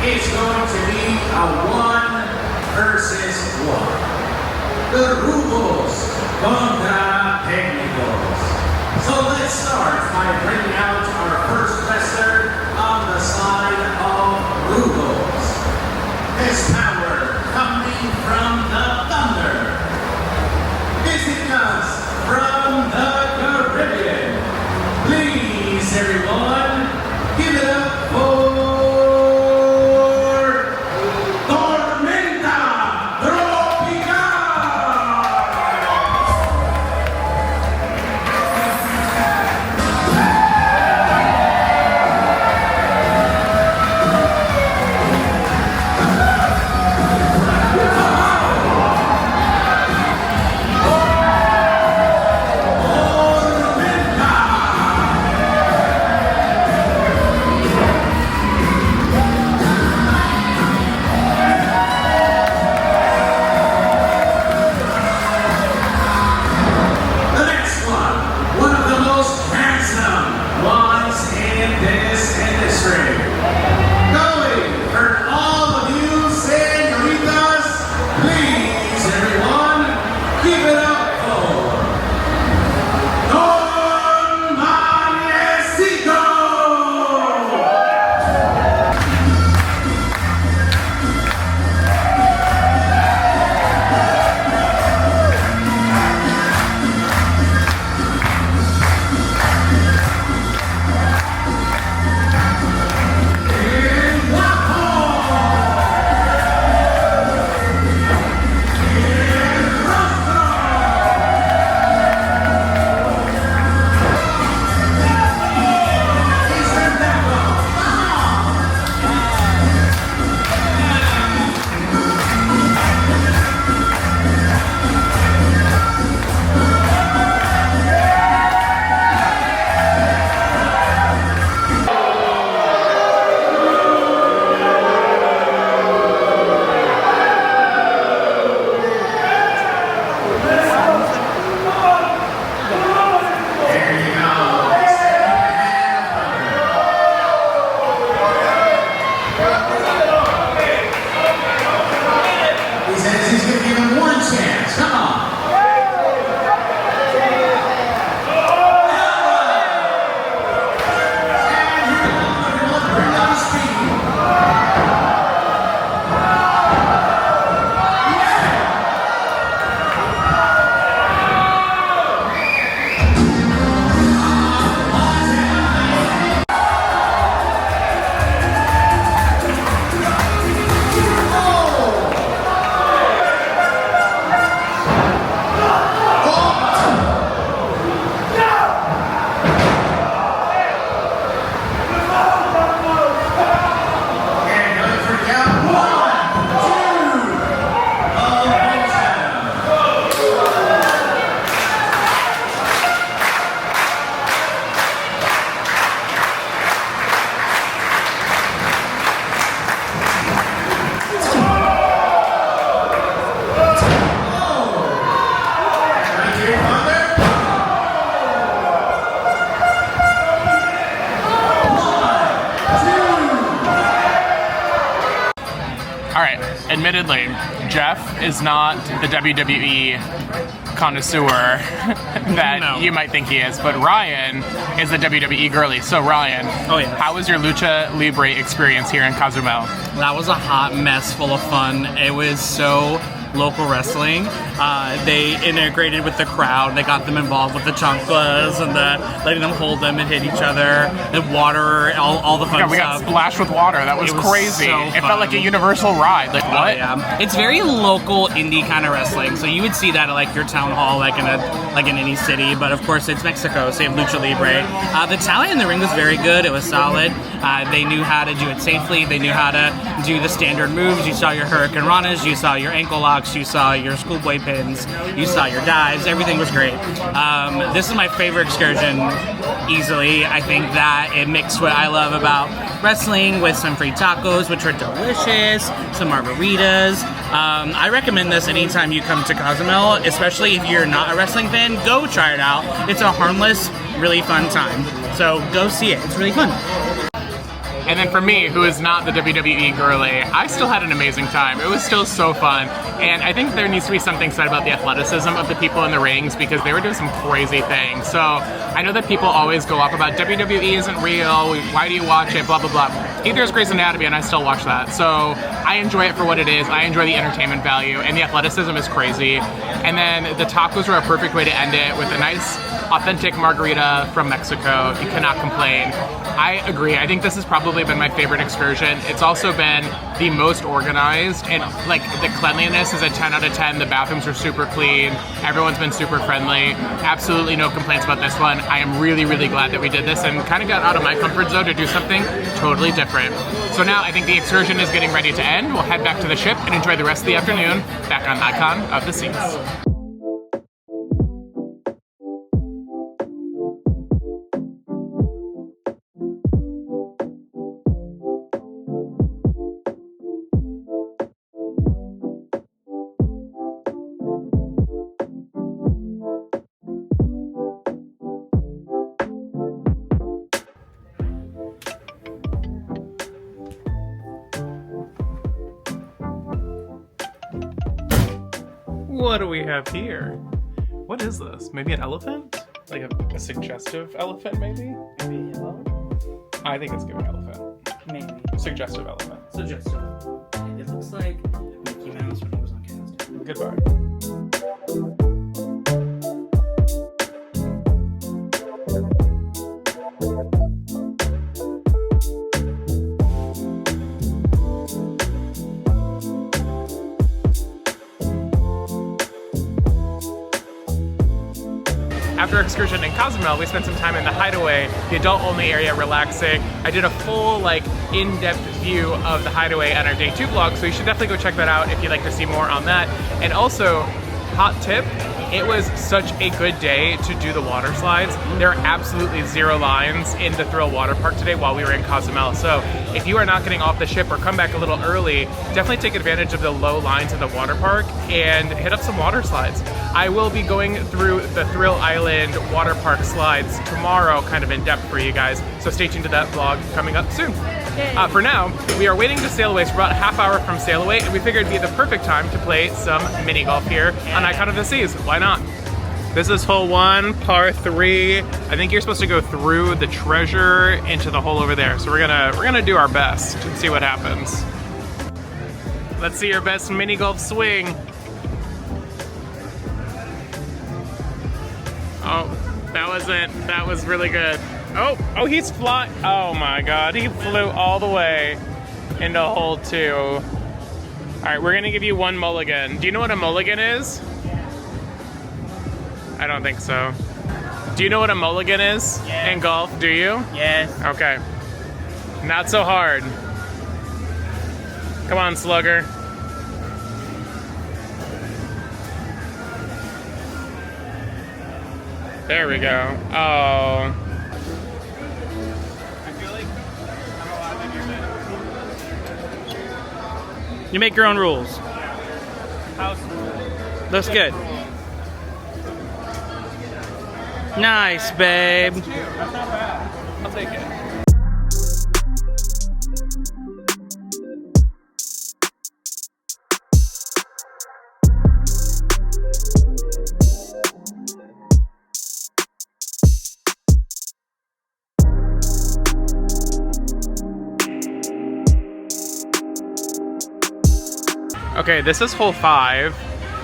It's going to be a 1 versus 1. The rules contra técnicos. So let's start by bringing out our first wrestler on the side of rules. His power coming from the thunder. Visiting us from the Caribbean. Please, everyone, give it up for admittedly, Jeff is not the WWE connoisseur that you might think he is, but Ryan is the WWE girly. So Ryan, how was your Lucha Libre experience here in Cozumel? That was a hot mess full of fun. It was so local wrestling. They integrated with the crowd. They got them involved with the chanclas and letting them hold them and hit each other. The water, all the fun stuff. We got splashed with water. That was crazy. So it felt like a universal ride. Like what? Yeah. It's very local indie kind of wrestling. So you would see that at like your town hall, like in any city. But of course, it's Mexico. So you have Lucha Libre. The talent in the ring was very good. It was solid. They knew how to do it safely. They knew how to do the standard moves. You saw your Hurricane Ranas. You saw your ankle locks. You saw your schoolboy pins. You saw your dives. Everything was great. This is my favorite excursion, easily. I think that it mixed what I love about wrestling with some free tacos, which are delicious, some margaritas. I recommend this anytime you come to Cozumel, especially if you're not a wrestling fan. Go try it out. It's a harmless, really fun time. So go see it. It's really fun. And then for me, who is not the WWE girly, I still had an amazing time. It was still so fun. And I think there needs to be something said about the athleticism of the people in the rings because they were doing some crazy things. So I know that people always go off about WWE isn't real, why do you watch it, blah, blah, blah. Either is Grey's Anatomy and I still watch that. So I enjoy it for what it is. I enjoy the entertainment value and the athleticism is crazy. And then the tacos were a perfect way to end it with a nice authentic margarita from Mexico. You cannot complain. I agree. I think this has probably been my favorite excursion. It's also been the most organized and like the cleanliness is a 10 out of 10. The bathrooms are super clean. Everyone's been super friendly. Absolutely no complaints about this one. I am really, really glad that we did this and kind of got out of my comfort zone to do something totally different. So now I think the excursion is getting ready to end. We'll head back to the ship and enjoy the rest of the afternoon back on Icon of the Seas. What do we have here? What is this? Maybe an elephant? Like a suggestive elephant, maybe? Maybe a I think it's giving elephant. Maybe. Suggestive elephant. Suggestive. It looks like Mickey Mouse when he was on cast. Goodbye. After excursion in Cozumel, we spent some time in the Hideaway, the adult-only area, relaxing. I did a full, like, in-depth view of the Hideaway on our day 2 vlog, so you should definitely go check that out if you'd like to see more on that. And also, hot tip, it was such a good day to do the water slides. There are absolutely 0 lines in the Thrill water park today while we were in Cozumel. So if you are not getting off the ship or come back a little early, definitely take advantage of the low lines in the water park and hit up some water slides. I will be going through the Thrill Island water park slides tomorrow, kind of in depth for you guys. So stay tuned to that vlog coming up soon. For now, we are waiting to sail away. It's about a half hour from sail away, and we figured it'd be the perfect time to play some mini golf here on Icon of the Seas. Why not? This is hole 1, par 3. I think you're supposed to go through the treasure into the hole over there. So we're gonna do our best and see what happens. Let's see your best mini golf swing. Oh, that was really good. Oh, he's flying. Oh my God, he flew all the way into hole 2. All right, we're gonna give you 1 mulligan. Do you know what a mulligan is? I don't think so. Do you know what a mulligan is in golf? Do you? Yes. Okay. Not so hard. Come on, slugger. There we go. Oh. You make your own rules. Looks good. Nice, babe. That's not bad. I'll take it. Okay, this is hole 5.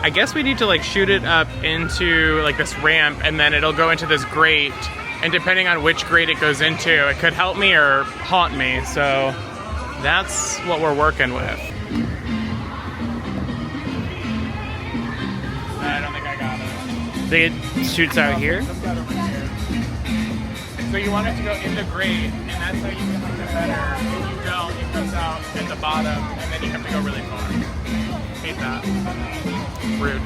I guess we need to like shoot it up into like this ramp and then it'll go into this grate. And depending on which grate it goes into, it could help me or haunt me. So that's what we're working with. I don't think I got it. I think it shoots out here. So you want it to go in the grate, and that's how you can like it better. If you don't, it goes out at the bottom, and then you have to go really far. Hate that. Rude.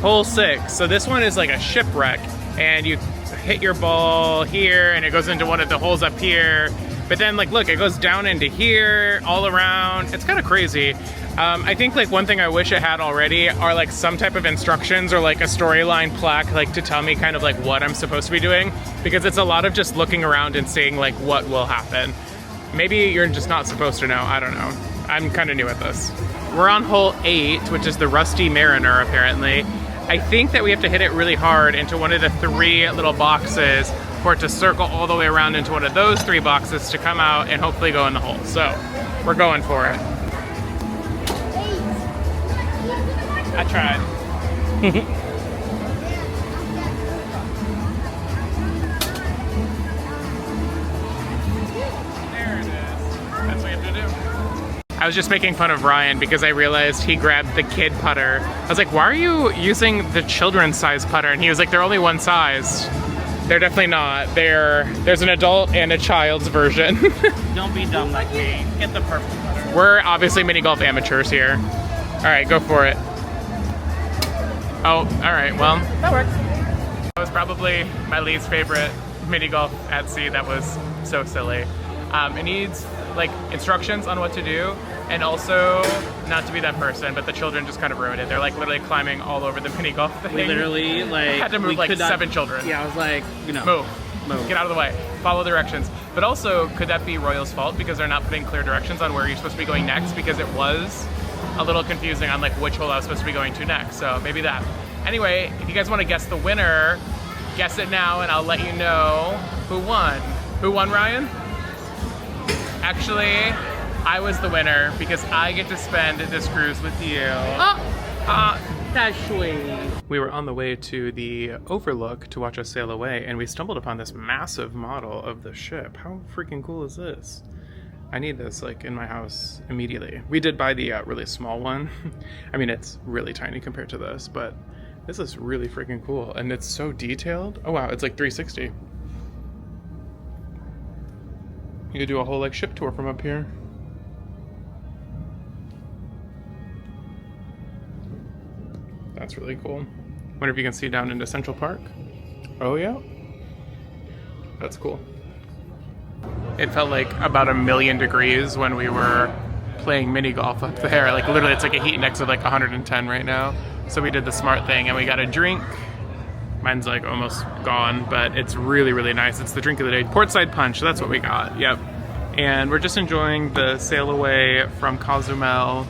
Hole 6. So this one is like a shipwreck, and you hit your ball here, and it goes into one of the holes up here. But then, like, look, it goes down into here, all around. It's kind of crazy. I think like one thing I wish it had already are like some type of instructions or like a storyline plaque like to tell me kind of like what I'm supposed to be doing, because it's a lot of just looking around and seeing like what will happen. Maybe you're just not supposed to know, I don't know. I'm kind of new at this. We're on hole 8, which is the Rusty Mariner apparently. I think that we have to hit it really hard into one of the 3 little boxes for it to circle all the way around into one of those 3 boxes to come out and hopefully go in the hole. So we're going for it. I tried. There it is. That's what you have to do. I was just making fun of Ryan because I realized he grabbed the kid putter. I was like, why are you using the children's size putter? And he was like, they're only one size. They're definitely not. There's an adult and a child's version. Don't be dumb like me. Get the purple putter. We're obviously mini golf amateurs here. All right, go for it. Oh, all right, well, that worked. That was probably my least favorite mini golf at sea. That was so silly. It needs like instructions on what to do, and also not to be that person, but the children just kind of ruined it. They're like literally climbing all over the mini golf thing. We literally like had to move like 7 children. Yeah, I was like, you know, move, get out of the way, follow directions. But also, could that be Royal's fault because they're not putting clear directions on where you're supposed to be going next? Because it was a little confusing on like which hole I was supposed to be going to next. So maybe that. Anyway, if you guys want to guess the winner, guess it now and I'll let you know who won. Who won, Ryan? Actually, I was the winner because I get to spend this cruise with you. That's sweet. We were on the way to the Overlook to watch us sail away, and we stumbled upon this massive model of the ship. How freaking cool is this? I need this like in my house immediately. We did buy the really small one. I mean, it's really tiny compared to this, but this is really freaking cool, and it's so detailed. Oh wow, it's like 360. You could do a whole like ship tour from up here. That's really cool. Wonder if you can see down into Central Park. Oh yeah, that's cool. It felt like about 1,000,000 degrees when we were playing mini golf up there. Like literally, it's like a heat index of like 110 right now. So we did the smart thing and we got a drink. Mine's like almost gone, but it's really, really nice. It's the drink of the day. Portside punch, that's what we got, yep. And we're just enjoying the sail away from Cozumel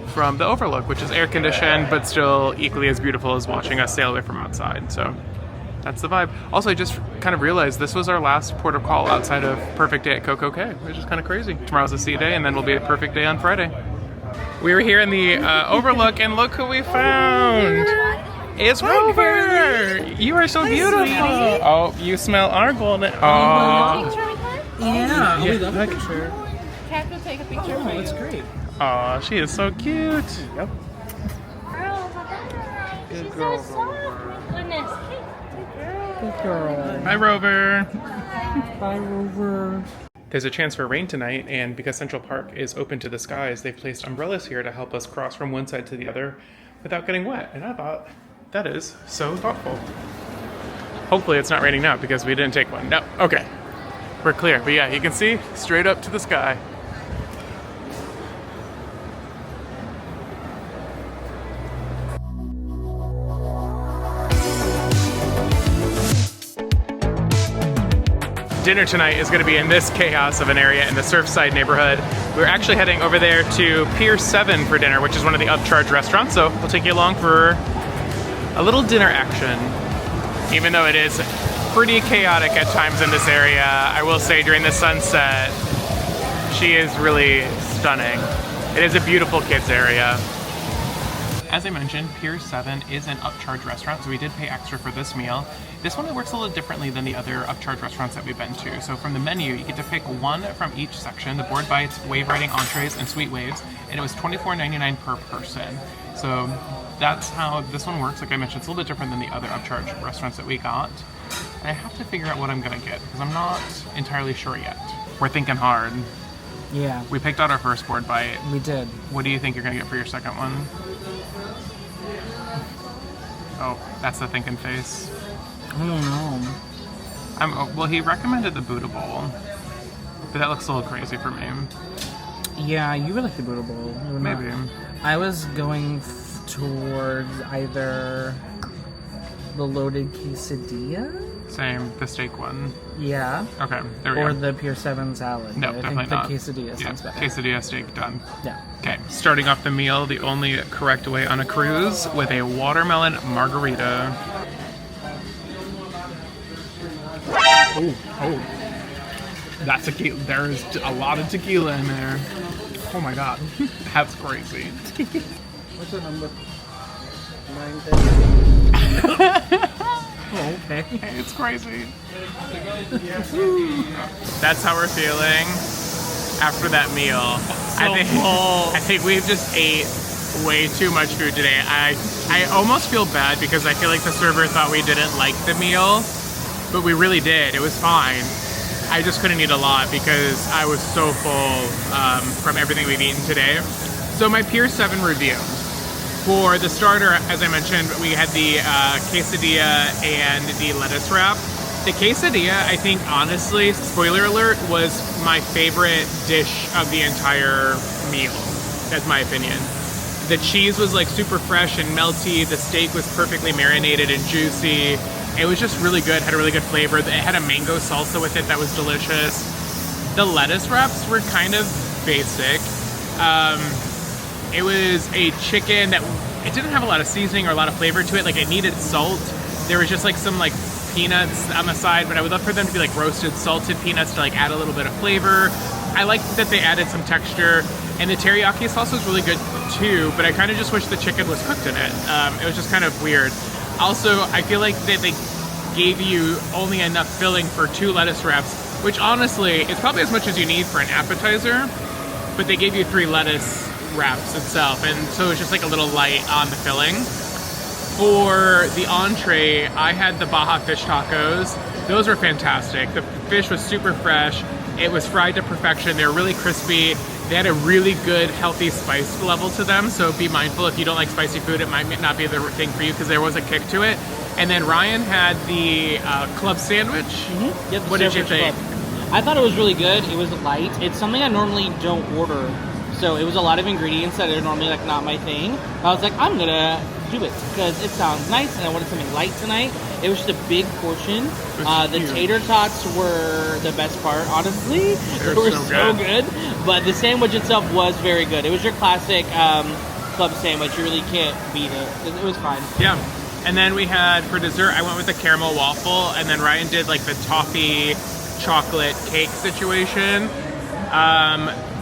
from the Overlook, which is air conditioned, but still equally as beautiful as watching us sail away from outside. So that's the vibe. Also, I just kind of realized this was our last port of call outside of Perfect Day at CocoCay, which is kind of crazy. Tomorrow's a sea day, and then we'll be at Perfect Day on Friday. We were here in the Overlook, and look who we found. It's Rover! You are so beautiful! Oh, you smell our golden... Oh. Yeah, we love that picture. Cat will take a picture for you. That's great. Oh, she is so cute. Yep. Good girl, Rover. Goodness. Good girl. Hi, Rover. Bye, Rover. There's a chance for rain tonight, and because Central Park is open to the skies, they've placed umbrellas here to help us cross from one side to the other without getting wet. And I thought, that is so thoughtful. Hopefully it's not raining now because we didn't take one. No, okay. We're clear, but yeah, you can see straight up to the sky. Dinner tonight is going to be in this chaos of an area in the Surfside neighborhood. We're actually heading over there to Pier 7 for dinner, which is one of the upcharge restaurants, so we'll take you along for a little dinner action. Even though it is pretty chaotic at times in this area, I will say during the sunset, she is really stunning. It is a beautiful kids area. As I mentioned, Pier 7 is an upcharge restaurant, so we did pay extra for this meal. This one works a little differently than the other upcharge restaurants that we've been to. So from the menu, you get to pick one from each section, the board bites, wave riding entrees, and sweet waves, and it was $24.99 per person. So that's how this one works. Like I mentioned, it's a little bit different than the other upcharge restaurants that we got. And I have to figure out what I'm gonna get, because I'm not entirely sure yet. We're thinking hard. Yeah. We picked out our first board bite. We did. What do you think you're gonna get for your second one? Oh, that's the thinking face. I don't know. Well, he recommended the Buddha Bowl, but that looks a little crazy for me. Yeah, you would like the Buddha Bowl. Maybe. I was going towards either the loaded quesadilla. Same, the steak one. Yeah. Okay, there we go. Or the Pier 7 salad. No, I definitely think the not. quesadilla sounds better. Quesadilla steak done. Yeah. Okay, starting off the meal the only correct way on a cruise with a watermelon margarita. Oh. That's tequila. There's a lot of tequila in there. Oh my god. That's crazy. What's the number? 910. Oh, okay. It's crazy. That's how we're feeling after that meal. I think we've just ate way too much food today. I almost feel bad because I feel like the server thought we didn't like the meal, but we really did. It was fine. I just couldn't eat a lot because I was so full from everything we've eaten today. So my Pier 7 review. For the starter, as I mentioned, we had the quesadilla and the lettuce wrap. The quesadilla, I think, honestly, spoiler alert, was my favorite dish of the entire meal. That's my opinion. The cheese was like super fresh and melty. The steak was perfectly marinated and juicy. It was just really good, had a really good flavor. It had a mango salsa with it that was delicious. The lettuce wraps were kind of basic. It was a chicken that, it didn't have a lot of seasoning or a lot of flavor to it. Like, it needed salt. There was just like some like peanuts on the side, but I would love for them to be like roasted salted peanuts to like add a little bit of flavor. I liked that they added some texture, and the teriyaki sauce was really good too, but I kind of just wish the chicken was cooked in it. It was just kind of weird. Also, I feel like that they gave you only enough filling for 2 lettuce wraps, which honestly is probably as much as you need for an appetizer, but they gave you 3 lettuce wraps itself, and so it's just like a little light on the filling. For the entree, I had the Baja fish tacos. Those were fantastic. The fish was super fresh. It was fried to perfection. They were really crispy. They had a really good, healthy spice level to them, so be mindful if you don't like spicy food, it might not be the thing for you because there was a kick to it. And then Ryan had the club sandwich. Mm-hmm. Yep, what did you think? I thought it was really good. It was light. It's something I normally don't order. So it was a lot of ingredients that are normally like not my thing. I was like, I'm gonna do it because it sounds nice and I wanted something light tonight. It was just a big portion. The tater tots were the best part, honestly. They were so good. But the sandwich itself was very good. It was your classic club sandwich. You really can't beat it. It was fine. Yeah. And then we had, for dessert, I went with the caramel waffle, and then Ryan did like the toffee chocolate cake situation.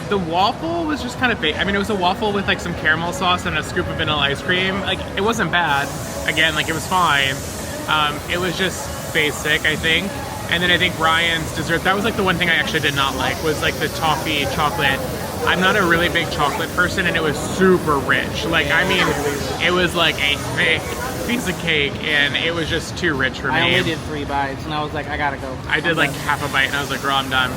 The waffle was just kind of big. I mean, it was a waffle with like some caramel sauce and a scoop of vanilla ice cream. Like, it wasn't bad. Again, like, it was fine. It was just basic, I think. And then I think Ryan's dessert, that was like the one thing I actually did not like, was like the toffee chocolate. I'm not a really big chocolate person, and it was super rich. Like, I mean, it was like a thick piece of cake, and it was just too rich for me. I only did 3 bites, and I was like, I gotta go. I did like half a bite, and I was like, girl, I'm done.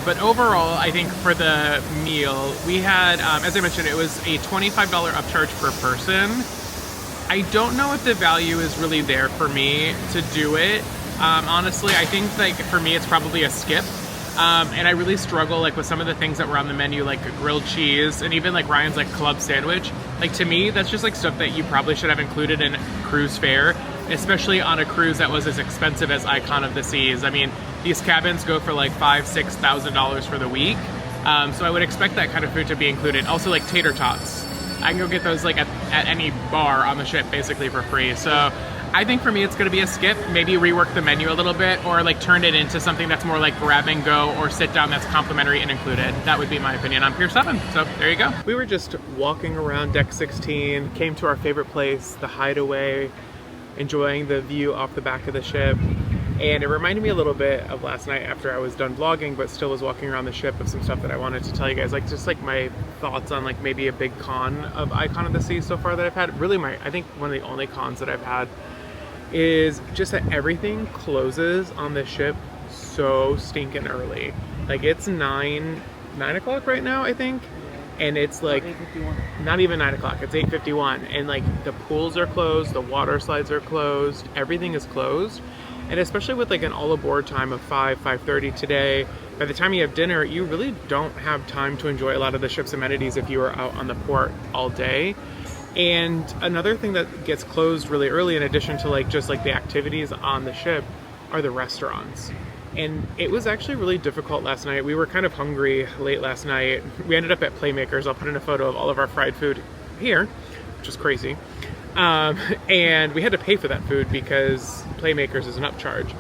But overall, I think for the meal, we had, as I mentioned, it was a $25 upcharge per person. I don't know if the value is really there for me to do it. Honestly, I think like for me, it's probably a skip. And I really struggle like with some of the things that were on the menu, like grilled cheese and even like Ryan's like club sandwich. Like, to me, that's just like stuff that you probably should have included in cruise fare, especially on a cruise that was as expensive as Icon of the Seas. I mean, these cabins go for like $5,000-$6,000 for the week. So I would expect that kind of food to be included. Also, like tater tots. I can go get those like at any bar on the ship basically for free. So I think for me it's going to be a skip. Maybe rework the menu a little bit, or like turn it into something that's more like grab and go or sit down that's complimentary and included. That would be my opinion on Pier 7. So there you go. We were just walking around deck 16, came to our favorite place, the Hideaway, enjoying the view off the back of the ship. And it reminded me a little bit of last night after I was done vlogging, but still was walking around the ship of some stuff that I wanted to tell you guys, like just like my thoughts on like maybe a big con of Icon of the Seas so far that I've had. Really I think one of the only cons that I've had is just that everything closes on the ship so stinking early. Like it's 9 o'clock right now, I think. And it's like not even 9 o'clock, it's 8:51, and like the pools are closed, the water slides are closed, everything is closed. And especially with like an all aboard time of 5:30 today, by the time you have dinner, you really don't have time to enjoy a lot of the ship's amenities if you are out on the port all day. And another thing that gets closed really early, in addition to like just like the activities on the ship, are the restaurants. And it was actually really difficult last night. We were kind of hungry late last night. We ended up at Playmakers. I'll put in a photo of all of our fried food here, which is crazy. And we had to pay for that food because Playmakers is an upcharge.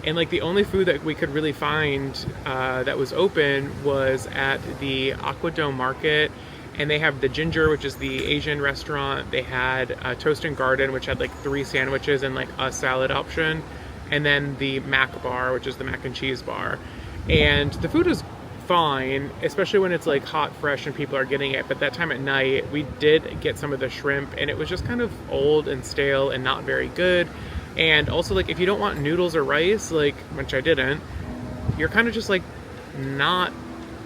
And like the only food that we could really find that was open was at the Aquadome market. And they have the Ginger, which is the Asian restaurant. They had Toast and Garden, which had like 3 sandwiches and like a salad option. And then the Mac Bar, which is the mac and cheese bar. And the food is fine, especially when it's like hot, fresh, and people are getting it. But that time at night, we did get some of the shrimp, and it was just kind of old and stale and not very good. And also, like, if you don't want noodles or rice, like, which I didn't, you're kind of just like not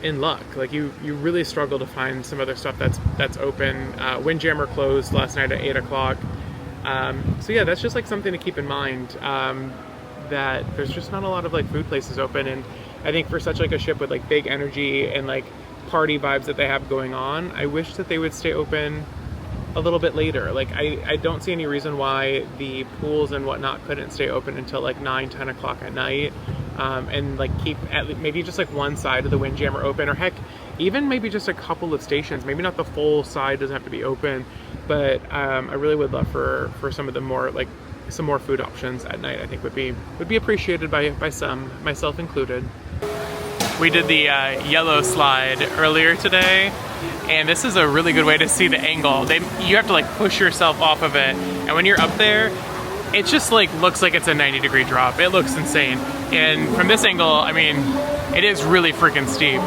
in luck. Like you really struggle to find some other stuff that's open. Windjammer closed last night at 8 o'clock. So yeah, that's just like something to keep in mind, that there's just not a lot of like food places open. And I think for such like a ship with like big energy and like party vibes that they have going on, I wish that they would stay open a little bit later. Like I don't see any reason why the pools and whatnot couldn't stay open until like 9-10 o'clock at night, and like keep maybe just like one side of the Windjammer open, or heck, even maybe just a couple of stations. Maybe not the full side doesn't have to be open, but I really would love for some of the more like some more food options at night. I think would be appreciated by some, myself included. We did the yellow slide earlier today, and this is a really good way to see the angle. You have to like push yourself off of it, and when you're up there, it just like looks like it's a 90-degree drop. It looks insane. And from this angle, I mean, it is really freaking steep.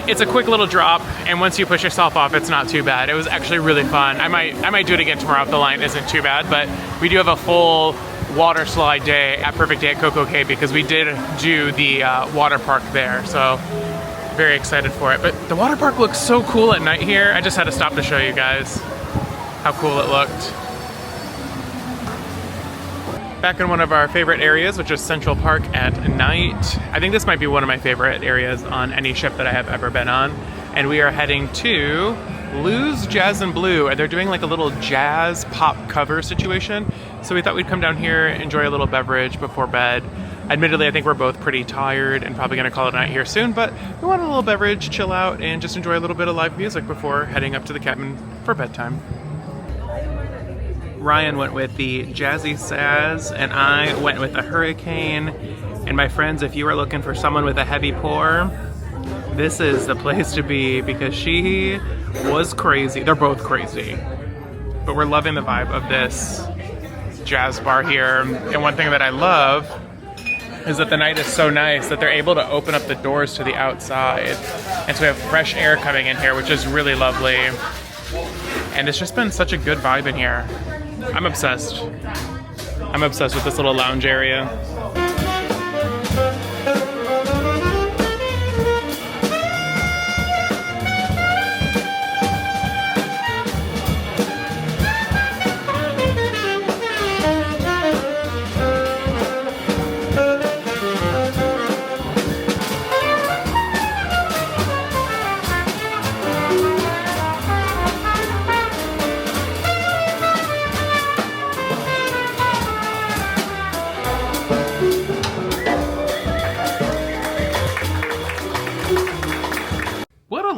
It's a quick little drop, and once you push yourself off, it's not too bad. It was actually really fun. I might do it again tomorrow if the line isn't too bad, but we do have a full water slide day at Perfect Day at CocoCay because we did do the water park there, so very excited for it. But the water park looks so cool at night here. I just had to stop to show you guys how cool it looked. Back in one of our favorite areas, which is Central Park at night. I think this might be one of my favorite areas on any ship that I have ever been on. And we are heading to Lou's Jazz and Blue, and they're doing like a little jazz pop cover situation. So we thought we'd come down here, enjoy a little beverage before bed. Admittedly, I think we're both pretty tired and probably gonna call it a night here soon, but we want a little beverage, chill out, and just enjoy a little bit of live music before heading up to the cabin for bedtime. Ryan went with the Jazzy Sazz, and I went with the Hurricane. And my friends, if you are looking for someone with a heavy pour, this is the place to be, because she was crazy. They're both crazy, but we're loving the vibe of this jazz bar here. And one thing that I love is that the night is so nice that they're able to open up the doors to the outside. And so we have fresh air coming in here, which is really lovely. And it's just been such a good vibe in here. I'm obsessed. I'm obsessed with this little lounge area.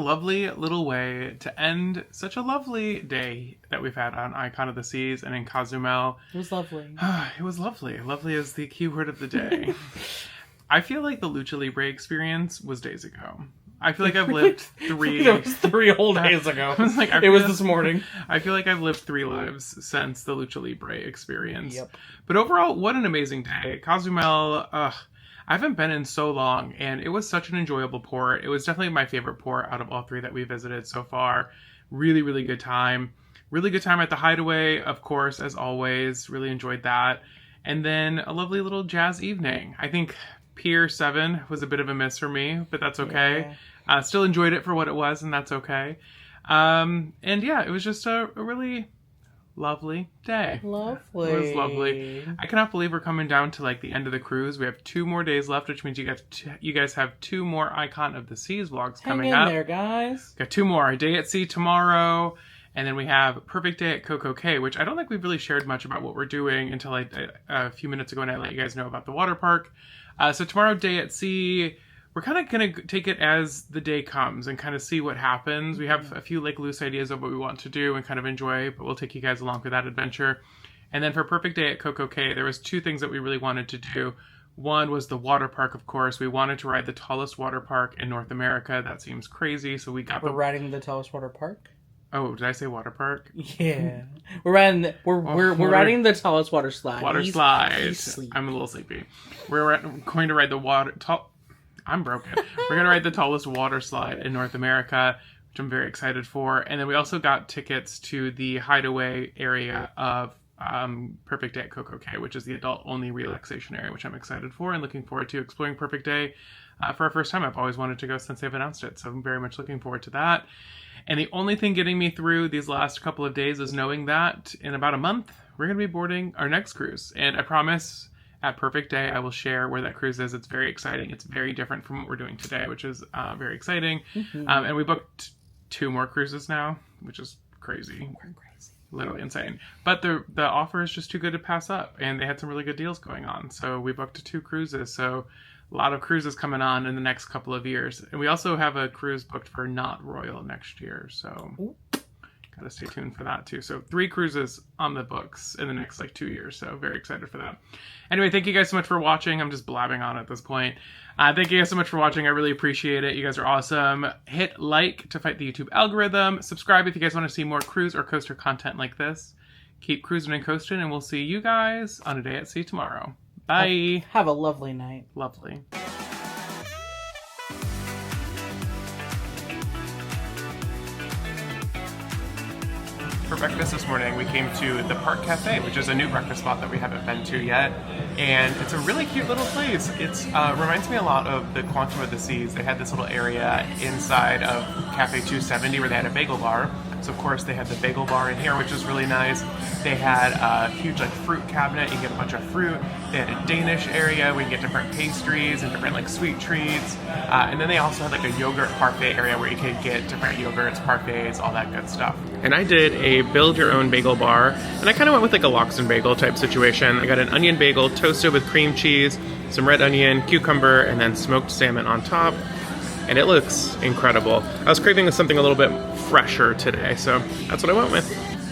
lovely little way to end such a lovely day that we've had on Icon of the Seas and in Cozumel. It was lovely. It was lovely. Lovely is the key word of the day. I feel like the Lucha Libre experience was days ago. I feel like I've lived 3... That was 3 whole days ago. It was this morning. I feel like I've lived 3 lives since the Lucha Libre experience. Yep. But overall, what an amazing day. Cozumel, I haven't been in so long, and it was such an enjoyable port. It was definitely my favorite port out of all 3 that we visited so far. Really, really good time. Really good time at the Hideaway, of course, as always. Really enjoyed that. And then a lovely little jazz evening. I think Pier 7 was a bit of a miss for me, but that's okay. Still enjoyed it for what it was, and that's okay. And yeah, it was just a really lovely day. Lovely. It was lovely. I cannot believe we're coming down to like the end of the cruise. We have 2 more days left, which means you guys have 2 more Icon of the Seas vlogs coming up. Hang in there, guys. Got 2 more. A day at sea tomorrow. And then we have Perfect Day at CocoCay, which I don't think we've really shared much about what we're doing until a few minutes ago, and I let you guys know about the water park. So tomorrow, day at sea, we're kind of going to take it as the day comes and kind of see what happens. We have a few like loose ideas of what we want to do and kind of enjoy, but we'll take you guys along for that adventure. And then for Perfect Day at CocoCay, there was 2 things that we really wanted to do. One was the water park, of course. We wanted to ride the tallest water park in North America. That seems crazy, so we got We're riding the tallest water park? Oh, did I say water park? Yeah. We're riding the tallest water slide. Water slide. I'm a little sleepy. We're going to ride the I'm broken. We're going to ride the tallest water slide in North America, which I'm very excited for. And then we also got tickets to the Hideaway area of Perfect Day at CocoCay, which is the adult-only relaxation area, which I'm excited for and looking forward to exploring Perfect Day for our first time. I've always wanted to go since they've announced it, so I'm very much looking forward to that. And the only thing getting me through these last couple of days is knowing that in about a month, we're going to be boarding our next cruise. And I promise at Perfect Day, I will share where that cruise is. It's very exciting. It's very different from what we're doing today, which is very exciting. Mm-hmm. And we booked 2 more cruises now, which is crazy. Literally insane. But the offer is just too good to pass up. And they had some really good deals going on. So we booked 2 cruises. So a lot of cruises coming on in the next couple of years. And we also have a cruise booked for Not Royal next year. So gotta stay tuned for that too. So 3 cruises on the books in the next 2 years. So very excited for that. Anyway, thank you guys so much for watching. I'm just blabbing on at this point. Thank you guys so much for watching. I really appreciate it. You guys are awesome. Hit like to fight the YouTube algorithm. Subscribe if you guys want to see more cruise or coaster content like this. Keep cruising and coasting, and we'll see you guys on a day at sea tomorrow. Bye. Have a lovely night. Lovely. For breakfast this morning, we came to the Park Cafe, which is a new breakfast spot that we haven't been to yet. And it's a really cute little place. It reminds me a lot of the Quantum of the Seas. They had this little area inside of Cafe 270 where they had a bagel bar. So of course they had the bagel bar in here, which is really nice. They had a huge fruit cabinet. You can get a bunch of fruit. They had a Danish area where you get different pastries and different sweet treats. And then they also had a yogurt parfait area where you could get different yogurts, parfaits, all that good stuff. And I did a build your own bagel bar, and I kind of went with a lox and bagel type situation. I got an onion bagel toasted with cream cheese, some red onion, cucumber, and then smoked salmon on top. And it looks incredible. I was craving something a little bit fresher today, so that's what I went with.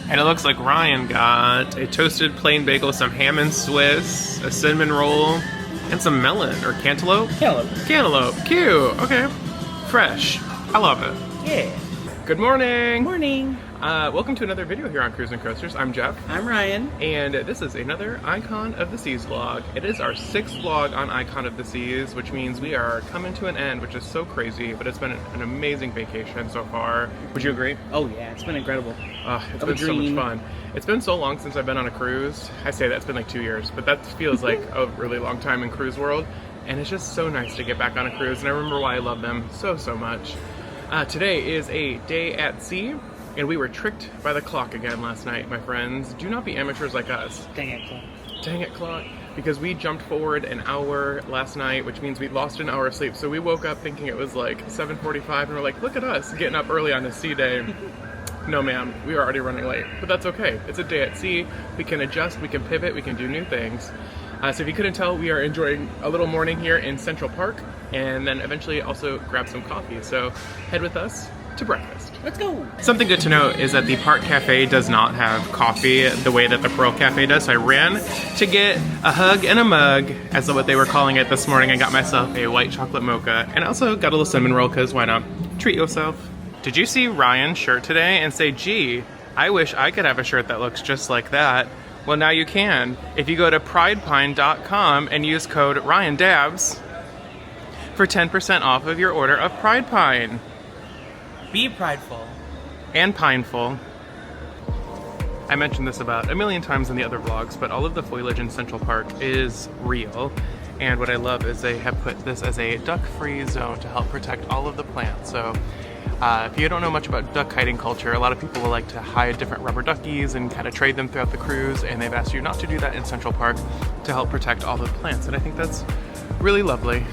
And it looks like Ryan got a toasted plain bagel, some ham and Swiss, a cinnamon roll, and some melon, or cantaloupe? Cantaloupe. Cantaloupe, cute, okay. Fresh, I love it. Yeah. Good morning. Morning. Welcome to another video here on Cruise and Coasters. I'm Jeff. I'm Ryan. And this is another Icon of the Seas vlog. It is our 6th vlog on Icon of the Seas, which means we are coming to an end, which is so crazy, but it's been an amazing vacation so far. Would you agree? Oh yeah, it's been incredible. It's been so much fun. It's been so long since I've been on a cruise. I say that, it's been 2 years, but that feels like a really long time in cruise world. And it's just so nice to get back on a cruise, and I remember why I love them so much. Today is a day at sea. And we were tricked by the clock again last night, my friends. Do not be amateurs like us. Dang it, clock. Dang it, clock. Because we jumped forward an hour last night, which means we lost an hour of sleep. So we woke up thinking it was 7:45, and we're like, look at us, getting up early on a sea day. No, ma'am, we were already running late. But that's okay. It's a day at sea. We can adjust, we can pivot, we can do new things. So if you couldn't tell, we are enjoying a little morning here in Central Park, and then eventually also grab some coffee. So head with us to breakfast. Let's go. Something good to note is that the Park Cafe does not have coffee the way that the Pearl Cafe does. So I ran to get a hug and a mug, as what they were calling it this morning. I got myself a white chocolate mocha and also got a little cinnamon roll because why not? Treat yourself. Did you see Ryan's shirt today and say, gee, I wish I could have a shirt that looks just like that? Well, now you can. If you go to pridepine.com and use code RyanDabs for 10% off of your order of Pride Pine. Be prideful. And pineful. I mentioned this about a million times in the other vlogs, but all of the foliage in Central Park is real. And what I love is they have put this as a duck-free zone to help protect all of the plants. So if you don't know much about duck hiding culture, a lot of people will like to hide different rubber duckies and kind of trade them throughout the cruise, and they've asked you not to do that in Central Park to help protect all the plants. And I think that's really lovely.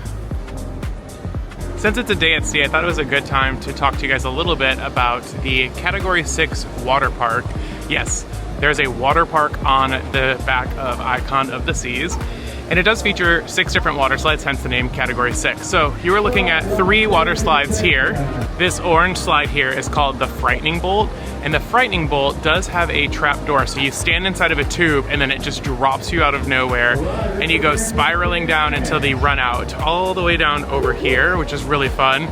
Since it's a day at sea, I thought it was a good time to talk to you guys a little bit about the Category 6 water park. Yes, there's a water park on the back of Icon of the Seas, and it does feature 6 different water slides, hence the name Category 6. So you are looking at 3 water slides here. This orange slide here is called the Frightening Bolt, and the Frightening Bolt does have a trap door, so you stand inside of a tube and then it just drops you out of nowhere, and you go spiraling down until they run out, all the way down over here, which is really fun.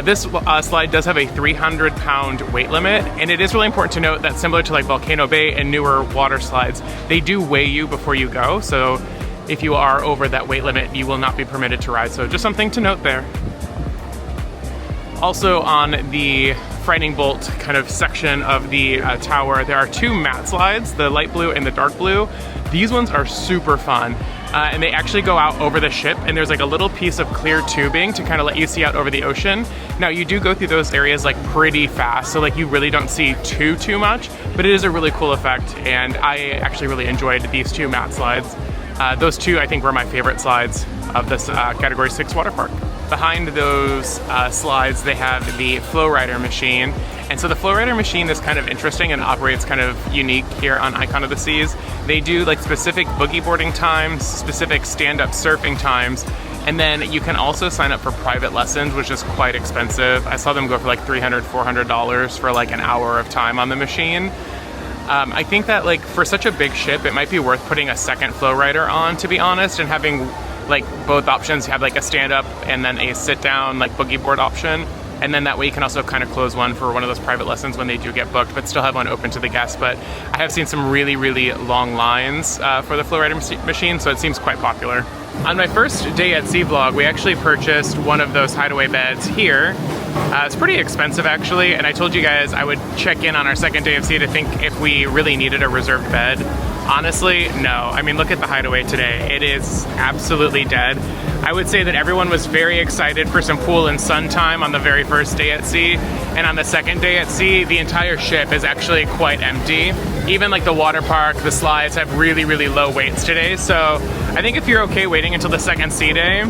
This slide does have a 300-pound weight limit, and it is really important to note that similar to like Volcano Bay and newer water slides, they do weigh you before you go, so if you are over that weight limit, you will not be permitted to ride, so just something to note there. Also on the Frightening Bolt kind of section of the tower, there are 2 matte slides, the light blue and the dark blue. These ones are super fun. And they actually go out over the ship, and there's like a little piece of clear tubing to kind of let you see out over the ocean. Now you do go through those areas like pretty fast, so like you really don't see too much, but it is a really cool effect, and I actually really enjoyed these 2 matte slides. Those 2 I think were my favorite slides of this Category 6 water park. Behind those slides, they have the Flow Rider machine. And so the Flow Rider machine is kind of interesting and operates kind of unique here on Icon of the Seas. They do like specific boogie boarding times, specific stand-up surfing times, and then you can also sign up for private lessons, which is quite expensive. I saw them go for like $300, $400 for like an hour of time on the machine. I think that like for such a big ship, it might be worth putting a second Flow Rider on, to be honest, and having like both options. You have like a stand-up and then a sit-down like boogie board option, and then that way you can also kind of close one for one of those private lessons when they do get booked, but still have one open to the guests. But I have seen some really long lines for the Flow Rider machine, so it seems quite popular. On my first day at sea vlog, we actually purchased one of those Hideaway beds here. It's pretty expensive actually, and I told you guys I would check in on our second day of sea to think if we really needed a reserved bed. Honestly, no. I mean, look at the Hideaway today. It is absolutely dead. I would say that everyone was very excited for some pool and sun time on the very first day at sea, and on the second day at sea, the entire ship is actually quite empty. Even like the water park, the slides have really low waits today, so I think if you're okay waiting until the second sea day,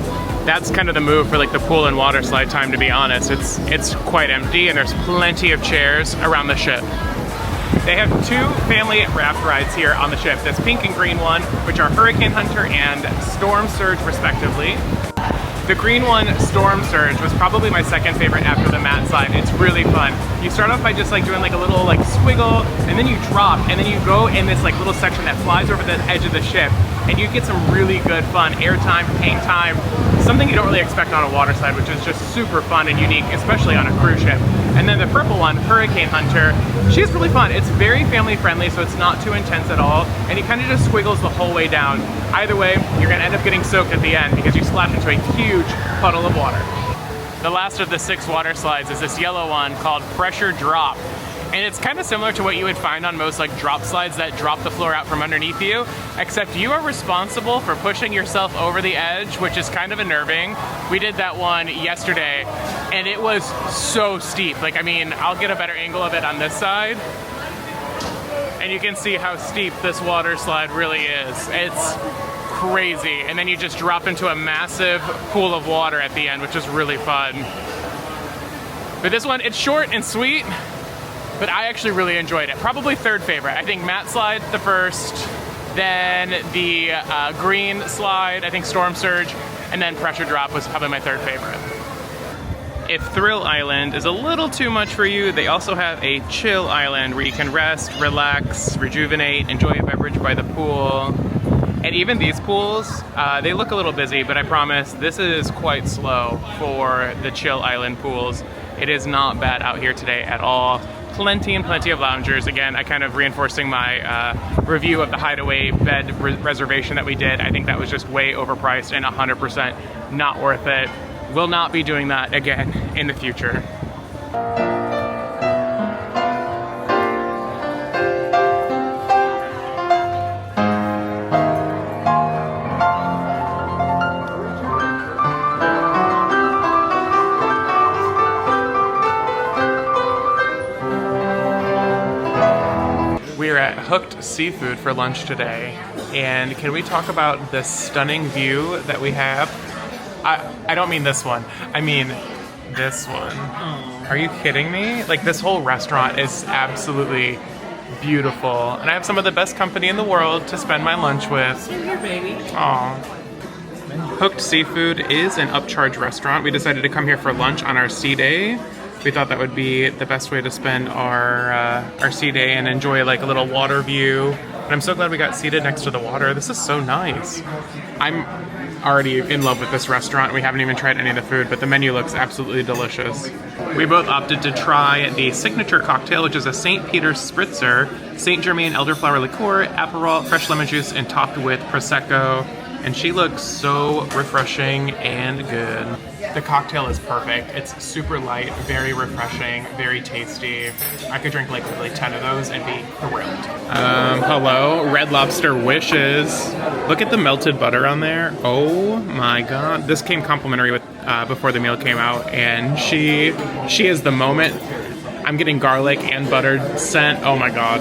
that's kind of the move for like the pool and water slide time, to be honest. It's quite empty, and there's plenty of chairs around the ship. They have 2 family raft rides here on the ship. This pink and green one, which are Hurricane Hunter and Storm Surge respectively. The green one, Storm Surge, was probably my second favorite after the matte slide. It's really fun. You start off by just like doing like a little like squiggle, and then you drop, and then you go in this like little section that flies over the edge of the ship, and you get some really good fun airtime, paint time, something you don't really expect on a water slide, which is just super fun and unique, especially on a cruise ship. And then the purple one, Hurricane Hunter, she's really fun. It's very family friendly, so it's not too intense at all, and he kind of just squiggles the whole way down. Either way, you're gonna end up getting soaked at the end because you splash into a huge puddle of water. The last of the 6 water slides is this yellow one called Pressure Drop. And it's kind of similar to what you would find on most like drop slides that drop the floor out from underneath you, except you are responsible for pushing yourself over the edge, which is kind of unnerving. We did that one yesterday, and it was so steep. Like, I mean, I'll get a better angle of it on this side, and you can see how steep this water slide really is. It's crazy. And then you just drop into a massive pool of water at the end, which is really fun. But this one, it's short and sweet, but I actually really enjoyed it. Probably third favorite. I think matte slide the first, then the green slide, I think Storm Surge, and then Pressure Drop was probably my third favorite. If Thrill Island is a little too much for you, they also have a Chill Island where you can rest, relax, rejuvenate, enjoy a beverage by the pool. And even these pools, they look a little busy, but I promise this is quite slow for the Chill Island pools. It is not bad out here today at all. Plenty and plenty of loungers. Again, I kind of reinforcing my review of the Hideaway bed reservation that we did. I think that was just way overpriced and 100% not worth it. Will not be doing that again in the future. We're at Hooked Seafood for lunch today, and can we talk about the stunning view that we have? I don't mean this one, I mean this one. Are you kidding me? Like, this whole restaurant is absolutely beautiful, and I have some of the best company in the world to spend my lunch with. Same here, baby. Aww. Hooked Seafood is an upcharge restaurant. We decided to come here for lunch on our sea day. We thought that would be the best way to spend our sea day and enjoy like a little water view. And I'm so glad we got seated next to the water. This is so nice. I'm already in love with this restaurant. We haven't even tried any of the food, but the menu looks absolutely delicious. We both opted to try the signature cocktail, which is a St. Peter's Spritzer, St. Germain elderflower liqueur, Aperol, fresh lemon juice, and topped with Prosecco. And she looks so refreshing and good. The cocktail is perfect. It's super light, very refreshing, very tasty. I could drink like literally 10 of those and be thrilled. Hello, Red Lobster Wishes. Look at the melted butter on there. Oh my god. This came complimentary with before the meal came out, and she is the moment. I'm getting garlic and buttered scent. Oh my god.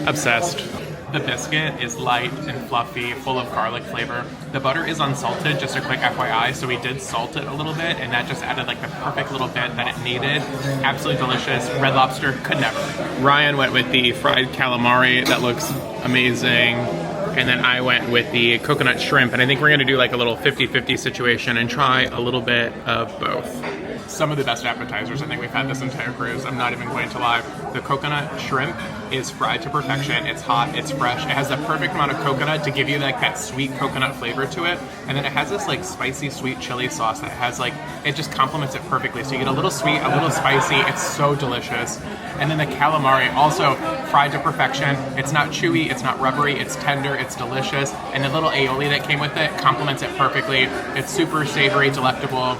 Obsessed. The biscuit is light and fluffy, full of garlic flavor. The butter is unsalted, just a quick FYI, so we did salt it a little bit, and that just added like the perfect little bit that it needed. Absolutely delicious. Red Lobster could never. Ryan went with the fried calamari. That looks amazing. And then I went with the coconut shrimp, and I think we're gonna do like a little 50-50 situation and try a little bit of both. Some of the best appetizers I think we've had this entire cruise. I'm not even going to lie. The coconut shrimp is fried to perfection. It's hot, it's fresh. It has the perfect amount of coconut to give you like that sweet coconut flavor to it. And then it has this like spicy sweet chili sauce that has like, it just complements it perfectly. So you get a little sweet, a little spicy. It's so delicious. And then the calamari, also fried to perfection. It's not chewy, it's not rubbery, it's tender, it's delicious. And the little aioli that came with it complements it perfectly. It's super savory, delectable.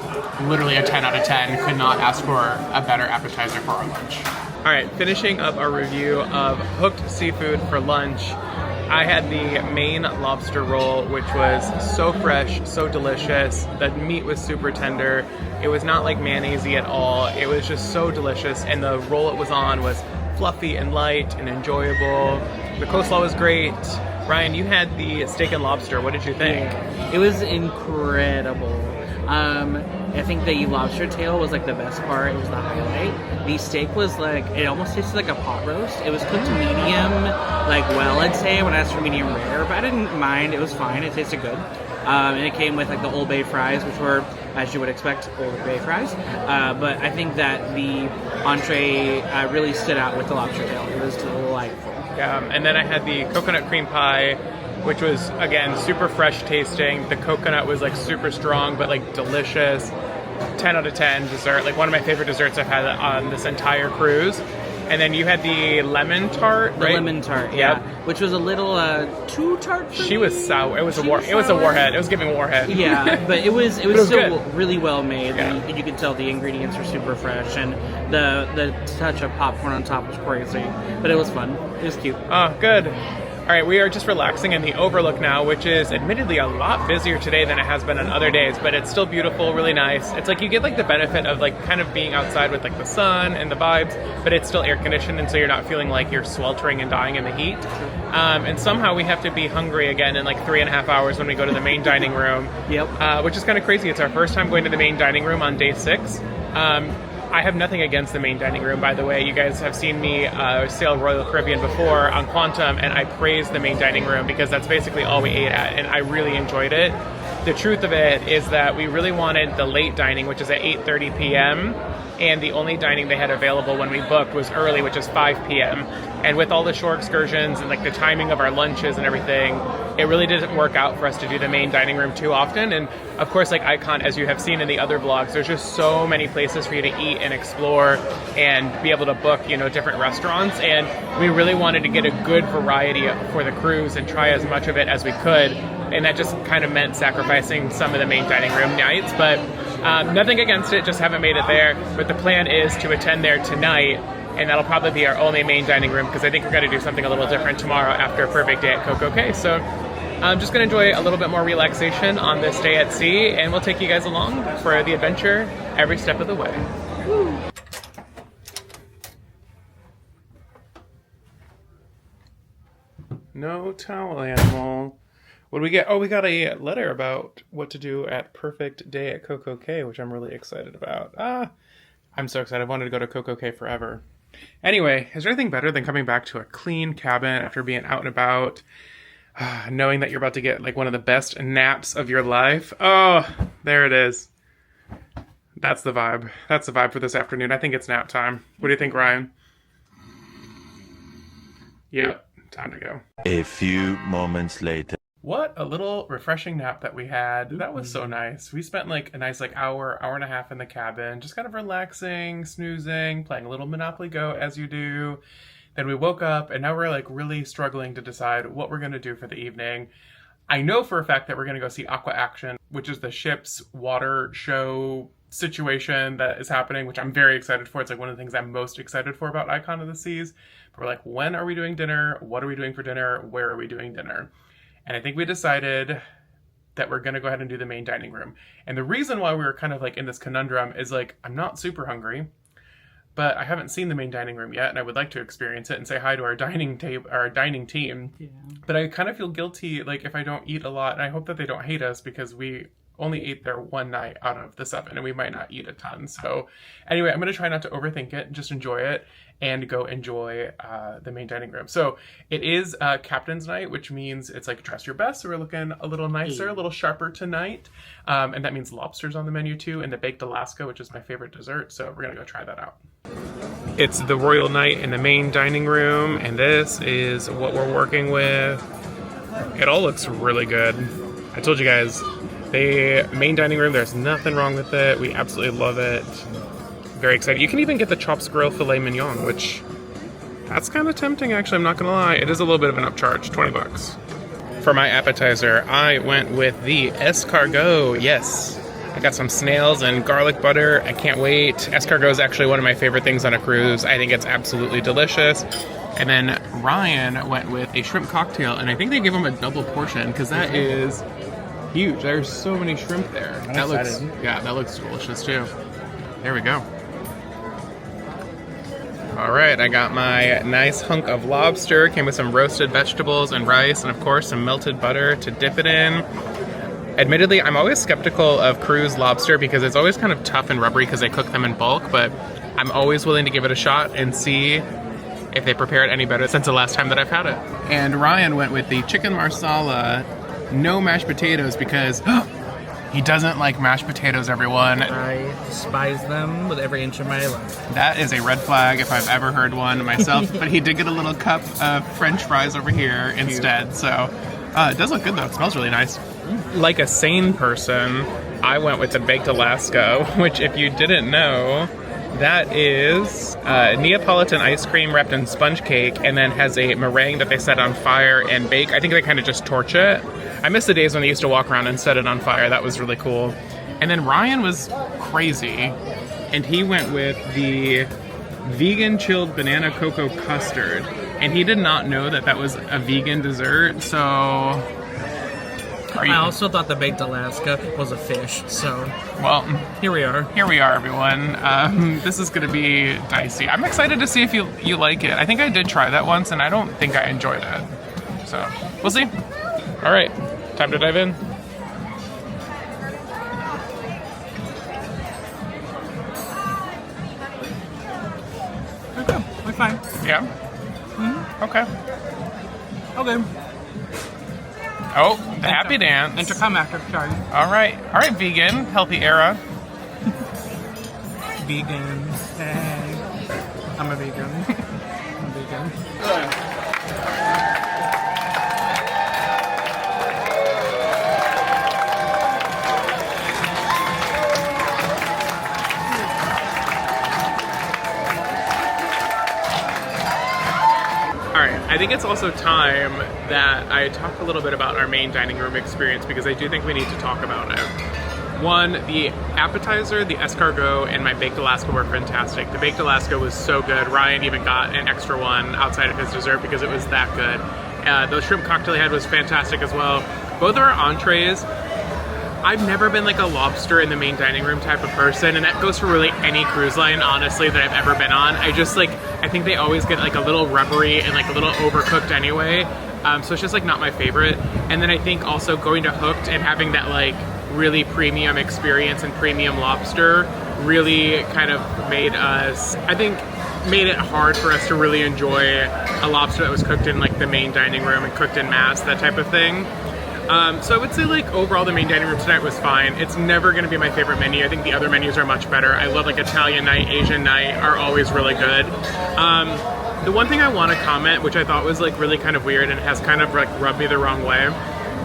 Literally a 10 out of 10. Could not ask for a better appetizer for our lunch. All right, finishing up our review of Hooked Seafood for lunch. I had the Maine lobster roll, which was so fresh, so delicious. The meat was super tender. It was not like mayonnaise-y at all. It was just so delicious, and the roll it was on was fluffy and light and enjoyable. The coleslaw was great. Ryan, you had the steak and lobster. What did you think? It was incredible. I think the lobster tail was like the best part. It was the highlight. The steak was like, it almost tasted like a pot roast. It was cooked medium, like well, I'd say, when I asked for medium rare, but I didn't mind. It was fine. It tasted good. And it came with like the Old Bay fries, which were, as you would expect, Old Bay fries. But I think that the entree really stood out with the lobster tail. It was delightful. And then I had the coconut cream pie, which was, again, super fresh tasting. The coconut was like super strong, but like delicious. 10 out of 10 dessert, like one of my favorite desserts I've had on this entire cruise. And then you had the lemon tart, right? The lemon tart, yeah. Which was a little too tart for She me. was sour. It was a warhead. It was giving warhead. Yeah, but it was still good. really well made. Yeah. You could tell the ingredients are super fresh, and the touch of popcorn on top was crazy. But it was fun. It was cute. Oh, good. All right, we are just relaxing in the Overlook now, which is admittedly a lot busier today than it has been on other days, but it's still beautiful, really nice. It's like you get like the benefit of like kind of being outside with like the sun and the vibes, but it's still air conditioned, and so you're not feeling like you're sweltering and dying in the heat. And somehow we have to be hungry again in like 3.5 hours when we go to the main dining room. Yep. Which is kind of crazy. It's our first time going to the main dining room on day 6. I have nothing against the main dining room, by the way. You guys have seen me sail Royal Caribbean before on Quantum, and I praise the main dining room because that's basically all we ate at, and I really enjoyed it. the truth of it is that we really wanted the late dining, which is at 8:30 p.m. And the only dining they had available when we booked was early, which is 5 p.m. And with all the shore excursions and like the timing of our lunches and everything, it really didn't work out for us to do the main dining room too often. And of course, like Icon, as you have seen in the other vlogs, there's just so many places for you to eat and explore and be able to book, you know, different restaurants. And we really wanted to get a good variety for the cruise and try as much of it as we could. And that just kind of meant sacrificing some of the main dining room nights, but nothing against it, just haven't made it there. But the plan is to attend there tonight, and that'll probably be our only main dining room because I think we're going to do something a little different tomorrow after a perfect day at CocoCay. So I'm just going to enjoy a little bit more relaxation on this day at sea, and we'll take you guys along for the adventure every step of the way. Woo. No towel animal. What do we get? Oh, we got a letter about what to do at Perfect Day at CocoCay, which I'm really excited about. I'm so excited. I wanted to go to CocoCay forever. Anyway, is there anything better than coming back to a clean cabin after being out and about, knowing that you're about to get like one of the best naps of your life? Oh, there it is. That's the vibe. That's the vibe for this afternoon. I think it's nap time. What do you think, Ryan? Yeah, time to go. A few moments later. What a little refreshing nap that we had. That was so nice. We spent like a nice hour and a half in the cabin, just kind of relaxing, snoozing, playing a little Monopoly Go as you do. Then we woke up and now we're like really struggling to decide what we're going to do for the evening. I know for a fact that we're going to go see AquaAction, which is the ship's water show situation that is happening, which I'm very excited for. It's like one of the things I'm most excited for about Icon of the Seas. But we're like, when are we doing dinner? What are we doing for dinner? Where are we doing dinner? And I think we decided that we're going to go ahead and do the main dining room. And the reason why we were kind of like in this conundrum is like, I'm not super hungry, but I haven't seen the main dining room yet. And I would like to experience it and say hi to our dining team. Yeah. But I kind of feel guilty, like if I don't eat a lot, and I hope that they don't hate us because we only ate there one night out of the 7 and we might not eat a ton. So anyway, I'm going to try not to overthink it and just enjoy it and go enjoy the main dining room. So it is Captain's Night, which means it's like dress your best. So we're looking a little nicer, a little sharper tonight. And that means lobster's on the menu too, and the baked Alaska, which is my favorite dessert. So we're going to go try that out. It's the royal night in the main dining room, and this is what we're working with. It all looks really good. I told you guys, the main dining room, there's nothing wrong with it. We absolutely love it. Very excited. You can even get the chops grill filet mignon, which that's kind of tempting, actually. I'm not gonna lie. It is a little bit of an upcharge, 20 bucks. For my appetizer, I went with the escargot. Yes, I got some snails and garlic butter. I can't wait. Escargot is actually one of my favorite things on a cruise. I think it's absolutely delicious. And then Ryan went with a shrimp cocktail, and I think they give him a double portion because that is huge. There's so many shrimp there. That looks delicious too. There we go. All right, I got my nice hunk of lobster. Came with some roasted vegetables and rice, and of course some melted butter to dip it in. Admittedly, I'm always skeptical of cruise lobster because it's always kind of tough and rubbery because they cook them in bulk, but I'm always willing to give it a shot and see if they prepare it any better since the last time that I've had it. And Ryan went with the chicken marsala, no mashed potatoes, because he doesn't like mashed potatoes, everyone. I despise them with every inch of my life. That is a red flag if I've ever heard one myself, but he did get a little cup of French fries over here instead, so it does look good though. It smells really nice. Like a sane person, I went with the baked Alaska, which if you didn't know, that is Neapolitan ice cream wrapped in sponge cake and then has a meringue that they set on fire and bake. I think they kind of just torch it. I miss the days when they used to walk around and set it on fire. That was really cool. And then Ryan was crazy, and he went with the vegan chilled banana cocoa custard. And he did not know that that was a vegan dessert, so... I also thought the baked Alaska was a fish, so... Well, here we are. Here we are, everyone. This is going to be dicey. I'm excited to see if you like it. I think I did try that once, and I don't think I enjoyed it. So, we'll see. All right, time to dive in. Okay, we're fine. Yeah? Mm-hmm. Okay. Okay. Oh, the happy dance. Interclimactic, sorry. All right, vegan, healthy era. Vegan. Hey. I'm a vegan. I'm a vegan. I think it's also time that I talk a little bit about our main dining room experience because I do think we need to talk about it. One, the appetizer, the escargot, and my baked Alaska were fantastic. The baked Alaska was so good. Ryan even got an extra one outside of his dessert because it was that good. The shrimp cocktail he had was fantastic as well. Both of our entrees, I've never been like a lobster in the main dining room type of person, and that goes for really any cruise line, honestly, that I've ever been on. I think they always get like a little rubbery and like a little overcooked anyway. So it's just like not my favorite. And then I think also going to Hooked and having that like really premium experience and premium lobster really kind of made it hard for us to really enjoy a lobster that was cooked in like the main dining room and cooked in mass, that type of thing. So I would say like overall the main dining room tonight was fine. It's never going to be my favorite menu. I think the other menus are much better. I love like Italian night, Asian night are always really good. The one thing I want to comment, which I thought was like really kind of weird and has kind of like rubbed me the wrong way,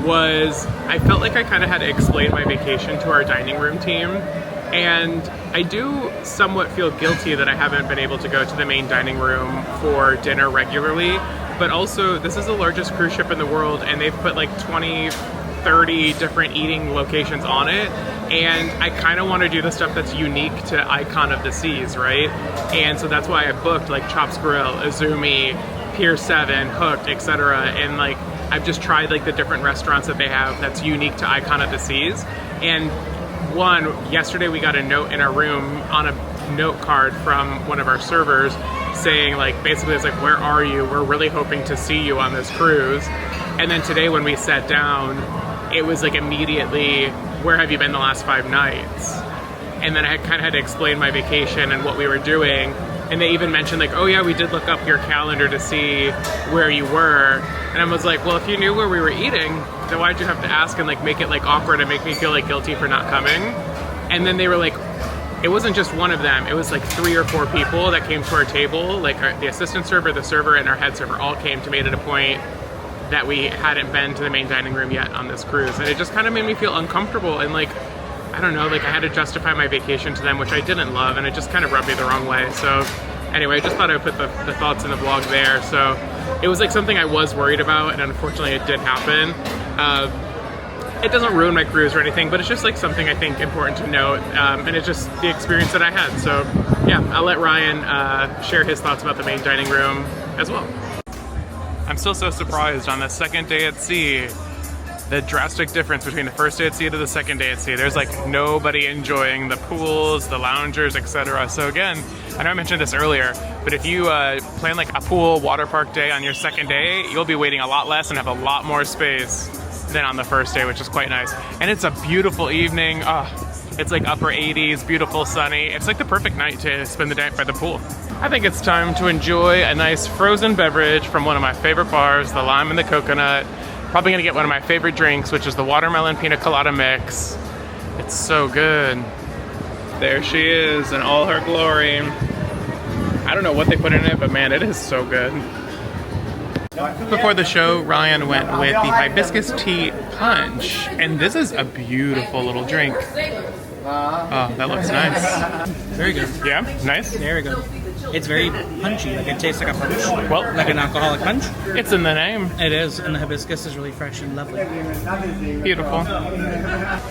was I felt like I kind of had to explain my vacation to our dining room team. And I do somewhat feel guilty that I haven't been able to go to the main dining room for dinner regularly. But also, this is the largest cruise ship in the world, and they've put like 20, 30 different eating locations on it. And I kind of want to do the stuff that's unique to Icon of the Seas, right? And so that's why I booked like Chops Grille, Izumi, Pier 7, Hooked, etc. And like, I've just tried like the different restaurants that they have that's unique to Icon of the Seas. And yesterday we got a note in our room on a note card from one of our servers saying like, basically it's like, where are you? We're really hoping to see you on this cruise. And then today when we sat down, it was like immediately, where have you been the last 5 nights? And then I kind of had to explain my vacation and what we were doing. And they even mentioned like, oh yeah, we did look up your calendar to see where you were. And I was like, well, if you knew where we were eating, then why'd you have to ask and like make it like awkward and make me feel like guilty for not coming? And then they were like, it wasn't just one of them, it was like 3 or 4 people that came to our table, like the assistant server, the server, and our head server all came to make it a point that we hadn't been to the main dining room yet on this cruise. And it just kind of made me feel uncomfortable and like, I don't know, like I had to justify my vacation to them, which I didn't love, and it just kind of rubbed me the wrong way. So anyway, I just thought I would put the thoughts in the vlog there. So it was like something I was worried about, and unfortunately it did happen. It doesn't ruin my cruise or anything, but it's just like something I think important to note, and it's just the experience that I had. So yeah, I'll let Ryan share his thoughts about the main dining room as well. I'm still so surprised on the second day at sea, the drastic difference between the first day at sea to the second day at sea. There's like nobody enjoying the pools, the loungers, etc. So again, I know I mentioned this earlier, but if you plan like a pool water park day on your second day, you'll be waiting a lot less and have a lot more space than on the first day, which is quite nice. And it's a beautiful evening. It's like upper 80s, beautiful, sunny. It's like the perfect night to spend the day by the pool. I think it's time to enjoy a nice frozen beverage from one of my favorite bars, the lime and the coconut. Probably gonna get one of my favorite drinks, which is the watermelon pina colada mix. It's so good. There she is in all her glory. I don't know what they put in it, but man, it is so good. Before the show, Ryan went with the hibiscus tea punch, and this is a beautiful little drink. Oh, that looks nice. Very good. Yeah, nice? Very good. It's very punchy, like it tastes like a punch. Well, like an alcoholic punch. It's in the name. It is, and the hibiscus is really fresh and lovely. Beautiful.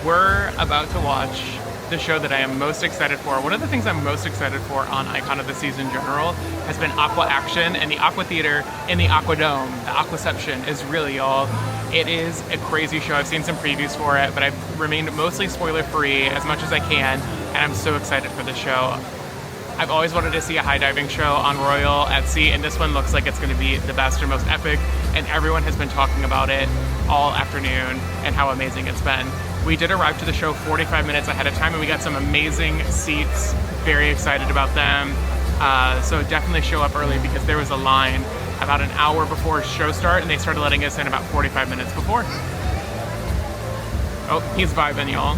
We're about to watch the show that I am most excited for. One of the things I'm most excited for on Icon of the Seas in general has been AquaAction and the Aqua Theater in the Aquadome. The Aquaception is really y'all. It is a crazy show. I've seen some previews for it, but I've remained mostly spoiler-free as much as I can, and I'm so excited for the show. I've always wanted to see a high diving show on Royal at sea, and this one looks like it's going to be the best and most epic, and everyone has been talking about it all afternoon and how amazing it's been. We did arrive to the show 45 minutes ahead of time, and we got some amazing seats. Very excited about them. So definitely show up early because there was a line about an hour before show start, and they started letting us in about 45 minutes before. Oh, he's vibing, y'all.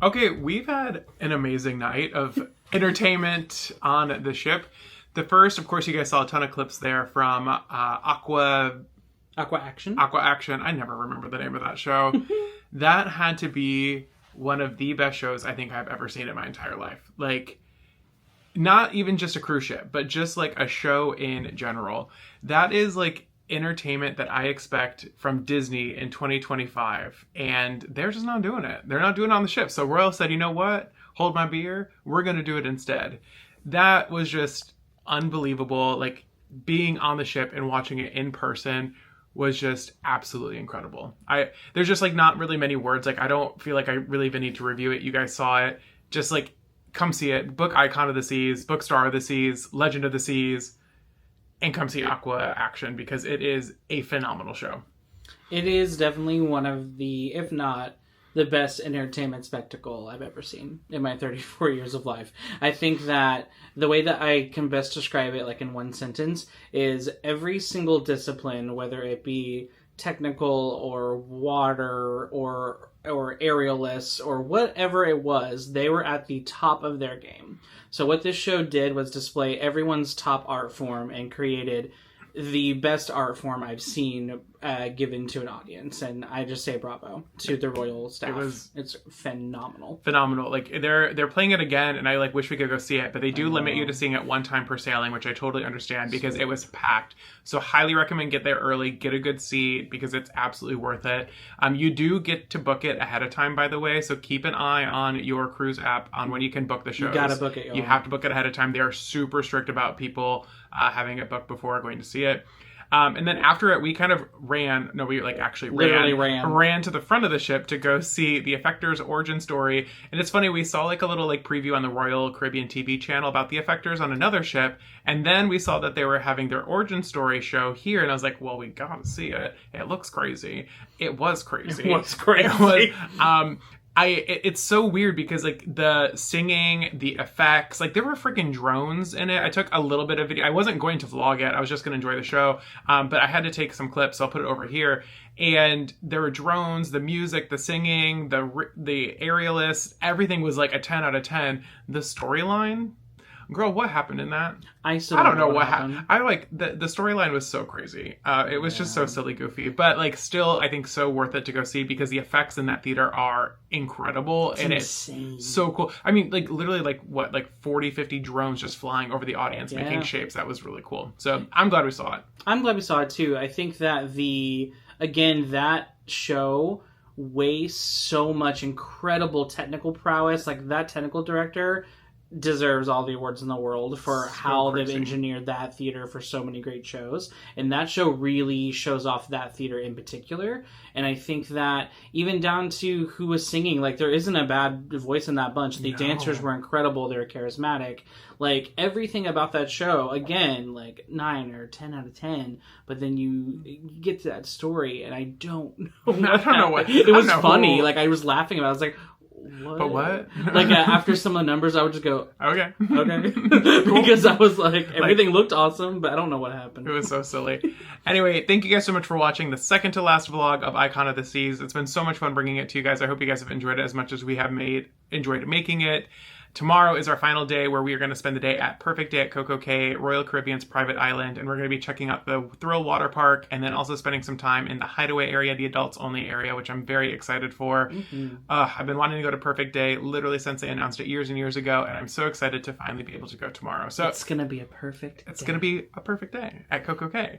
Okay, we've had an amazing night of entertainment on the ship. The first, of course, you guys saw a ton of clips there from AquaAction. I never remember the name of that show. That had to be one of the best shows I think I've ever seen in my entire life. Like, not even just a cruise ship, but just like a show in general. That is like entertainment that I expect from Disney in 2025. And they're just not doing it. They're not doing it on the ship. So Royal said, you know what? Hold my beer. We're going to do it instead. That was just unbelievable. Like, being on the ship and watching it in person was just absolutely incredible. There's just like not really many words. Like, I don't feel like I really even need to review it. You guys saw it. Just like, come see it. Book Icon of the Seas, book Star of the Seas, Legend of the Seas, and come see AquaAction because it is a phenomenal show. It is definitely one of the, if not the best entertainment spectacle I've ever seen in my 34 years of life. I think that the way that I can best describe it, like in one sentence, is every single discipline, whether it be technical or water or aerialists or whatever it was, they were at the top of their game. So what this show did was display everyone's top art form and created the best art form I've seen given to an audience, and I just say bravo to the royal staff. It's phenomenal. Like, they're playing it again, and I like wish we could go see it, but they do limit you to seeing it one time per sailing, which I totally understand because it was packed. So highly recommend get there early, get a good seat because it's absolutely worth it. You do get to book it ahead of time, by the way, so keep an eye on your cruise app on when you can book the shows. You gotta book it. You have to book it ahead of time. They are super strict about people having it booked before going to see it. And then after it, we kind of ran to the front of the ship to go see the Effectors origin story. And it's funny, we saw like a little like preview on the Royal Caribbean TV channel about the Effectors on another ship. And then we saw that they were having their origin story show here. And I was like, well, we gotta see it. It looks crazy. It was crazy. It's so weird because like the singing, the effects, like there were freaking drones in it. I took a little bit of video. I wasn't going to vlog it. I was just going to enjoy the show. But I had to take some clips. So I'll put it over here. And there were drones, the music, the singing, the aerialists, everything was like a 10 out of 10. The storyline, girl, what happened in that? I don't know what happened. I like the storyline was so crazy. It was just so silly, goofy, but like still, I think so worth it to go see because the effects in that theater are incredible. It's insane. So cool. I mean, like literally like 40, 50 drones just flying over the audience, making shapes. That was really cool. So I'm glad we saw it. I'm glad we saw it too. I think that that show wastes so much incredible technical prowess. Like that technical director deserves all the awards in the world for how they've engineered that theater for so many great shows. And that show really shows off that theater in particular. And I think that even down to who was singing, like there isn't a bad voice in that bunch. The dancers were incredible. They were charismatic. Like everything about that show, again, like 9 or 10 out of 10. But then you get to that story and I don't know. I don't know what. It was funny. Like I was laughing about it. I was like, what? But what? Like after some of the numbers, I would just go, okay. Because I was like, everything looked awesome, but I don't know what happened. It was so silly. Anyway, thank you guys so much for watching the second to last vlog of Icon of the Seas. It's been so much fun bringing it to you guys. I hope you guys have enjoyed it as much as we have enjoyed making it. Tomorrow is our final day where we are going to spend the day at Perfect Day at CocoCay, Royal Caribbean's private island, and we're going to be checking out the Thrill Waterpark and then also spending some time in the Hideaway area, the adults only area, which I'm very excited for. I've been wanting to go to Perfect Day literally since they announced it years and years ago, and I'm so excited to finally be able to go tomorrow. So it's going to be a perfect day. It's going to be a perfect day at CocoCay.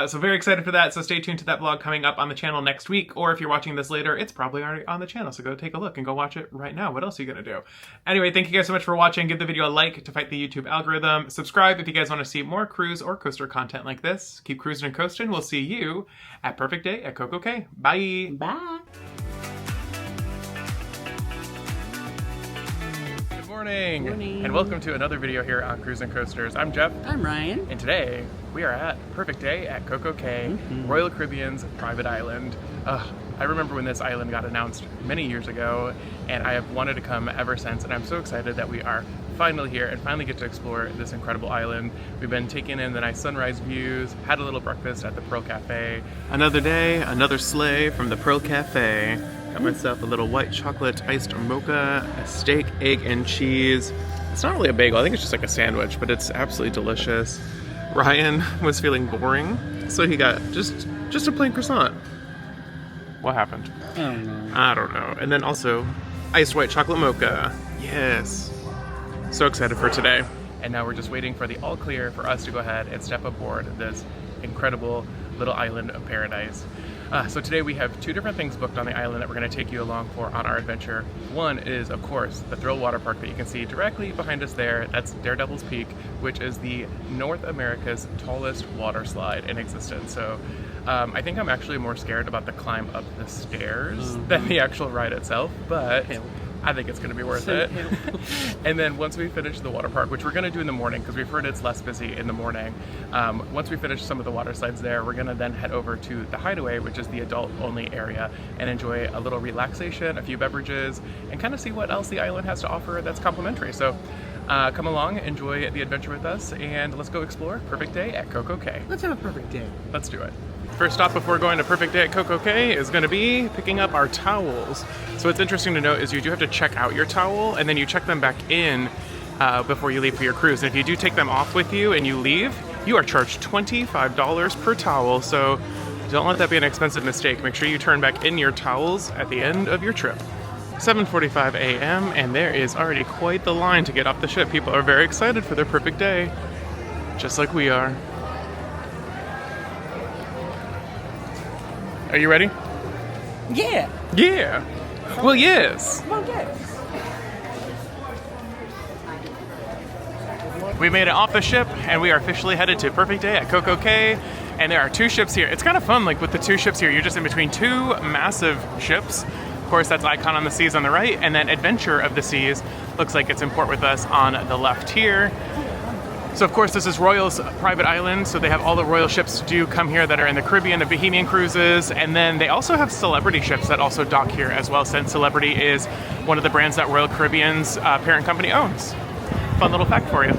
So very excited for that. So stay tuned to that vlog coming up on the channel next week, or if you're watching this later, it's probably already on the channel. So go take a look and go watch it right now. What else are you going to do? Anyway, thank you guys so much for watching. Give the video a like to fight the YouTube algorithm. Subscribe if you guys want to see more cruise or coaster content like this. Keep cruising and coasting. We'll see you at Perfect Day at CocoCay. Bye. Bye. Good morning. And welcome to another video here on Cruise and Coasters. I'm Jeff. I'm Ryan. And today we are at Perfect Day at CocoCay, Royal Caribbean's private island. I remember when this island got announced many years ago, and I have wanted to come ever since, and I'm so excited that we are finally here and finally get to explore this incredible island. We've been taking in the nice sunrise views, had a little breakfast at the Pearl Cafe. Another day, another sleigh from the Pearl Cafe. Got myself a little white chocolate iced mocha, a steak, egg, and cheese. It's not really a bagel, I think it's just like a sandwich, but it's absolutely delicious. Ryan was feeling boring, so he got just Just a plain croissant. What happened? I don't know. I don't know. And then also, iced white chocolate mocha. Yes. So excited for today. And now we're just waiting for the all clear for us to go ahead and step aboard this incredible little island of paradise. So today we have two different things booked on the island that we're going to take you along for on our adventure. One is, of course, the Thrill Water Park that you can see directly behind us there. That's Daredevil's Peak, which is the North America's tallest water slide in existence. So I think I'm actually more scared about the climb up the stairs than the actual ride itself, but I think it's going to be worth it. And then once we finish the water park, which we're going to do in the morning because we've heard it's less busy in the morning, once we finish some of the water slides there, we're going to then head over to the Hideaway, which is the adult-only area, and enjoy a little relaxation, a few beverages, and kind of see what else the island has to offer that's complimentary. So come along, enjoy the adventure with us, and let's go explore Perfect Day at CocoCay. Let's have a perfect day. Let's do it. First stop before going to Perfect Day at CocoCay is going to be picking up our towels. So what's interesting to note is you do have to check out your towel and then you check them back in before you leave for your cruise. And if you do take them off with you and you leave, you are charged $25 per towel. So don't let that be an expensive mistake. Make sure you turn back in your towels at the end of your trip. 7:45 a.m. and there is already quite the line to get off the ship. People are very excited for their perfect day, just like we are. Are you ready? Yeah. Yeah. Well, yes. Well, yes. We made it off the ship, and we are officially headed to Perfect Day at CocoCay. And there are two ships here. It's kind of fun, like with the two ships here, you're just in between two massive ships. Of course, that's Icon on the Seas on the right, and then Adventure of the Seas looks like it's in port with us on the left here. So of course this is Royal's private island, so they have all the Royal ships do come here that are in the Caribbean, the Bohemian cruises, and then they also have Celebrity ships that also dock here as well, since Celebrity is one of the brands that Royal Caribbean's parent company owns. Fun little fact for you.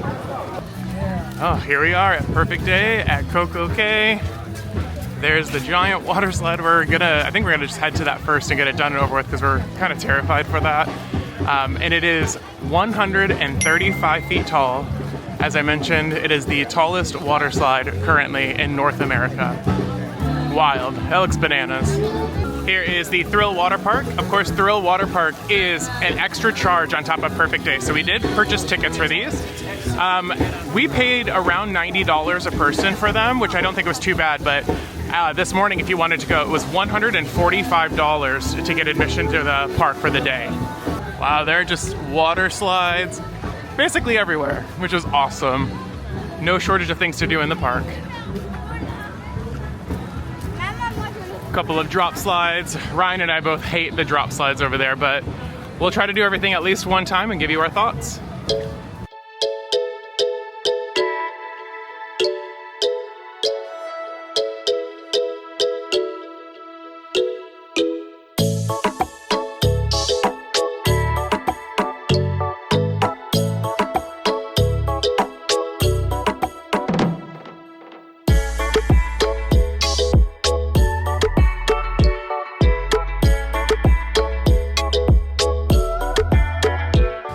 Oh, here we are at Perfect Day at CocoCay. There's the giant water slide. I think we're gonna just head to that first and get it done and over with because we're kind of terrified for that. And it is 135 feet tall. As I mentioned, it is the tallest water slide currently in North America. Wild. That looks bananas. Here is the Thrill Water Park. Of course, Thrill Water Park is an extra charge on top of Perfect Day. So we did purchase tickets for these. We paid around $90 a person for them, which I don't think was too bad, but this morning, if you wanted to go, it was $145 to get admission to the park for the day. Wow, there are just water slides basically everywhere, which is awesome. No shortage of things to do in the park. A couple of drop slides. Ryan and I both hate the drop slides over there, but we'll try to do everything at least one time and give you our thoughts.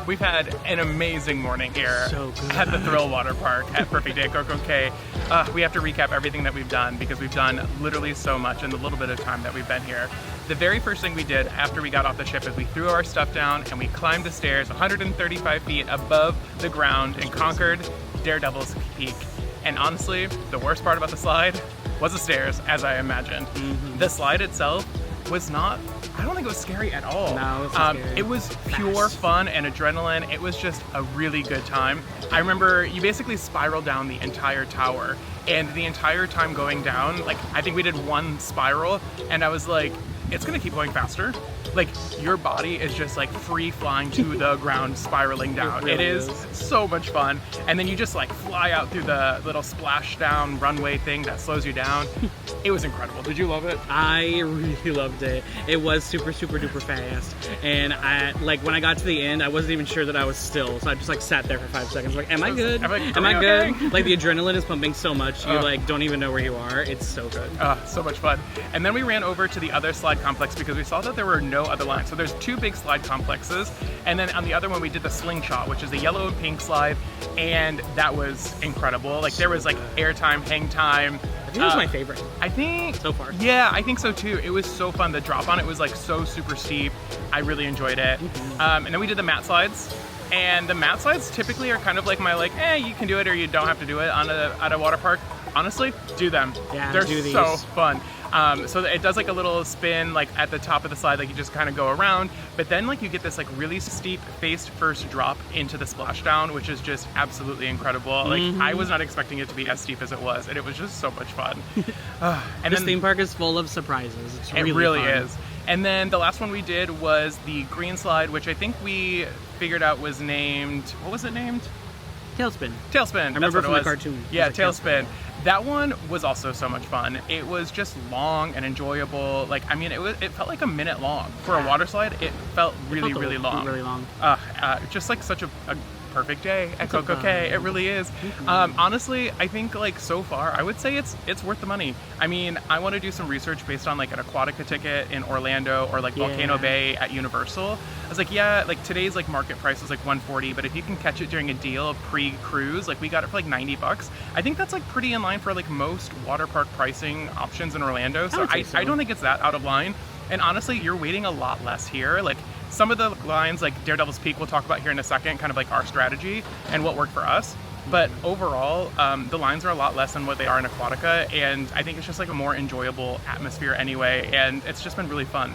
We've had an amazing morning here at the Thrill Water Park at Perfect Day CocoCay. We have to recap everything that we've done because we've done literally so much in the little bit of time that we've been here. The very first thing we did after we got off the ship is we threw our stuff down and we climbed the stairs 135 feet above the ground and conquered Daredevil's Peak. And honestly, the worst part about the slide was the stairs, as I imagined. The slide itself was not, I don't think it was scary at all. No, it wasn't scary. It was pure fun and adrenaline. It was just a really good time. I remember you basically spiral down the entire tower, and the entire time going down, like I think we did one spiral, and I was like, it's gonna keep going faster. Like your body is just like free flying to the ground, spiraling down. It really is so much fun. And then you just like fly out through the little splashdown runway thing that slows you down. It was incredible. Did you love it? I really loved it. It was super, super duper fast. And when I got to the end, I wasn't even sure that I was still. So I just like sat there for 5 seconds. Like, am I good? Am I good? Okay? Like the adrenaline is pumping so much. You like don't even know where you are. It's so good. So much fun. And then we ran over to the other slide complex because we saw that there were no other lines. So there's 2 big slide complexes. And then on the other one, we did the slingshot, which is a yellow and pink slide. And that was incredible. Like there was like airtime, hang time, It was my favorite. I think so far. Yeah, I think so too. It was so fun. The drop on it was like so super steep. I really enjoyed it. And then we did the mat slides. And the mat slides typically are kind of like my you can do it or you don't have to do it at a water park. Honestly, do them. Yeah, they're do these. so fun. So it does like a little spin like at the top of the slide, like you just kind of go around, but then like you get this like really steep face first drop into the splashdown, which is just absolutely incredible. Like I was not expecting it to be as steep as it was, and it was just so much fun. And this theme park is full of surprises. It's really it really fun. is. And then the last one we did was the green slide, which I think we figured out was named, what was it named? Tailspin. Tailspin. I remember from the cartoon. Yeah, Tailspin. That one was also so much fun. It was just long and enjoyable. Like, I mean, it felt like a minute long. For a water slide, it felt really, really long. Really long. Just like such a perfect day at CocoCay. It really is. Honestly, I think like so far, I would say it's worth the money. I mean, I want to do some research based on like an Aquatica ticket in Orlando or like Volcano Bay at Universal. I was like, yeah, like today's like market price is like $140, but if you can catch it during a deal pre-cruise, like we got it for like $90. I think that's like pretty in line for like most water park pricing options in Orlando. So I don't think it's that out of line. And honestly, you're waiting a lot less here. Like some of the lines, like Daredevil's Peak, we'll talk about here in a second, kind of like our strategy and what worked for us. But overall, the lines are a lot less than what they are in Aquatica, and I think it's just like a more enjoyable atmosphere anyway, and it's just been really fun.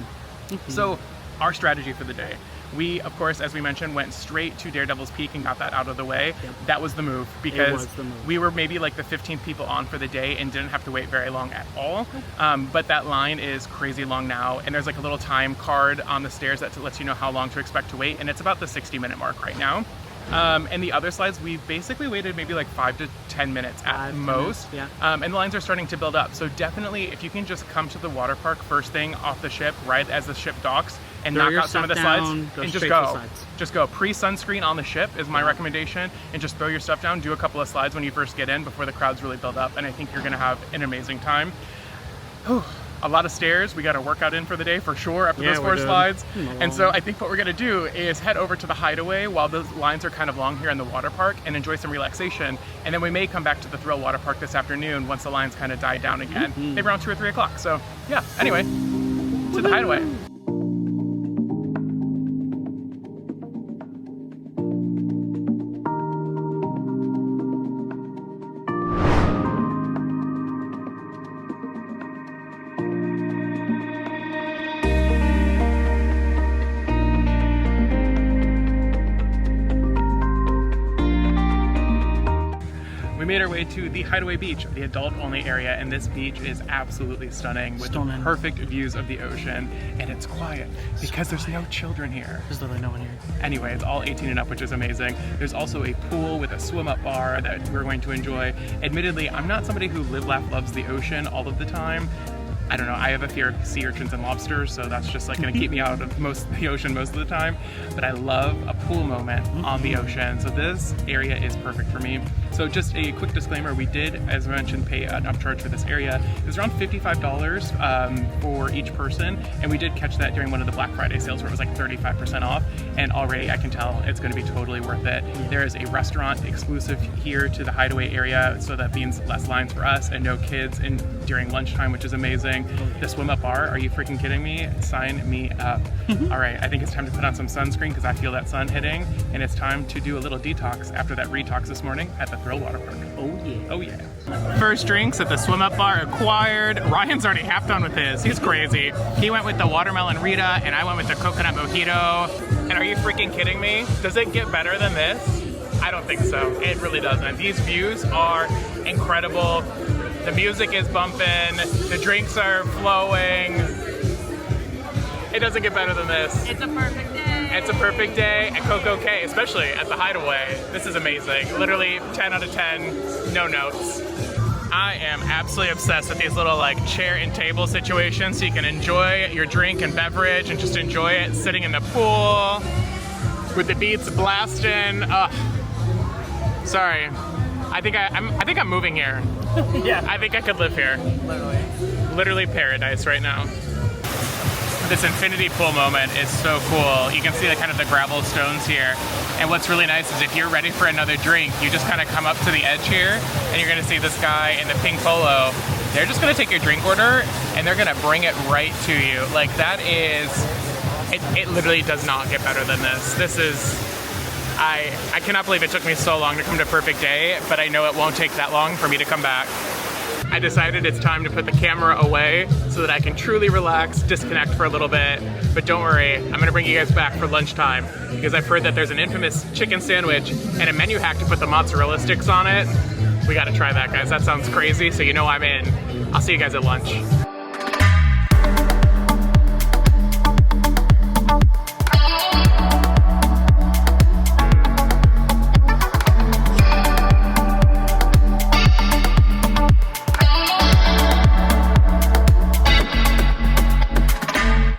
So our strategy for the day. We, of course, as we mentioned, went straight to Daredevil's Peak and got that out of the way. That was the move because we were maybe like the 15th people on for the day and didn't have to wait very long at all. But that line is crazy long now, and there's like a little time card on the stairs that lets you know how long to expect to wait, and it's about the 60-minute mark right now. And the other slides, we basically waited maybe like 5 to 10 minutes at most. And the lines are starting to build up. So definitely, if you can just come to the water park first thing off the ship, right as the ship docks, and knock out some of the slides, and just go. Just go. Pre-sunscreen on the ship is my recommendation, and just throw your stuff down, do a couple of slides when you first get in before the crowds really build up, and I think you're gonna have an amazing time. A lot of stairs. We got a workout in for the day for sure after those 4 slides. And so I think what we're gonna do is head over to the Hideaway while the lines are kind of long here in the water park and enjoy some relaxation. And then we may come back to the Thrill Water Park this afternoon once the lines kind of die down again, maybe around 2 or 3 o'clock. So yeah, anyway, to the Hideaway. To the Hideaway Beach, the adult-only area, and this beach is absolutely stunning with perfect views of the ocean, and it's quiet because there's no children here. There's literally no one here. Anyway, it's all 18 and up, which is amazing. There's also a pool with a swim-up bar that we're going to enjoy. Admittedly, I'm not somebody who loves the ocean all of the time. I don't know, I have a fear of sea urchins and lobsters, so that's just like gonna keep me out of the ocean most of the time. But I love a pool moment on the ocean, so this area is perfect for me. So just a quick disclaimer, we did, as I mentioned, pay an upcharge for this area. It was around $55 for each person, and we did catch that during one of the Black Friday sales where it was like 35% off, and already I can tell it's gonna be totally worth it. There is a restaurant exclusive here to the Hideaway area, so that means less lines for us and no kids during lunchtime, which is amazing. The swim-up bar, are you freaking kidding me? Sign me up. All right, I think it's time to put on some sunscreen because I feel that sun hitting, and it's time to do a little detox after that retox this morning at the Thrill Water Park. Oh yeah. Oh yeah. First drinks at the swim-up bar acquired. Ryan's already half done with his. He's crazy. He went with the watermelon Rita, and I went with the coconut mojito. And are you freaking kidding me? Does it get better than this? I don't think so. It really doesn't. These views are incredible. The music is bumping, the drinks are flowing. It doesn't get better than this. It's a perfect day. It's a perfect day at CocoCay, especially at the Hideaway. This is amazing. Literally 10 out of 10, no notes. I am absolutely obsessed with these little like chair and table situations so you can enjoy your drink and beverage and just enjoy it sitting in the pool with the beats blasting. Sorry. I think I'm moving here. Yeah. I think I could live here. Literally paradise right now. This infinity pool moment is so cool. You can see the kind of the gravel stones here. And what's really nice is if you're ready for another drink, you just kind of come up to the edge here and you're gonna see this guy in the pink polo they're just gonna take your drink order and they're gonna bring it right to you. Like that is, it literally does not get better than this. This is, I cannot believe it took me so long to come to Perfect Day, but I know it won't take that long for me to come back. I decided it's time to put the camera away so that I can truly relax, disconnect for a little bit. But don't worry, I'm gonna bring you guys back for lunchtime because I've heard that there's an infamous chicken sandwich and a menu hack to put the mozzarella sticks on it. We gotta try that, guys. That sounds crazy, so you know I'm in. I'll see you guys at lunch.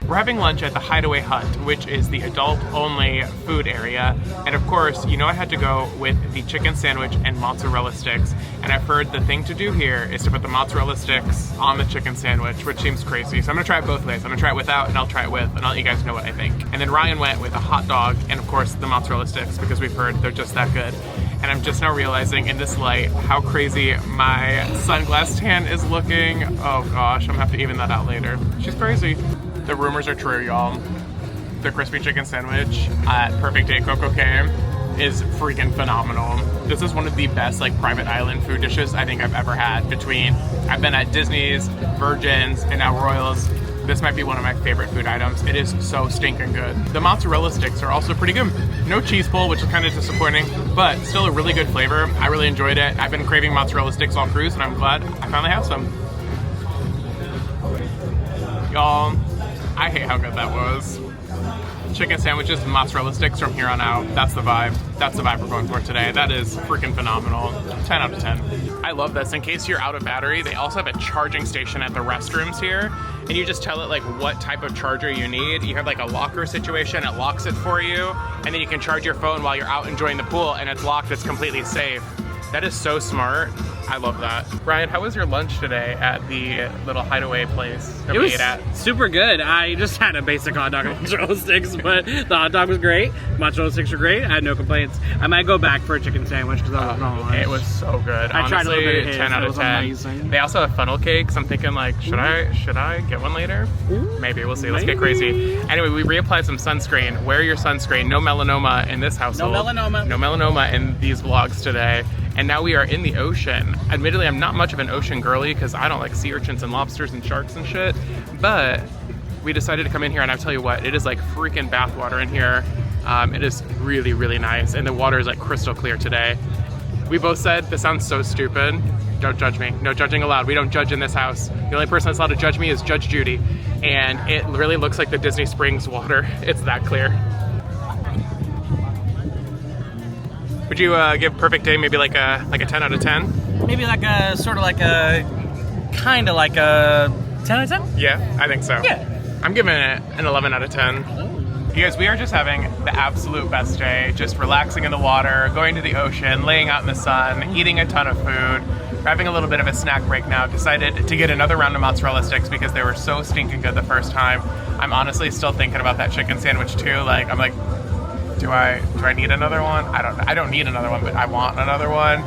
We're having lunch at the Hideaway Hut, which is the adult-only food area. And of course, you know I had to go with the chicken sandwich and mozzarella sticks. And I've heard the thing to do here is to put the mozzarella sticks on the chicken sandwich, which seems crazy. So I'm gonna try it both ways. I'm gonna try it without and I'll try it with, and I'll let you guys know what I think. And then Ryan went with a hot dog and of course the mozzarella sticks because we've heard they're just that good. And I'm just now realizing in this light how crazy my sunglass tan is looking. Oh gosh, I'm gonna have to even that out later. She's crazy. The rumors are true, y'all. The crispy chicken sandwich at Perfect Day CocoCay is freaking phenomenal. This is one of the best like private island food dishes I think I've ever had. Between, I've been at Disney's, Virgin's, and now Royals. This might be one of my favorite food items. It is so stinking good. The mozzarella sticks are also pretty good. No cheese pull, which is kind of disappointing, but still a really good flavor. I really enjoyed it. I've been craving mozzarella sticks all cruise, and I'm glad I finally have some. Y'all, I hate how good that was. Chicken sandwiches and mozzarella sticks from here on out. That's the vibe. That's the vibe we're going for today. That is freaking phenomenal. 10 out of 10. I love this. In case you're out of battery, they also have a charging station at the restrooms here. And you just tell it like what type of charger you need. You have like a locker situation, it locks it for you. And then you can charge your phone while you're out enjoying the pool and it's locked, it's completely safe. That is so smart. I love that. Ryan, how was your lunch today at the little hideaway place that we ate at? Super good. I just had a basic hot dog and mozzarella sticks, but the hot dog was great. Mozzarella sticks were great. I had no complaints. I might go back for a chicken sandwich because I was on lunch. It was so good. I tried a little bit of his. 10 out of 10. Amazing. They also have funnel cakes. I'm thinking like, should I get one later? Maybe, we'll see. Let's get crazy. Anyway, we reapplied some sunscreen. Wear your sunscreen. No melanoma in this household. No melanoma. No melanoma in these vlogs today. And now we are in the ocean. Admittedly, I'm not much of an ocean girly because I don't like sea urchins and lobsters and sharks and shit, but we decided to come in here and I'll tell you what, it is like freaking bathwater in here. It is really, really nice. And the water is like crystal clear today. We both said, this sounds so stupid. Don't judge me. No judging allowed. We don't judge in this house. The only person that's allowed to judge me is Judge Judy. And it really looks like the Disney Springs water. It's that clear. Would you give Perfect Day maybe like a 10 out of 10? Maybe like a sort of like a kind of like a 10 out of 10? Yeah, I think so. Yeah. I'm giving it an 11 out of 10. You guys, we are just having the absolute best day, just relaxing in the water, going to the ocean, laying out in the sun, eating a ton of food. We're having a little bit of a snack break now. Decided to get another round of mozzarella sticks because they were so stinking good the first time. I'm honestly still thinking about that chicken sandwich too. Like, I'm like, do I need another one? I don't need another one, but I want another one.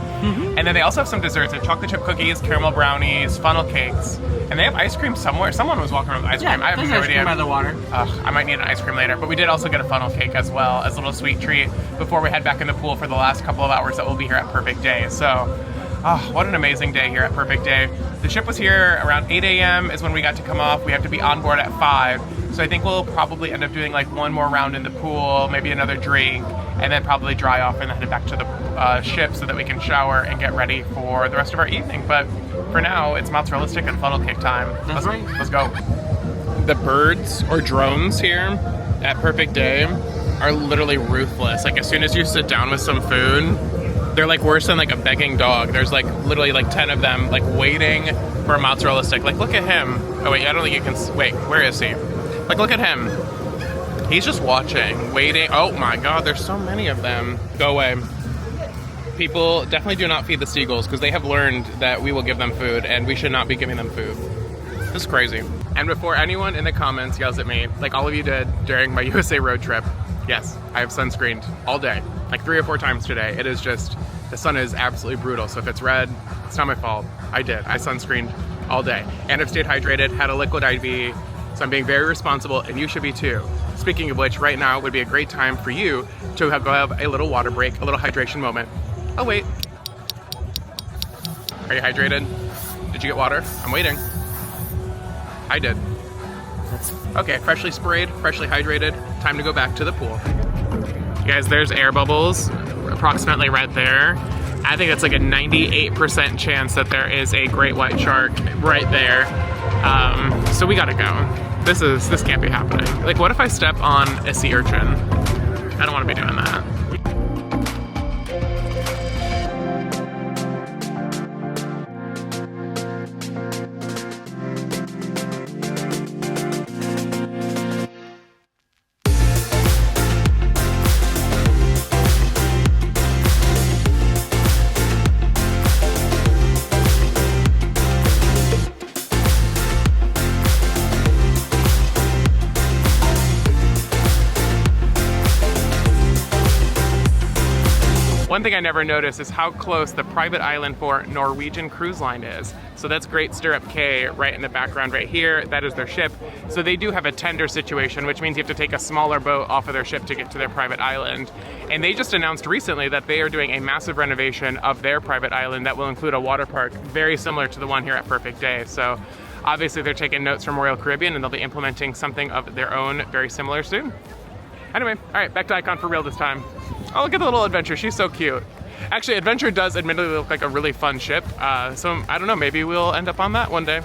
And then they also have some desserts. They have chocolate chip cookies, caramel brownies, funnel cakes, and they have ice cream somewhere. Someone was walking around with ice cream. I have no idea. By the water. I might need an ice cream later, but we did also get a funnel cake as well as a little sweet treat before we head back in the pool for the last couple of hours that we'll be here at Perfect Day. So, what an amazing day here at Perfect Day. The ship was here around 8 a.m. is when we got to come off. We have to be on board at 5. So I think we'll probably end up doing like one more round in the pool, maybe another drink, and then probably dry off and then head back to the ship so that we can shower and get ready for the rest of our evening. But for now, it's mozzarella stick and funnel cake time. Let's go. The birds or drones here at Perfect Day are literally ruthless. Like as soon as you sit down with some food, they're like worse than like a begging dog. There's like literally like 10 of them like waiting for a mozzarella stick. Like look at him. Oh wait, I don't think you can, wait, where is he? Like, look at him. He's just watching, waiting. Oh my God, there's so many of them. Go away. People definitely do not feed the seagulls because they have learned that we will give them food and we should not be giving them food. This is crazy. And before anyone in the comments yells at me, like all of you did during my USA road trip, yes, I have sunscreened all day, like 3 or 4 times today. It is just, the sun is absolutely brutal. So if it's red, it's not my fault. I did. I sunscreened all day. And I've stayed hydrated, had a liquid IV, so I'm being very responsible, and you should be too. Speaking of which, right now would be a great time for you to go have a little water break, a little hydration moment. Oh wait. Are you hydrated? Did you get water? I'm waiting. I did. Okay, freshly sprayed, freshly hydrated. Time to go back to the pool. You guys, there's air bubbles approximately right there. I think it's like a 98% chance that there is a great white shark right there. So we gotta go. This can't be happening. Like, what if I step on a sea urchin? I don't want to be doing that. One thing I never noticed is how close the private island for Norwegian Cruise Line is. So that's Great Stirrup Cay right in the background right here. That is their ship. So they do have a tender situation, which means you have to take a smaller boat off of their ship to get to their private island. And they just announced recently that they are doing a massive renovation of their private island that will include a water park very similar to the one here at Perfect Day. So obviously they're taking notes from Royal Caribbean and they'll be implementing something of their own very similar soon. Anyway, all right, back to Icon for real this time. Oh, look at the little Adventure, she's so cute. Actually, Adventure does admittedly look like a really fun ship, so I don't know, maybe we'll end up on that one day.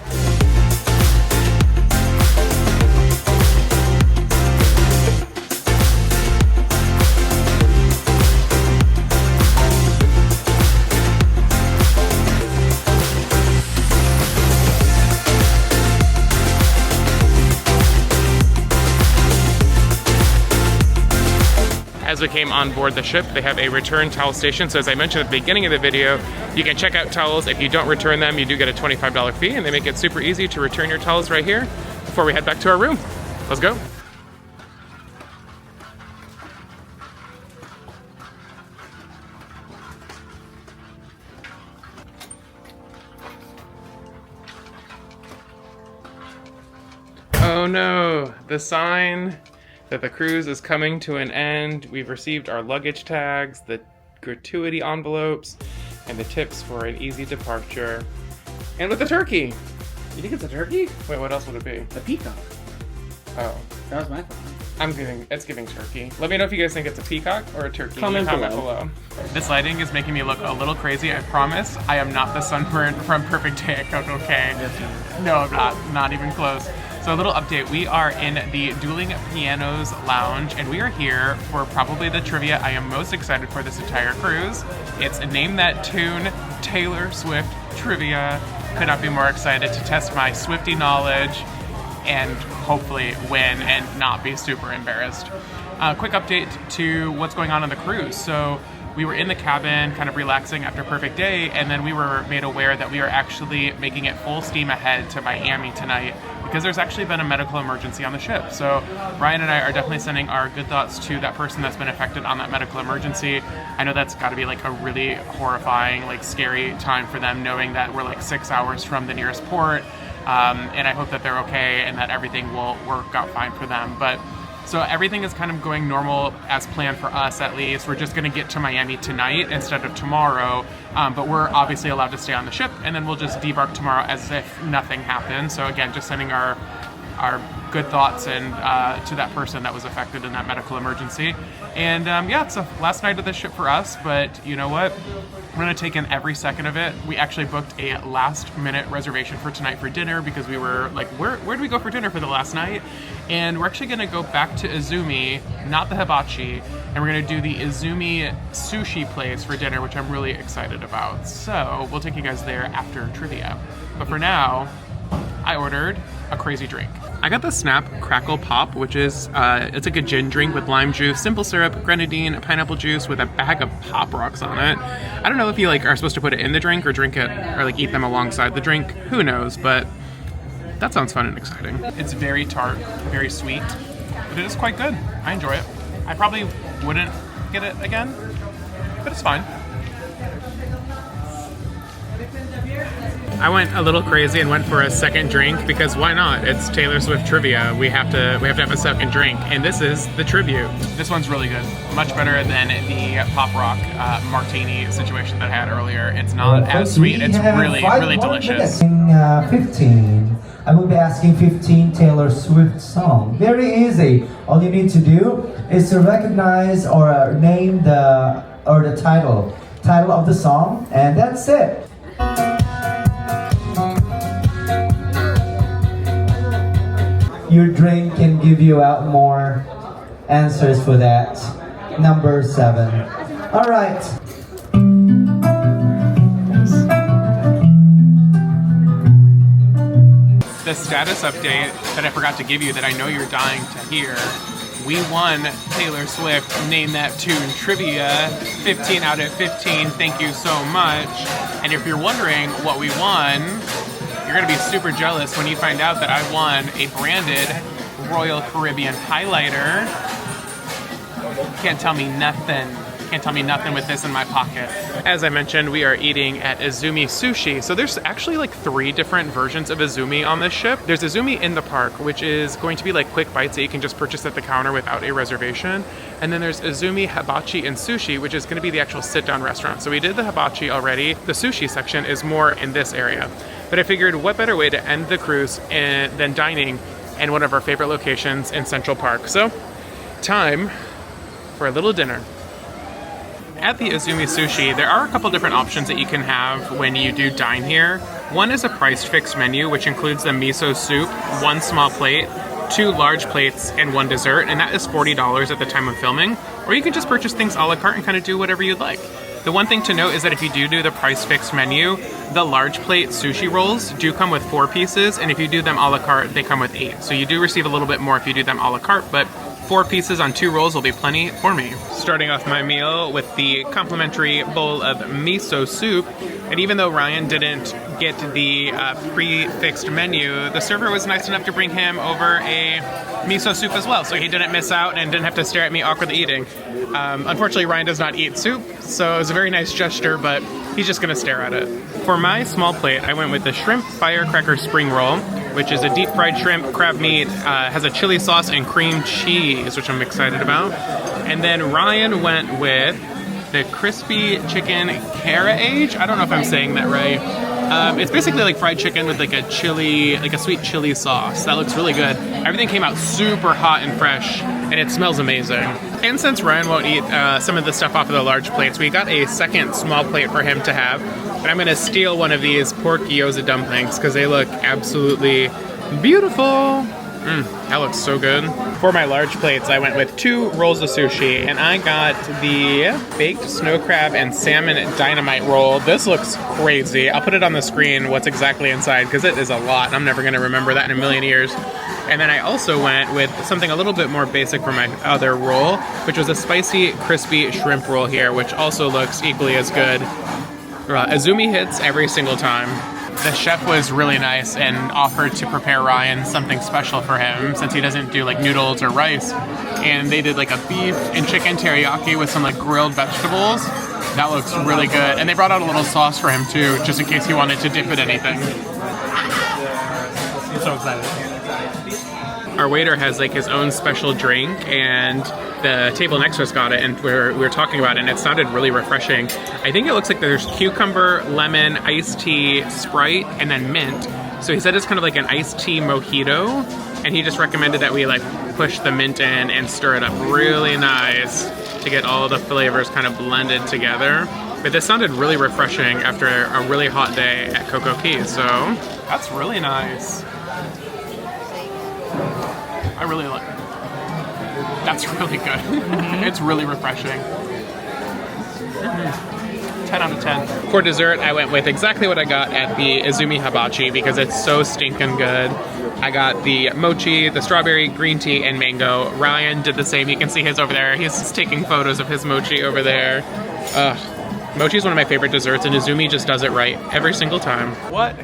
As we came on board the ship, they have a return towel station. So as I mentioned at the beginning of the video, you can check out towels. If you don't return them, you do get a $25 fee, and they make it super easy to return your towels right here before we head back to our room. Let's go. Oh no, the sign that the cruise is coming to an end. We've received our luggage tags, the gratuity envelopes, and the tips for an easy departure. And with the turkey! You think it's a turkey? Wait, what else would it be? A peacock. Oh. That was my thought. It's giving turkey. Let me know if you guys think it's a peacock or a turkey. Comment below. This lighting is making me look a little crazy, I promise. I am not the sunburn from Perfect Day at CocoCay. No, I'm not even close. So a little update, we are in the Dueling Pianos Lounge, and we are here for probably the trivia I am most excited for this entire cruise. It's Name That Tune, Taylor Swift trivia. Could not be more excited to test my Swiftie knowledge and hopefully win and not be super embarrassed. Quick update to what's going on the cruise. So we were in the cabin kind of relaxing after Perfect Day, and then we were made aware that we are actually making it full steam ahead to Miami tonight because there's actually been a medical emergency on the ship. So Ryan and I are definitely sending our good thoughts to that person that's been affected on that medical emergency. I know that's got to be like a really horrifying, like scary time for them, knowing that we're like 6 hours from the nearest port. And I hope that they're okay and that everything will work out fine for them. But so everything is kind of going normal as planned for us, at least. We're just going to get to Miami tonight instead of tomorrow, but we're obviously allowed to stay on the ship, and then we'll just debark tomorrow as if nothing happened. So again, just sending our good thoughts and to that person that was affected in that medical emergency. And yeah, it's the last night of the ship for us, but you know what? We're gonna take in every second of it. We actually booked a last minute reservation for tonight for dinner because we were like, where do we go for dinner for the last night? And we're actually gonna go back to Izumi, not the Habachi, and we're gonna do the Izumi sushi place for dinner, which I'm really excited about. So we'll take you guys there after trivia. But for now, I ordered a crazy drink. I got the Snap Crackle Pop, which is, it's like a gin drink with lime juice, simple syrup, grenadine, pineapple juice with a bag of Pop Rocks on it. I don't know if you like are supposed to put it in the drink or drink it, or like eat them alongside the drink. Who knows, but that sounds fun and exciting. It's very tart, very sweet, but it is quite good. I enjoy it. I probably wouldn't get it again, but it's fine. I went a little crazy and went for a second drink because why not? It's Taylor Swift trivia. We have to have a second drink, and this is the tribute. This one's really good. Much better than the Pop Rock martini situation that I had earlier. It's not as sweet. It's really delicious. 15. I will be asking 15 Taylor Swift songs. Very easy. All you need to do is to recognize or name the title of the song, and that's it. Your drink can give you out more answers for that. Number 7. All right. The status update that I forgot to give you that I know you're dying to hear. We won Taylor Swift Name That Tune Trivia, 15 out of 15, thank you so much. And if you're wondering what we won, you're gonna be super jealous when you find out that I won a branded Royal Caribbean highlighter. Can't tell me nothing. Can't tell me nothing with this in my pocket. As I mentioned, we are eating at Izumi Sushi. So there's actually like 3 different versions of Izumi on this ship. There's Izumi in the park, which is going to be like quick bites that you can just purchase at the counter without a reservation. And then there's Izumi Habachi and Sushi, which is gonna be the actual sit-down restaurant. So we did the hibachi already. The sushi section is more in this area. But I figured what better way to end the cruise than dining in one of our favorite locations in Central Park. So time for a little dinner. At the Izumi Sushi, there are a couple different options that you can have when you do dine here. One is a price fixed menu, which includes the miso soup, 1 small plate, 2 large plates, and 1 dessert, and that is $40 at the time of filming. Or you can just purchase things a la carte and kind of do whatever you'd like. The one thing to note is that if you do the price fixed menu, the large plate sushi rolls do come with 4 pieces, and if you do them a la carte, they come with 8. So you do receive a little bit more if you do them a la carte, but 4 pieces on 2 rolls will be plenty for me. Starting off my meal with the complimentary bowl of miso soup. And even though Ryan didn't get the pre-fixed menu, the server was nice enough to bring him over a miso soup as well, so he didn't miss out and didn't have to stare at me awkwardly eating. Unfortunately, Ryan does not eat soup, so it was a very nice gesture, but he's just gonna stare at it. For my small plate, I went with the shrimp firecracker spring roll, which is a deep fried shrimp, crab meat, has a chili sauce and cream cheese, which I'm excited about. And then Ryan went with the crispy chicken Karaage. I don't know if I'm saying that right. It's basically like fried chicken with like a sweet chili sauce. That looks really good. Everything came out super hot and fresh, and it smells amazing. And since Ryan won't eat some of the stuff off of the large plates, we got a second small plate for him to have. And I'm gonna steal one of these pork gyoza dumplings because they look absolutely beautiful. That looks so good. For my large plates, I went with 2 rolls of sushi, and I got the baked snow crab and salmon dynamite roll. This looks crazy. I'll put it on the screen what's exactly inside because it is a lot, and I'm never gonna remember that in a million years. And then I also went with something a little bit more basic for my other roll, which was a spicy, crispy shrimp roll here, which also looks equally as good. Izumi hits every single time. The chef was really nice and offered to prepare Ryan something special for him since he doesn't do like noodles or rice. And they did like a beef and chicken teriyaki with some like grilled vegetables. That looks really good. And they brought out a little sauce for him too, just in case he wanted to dip it in anything. I'm so excited. Our waiter has like his own special drink, and the table next to us got it, and we were talking about it, and it sounded really refreshing. I think it looks like there's cucumber, lemon, iced tea, Sprite, and then mint. So he said it's kind of like an iced tea mojito, and he just recommended that we like push the mint in and stir it up really nice to get all of the flavors kind of blended together. But this sounded really refreshing after a really hot day at CocoCay, so that's really nice. I really like it. That's really good. It's really refreshing. 10 out of 10. For dessert, I went with exactly what I got at the Izumi Habachi because it's so stinking good. I got the mochi, the strawberry, green tea, and mango. Ryan did the same. You can see his over there. He's just taking photos of his mochi over there. Mochi is one of my favorite desserts, and Izumi just does it right every single time. What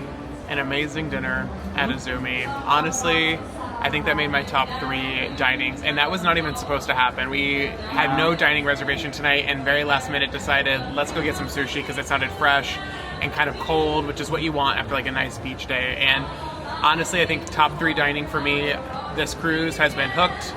an amazing dinner at Izumi. Honestly, I think that made my top 3 dinings, and that was not even supposed to happen. We had no dining reservation tonight, and very last minute decided, let's go get some sushi because it sounded fresh. and kind of cold, which is what you want after like a nice beach day. And honestly, I think top 3 dining for me this cruise has been Hooked,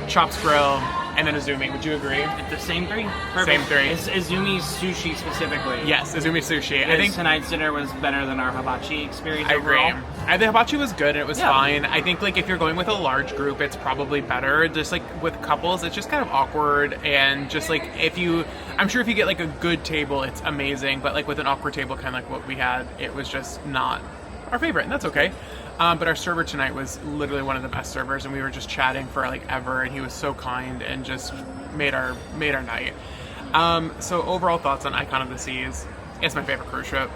Chops Grill, and then Izumi. Would you agree? The same 3? Perfect. Same 3. Izumi's sushi specifically. Yes, Izumi sushi. I think tonight's dinner was better than our hibachi experience I overall. agree. The hibachi was good and it was fine. I think like if you're going with a large group, it's probably better. Just like with couples, it's just kind of awkward, and just like I'm sure if you get like a good table, it's amazing. But like with an awkward table, kind of like what we had, it was just not our favorite, and that's okay. But our server tonight was literally one of the best servers, and we were just chatting for like ever, and he was so kind and just made our night. So overall thoughts on Icon of the Seas. It's my favorite cruise ship.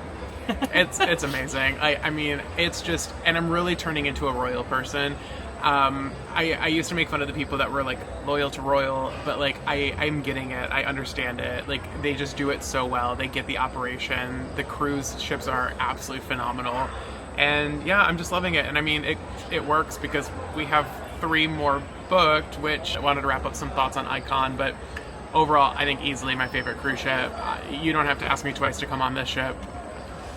It's amazing. I mean, it's just, and I'm really turning into a Royal person. I used to make fun of the people that were like loyal to Royal, but like I'm getting it. I understand it. Like they just do it so well. They get the operation. The cruise ships are absolutely phenomenal. And yeah, I'm just loving it. And I mean, it works because we have 3 more booked, which I wanted to wrap up some thoughts on Icon, but overall, I think easily my favorite cruise ship. You don't have to ask me twice to come on this ship.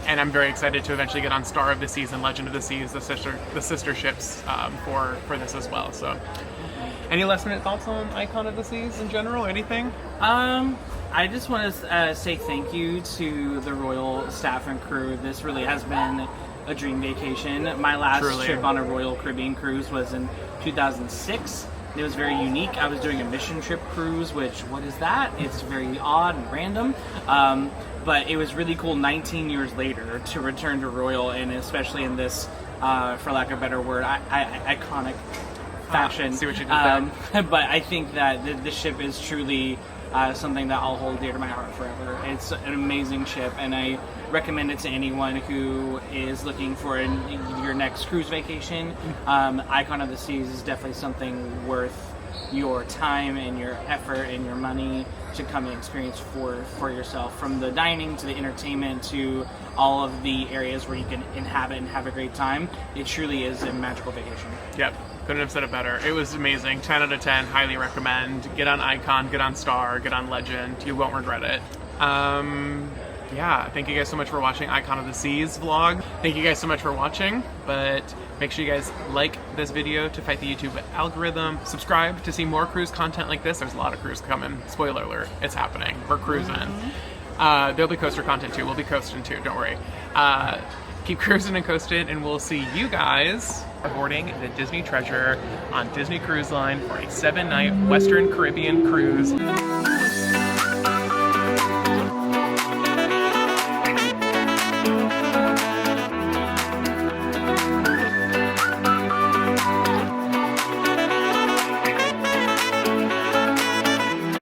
And I'm very excited to eventually get on Star of the Seas and Legend of the Seas, the sister ships for this as well. So, any last minute thoughts on Icon of the Seas in general? Anything? I just want to say thank you to the Royal staff and crew. This really has been a dream vacation. My last trip on a Royal Caribbean cruise was in 2006. It was very unique. I was doing a mission trip cruise, which, what is that? It's very odd and random. But it was really cool 19 years later to return to Royal, and especially in this, for lack of a better word, iconic fashion. See what you did there. But I think that the ship is truly something that I'll hold dear to my heart forever. It's an amazing ship, and I recommend it to anyone who is looking for your next cruise vacation. Icon of the Seas is definitely something worth your time and your effort and your money to come and experience for yourself, from the dining to the entertainment to all of the areas where you can inhabit and have a great time. It truly is a magical vacation. Yep, couldn't have said it better. It was amazing. 10 out of 10, highly recommend. Get on Icon, get on Star, get on Legend. You won't regret it. Yeah, thank you guys so much for watching Icon of the Seas vlog. Thank you guys so much for watching, but make sure you guys like this video to fight the YouTube algorithm. Subscribe to see more cruise content like this. There's a lot of cruise coming. Spoiler alert, it's happening. We're cruising. There'll be coaster content too. We'll be coasting too, don't worry. Keep cruising and coasted, and we'll see you guys aboarding the Disney Treasure on Disney Cruise Line for a 7-night Western Caribbean cruise.